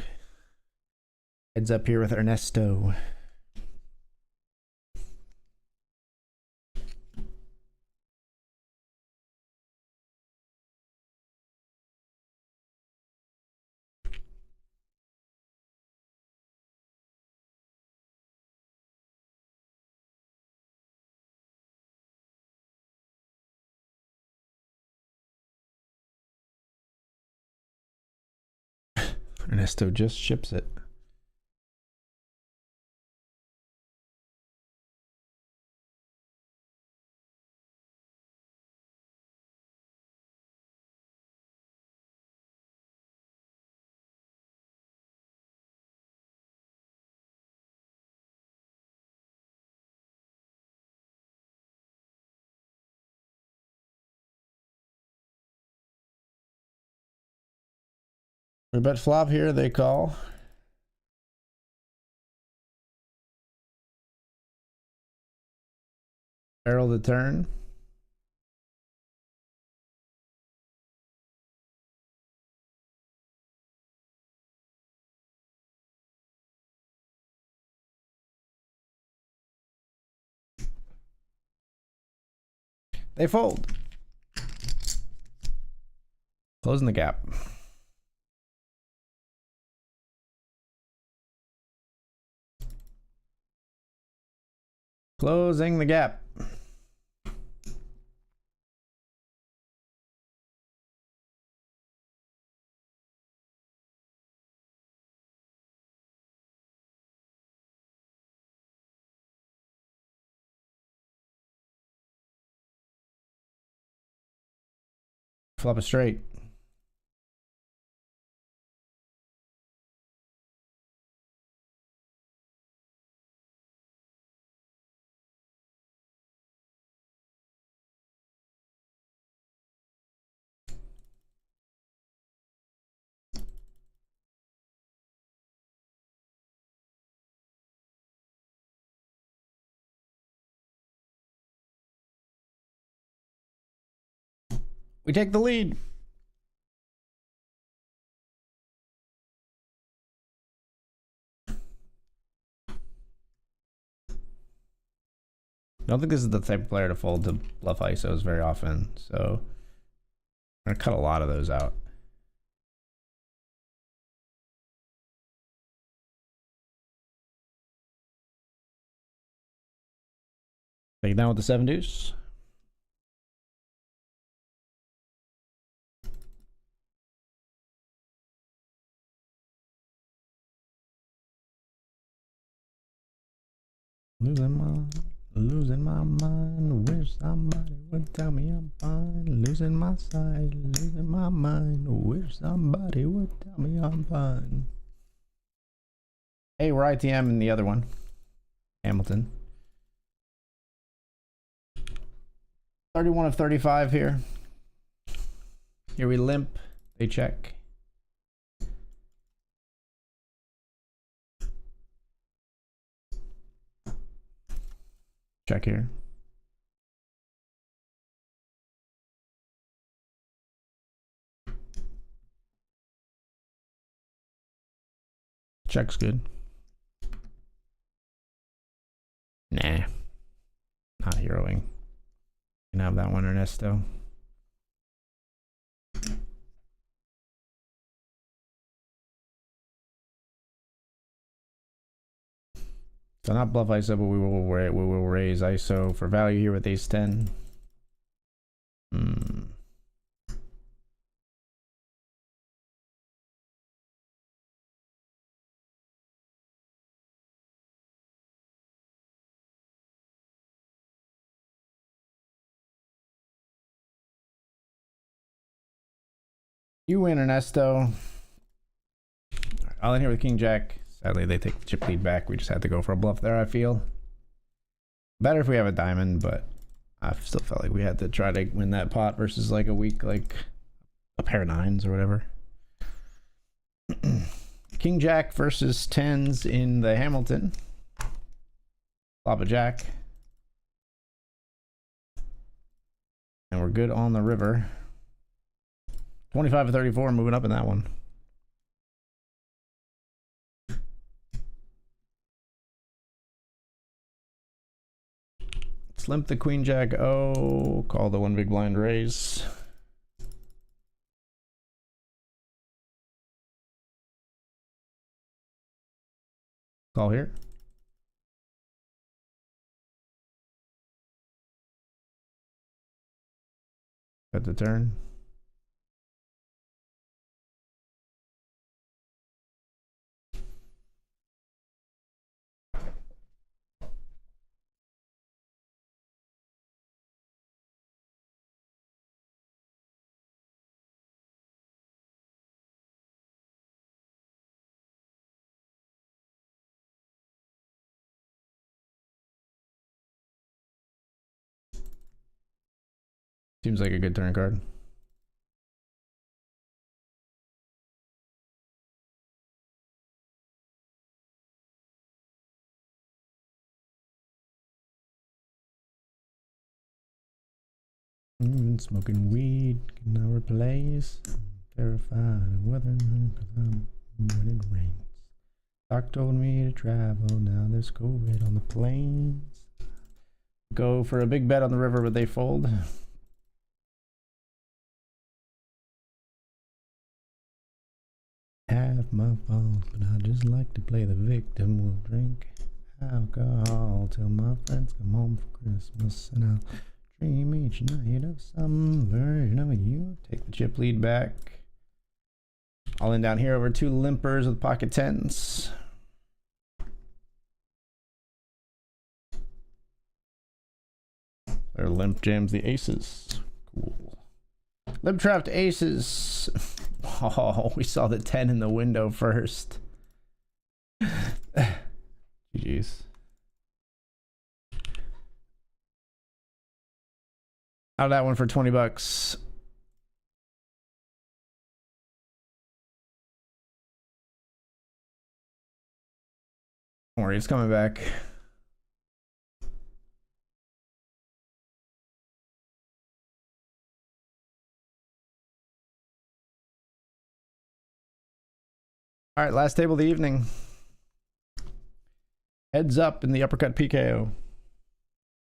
Heads up here with Ernesto. Ernesto just ships it. We bet flop here, they call. Barrel the turn. They fold. Closing the gap. Closing the gap. Flop a straight. We take the lead. I don't think this is the type of player to fold to bluff ISOs very often, so I'm gonna cut a lot of those out. Take it down with the 7 deuce. Losing my mind. Wish somebody would tell me I'm fine. Losing my sight, losing my mind. Wish somebody would tell me I'm fine. Hey, we're ITM in the other one. Hamilton. 31 of 35 here. Here we limp. They check. Check here. Check's good. Nah. Not heroing. You can have that one, Ernesto. So not bluff ISO, but we will raise ISO for value here with ace 10. You win, Ernesto. All in here with King Jack. Sadly, they take the chip lead back. We just had to go for a bluff there, I feel. Better if we have a diamond, but I still felt like we had to try to win that pot versus like a weak, like a pair of 9s or whatever. King Jack versus 10s in the Hamilton. Flop a jack. And we're good on the river. 25 of 34, moving up in that one. Let's limp the queen jack. Oh, call the one big blind raise. Call here. At the turn. Seems like a good turn card. Smoking weed can now replace. Terrified of weather because I'm when it rains. Doc told me to travel. Now there's COVID on the plains. Go for a big bet on the river, but they fold. Have my fault, but I just like to play the victim. We'll drink alcohol till my friends come home for Christmas, and I'll dream each night of some version of you. Take the chip lead back. All in down here over 2 limpers with pocket tens. Their limp jams the aces. Cool. Limp trapped aces. Oh, we saw the 10 in the window first. GG's. Out of that one for 20 bucks. Don't worry, it's coming back. All right, last table of the evening. Heads up in the uppercut PKO.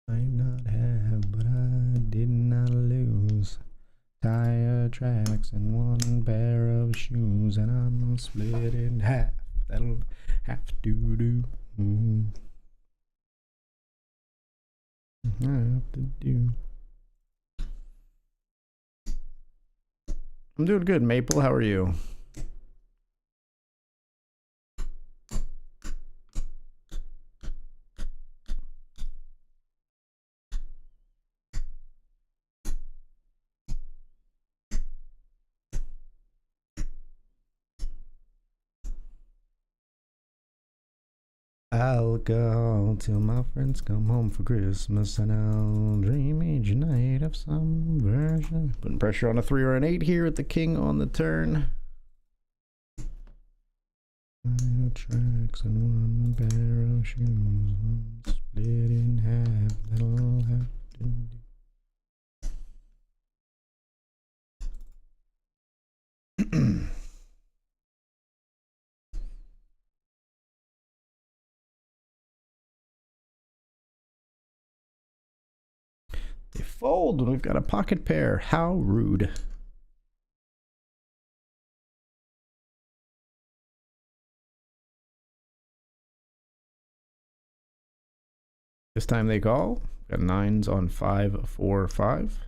Might not have, but I did not lose. Tire tracks and 1 pair of shoes, and I'm split in half. That'll have to do. I have to do. I'm doing good, Maple. How are you? Alcohol till my friends come home for Christmas, and I'll dream each night of some version. Putting pressure on a 3 or an 8 here at the king on the turn. Tracks and 1 pair of shoes, split in half. That'll have to do. They fold when we've got a pocket pair. How rude. This time they call. Got 9s on 5, 4, 5.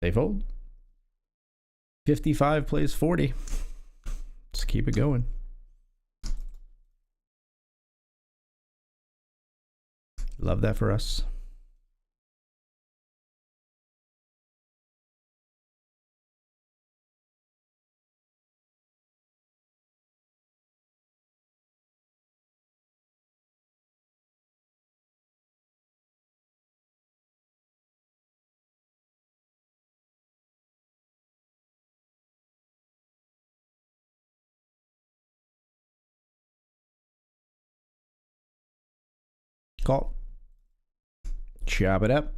They fold. 55 plays 40. Let's keep it going. Love that for us. Call. Chop it up.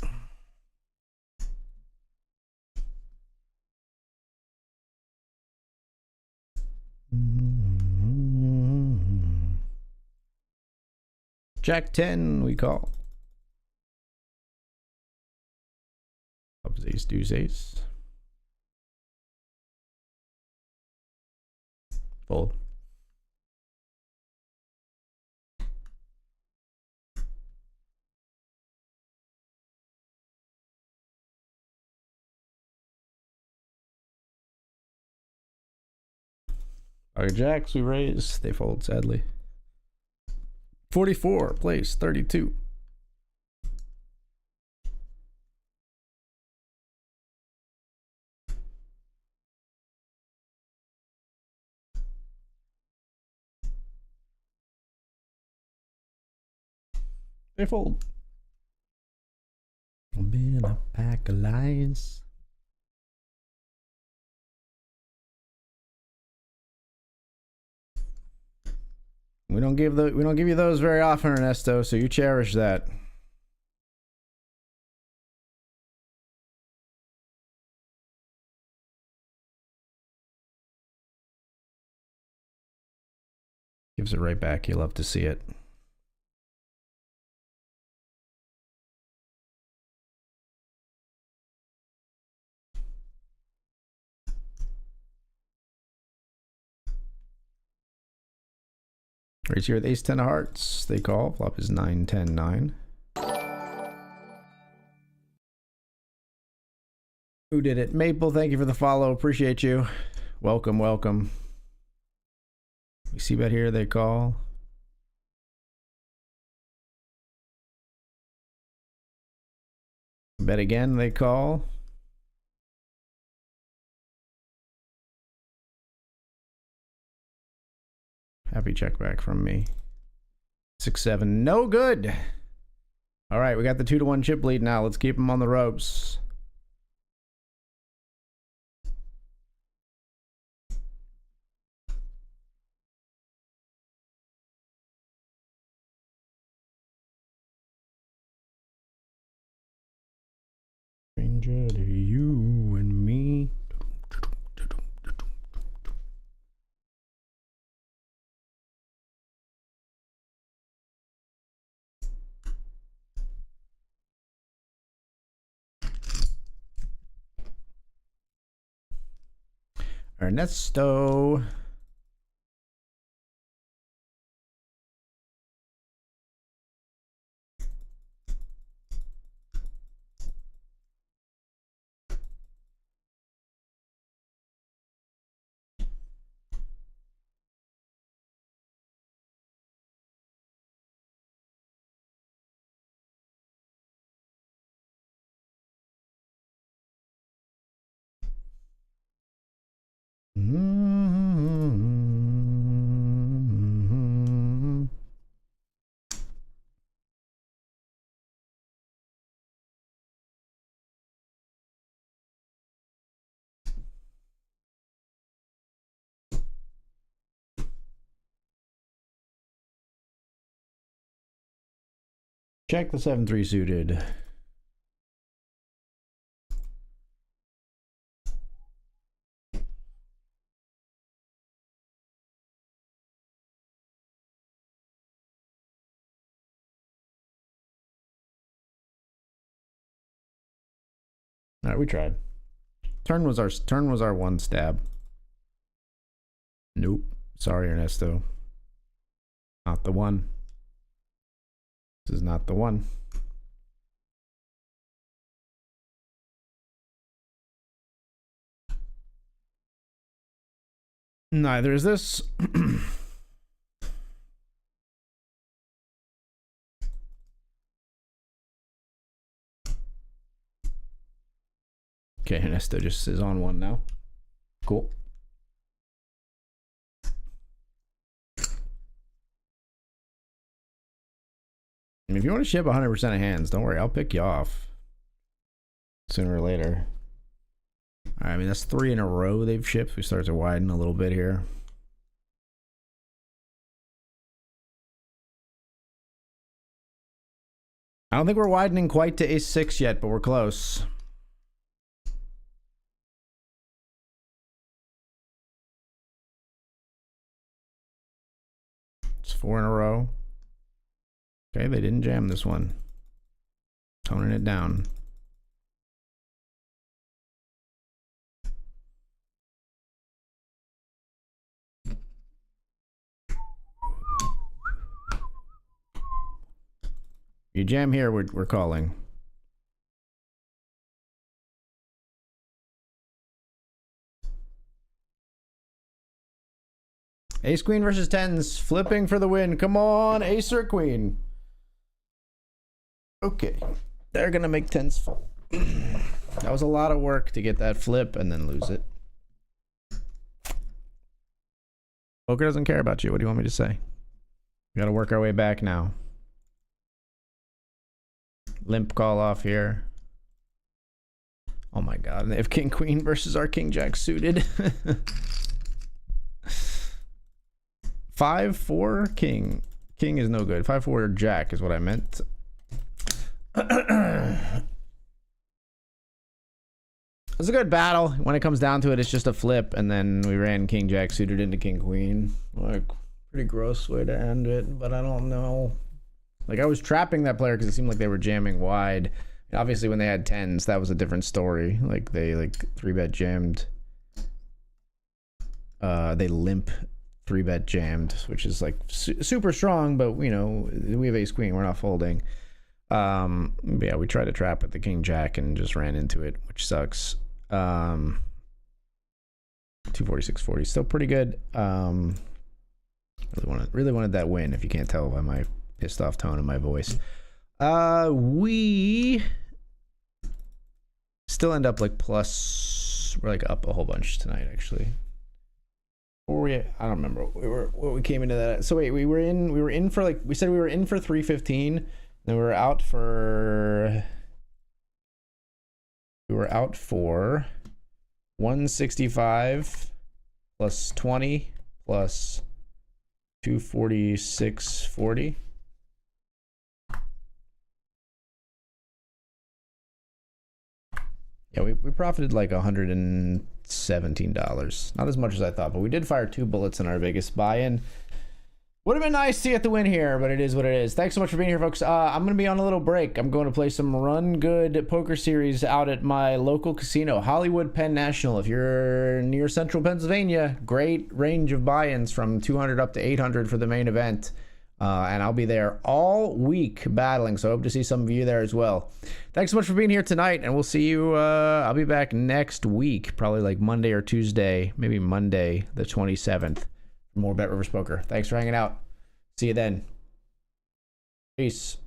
Jack 10, we call. Clubs, ace, deuce, ace. Fold. Pocket jacks, we raise. They fold, sadly. 44, place, 32. They fold. Been a pack of lies. We don't give you those very often, Ernesto, so you cherish that. Gives it right back. You love to see it. Raise here with ace 10 of hearts. They call. Flop is 9, 10, 9. Who did it? Maple, thank you for the follow. Appreciate you. Welcome, welcome. We see bet here. They call. Bet again. They call. Happy check back from me. 6-7. No good. All right, we got the 2-1 chip lead now. Let's keep them on the ropes. Stranger to you and me. Ernesto. Check the 7-3 suited. All right, we tried. Turn was our one stab. Nope. Sorry, Ernesto. Not the one. This is not the one. Neither is this. Okay, Ernesto just is on one now. Cool. If you want to ship 100% of hands, don't worry, I'll pick you off sooner or later. All right, I mean, that's 3 in a row they've shipped. We start to widen a little bit here. I don't think we're widening quite to ace-6 yet, but we're close. It's 4 in a row. Okay, they didn't jam this one. Toning it down. You jam here, we're calling. Ace queen versus tens, flipping for the win. Come on, ace or queen. Okay, they're gonna make tens full. That was a lot of work to get that flip and then lose it. Poker doesn't care about you. What do you want me to say? We gotta work our way back now. Limp call off here. Oh my god, they have king queen versus our king jack suited. 5-4 king. King is no good. 5-4 jack is what I meant. It's a good battle. When it comes down to it, it's just a flip, and then we ran king jack suited into king queen. Like, pretty gross way to end it, but I don't know. Like, I was trapping that player because it seemed like they were jamming wide. And obviously, when they had tens, that was a different story. Like, they, like, 3-bet jammed. They limp 3-bet jammed, which is, like, super strong, but, you know, we have ace queen. We're not folding. But yeah, we tried to trap with the king jack and just ran into it, which sucks. 240-640, still pretty good. Really wanted that win, if you can't tell by my pissed off tone in my voice. We still end up like plus, we're like up a whole bunch tonight actually. Or I don't remember what we came into that. So wait, we were in for like, we said we were in for 315, then we were out for 165 plus 20 plus 246.40. Yeah, we profited like $117. Not as much as I thought, but we did fire 2 bullets in our biggest buy-in. Would have been nice to get the win here, but it is what it is. Thanks so much for being here, folks. I'm going to be on a little break. I'm going to play some Run Good poker series out at my local casino, Hollywood Penn National. If you're near central Pennsylvania, great range of buy-ins from 200 up to 800 for the main event. And I'll be there all week battling, so I hope to see some of you there as well. Thanks so much for being here tonight, and we'll see you. I'll be back next week, probably like Monday or Tuesday, maybe Monday the 27th. More BetRivers Poker. Thanks for hanging out. See you then. Peace.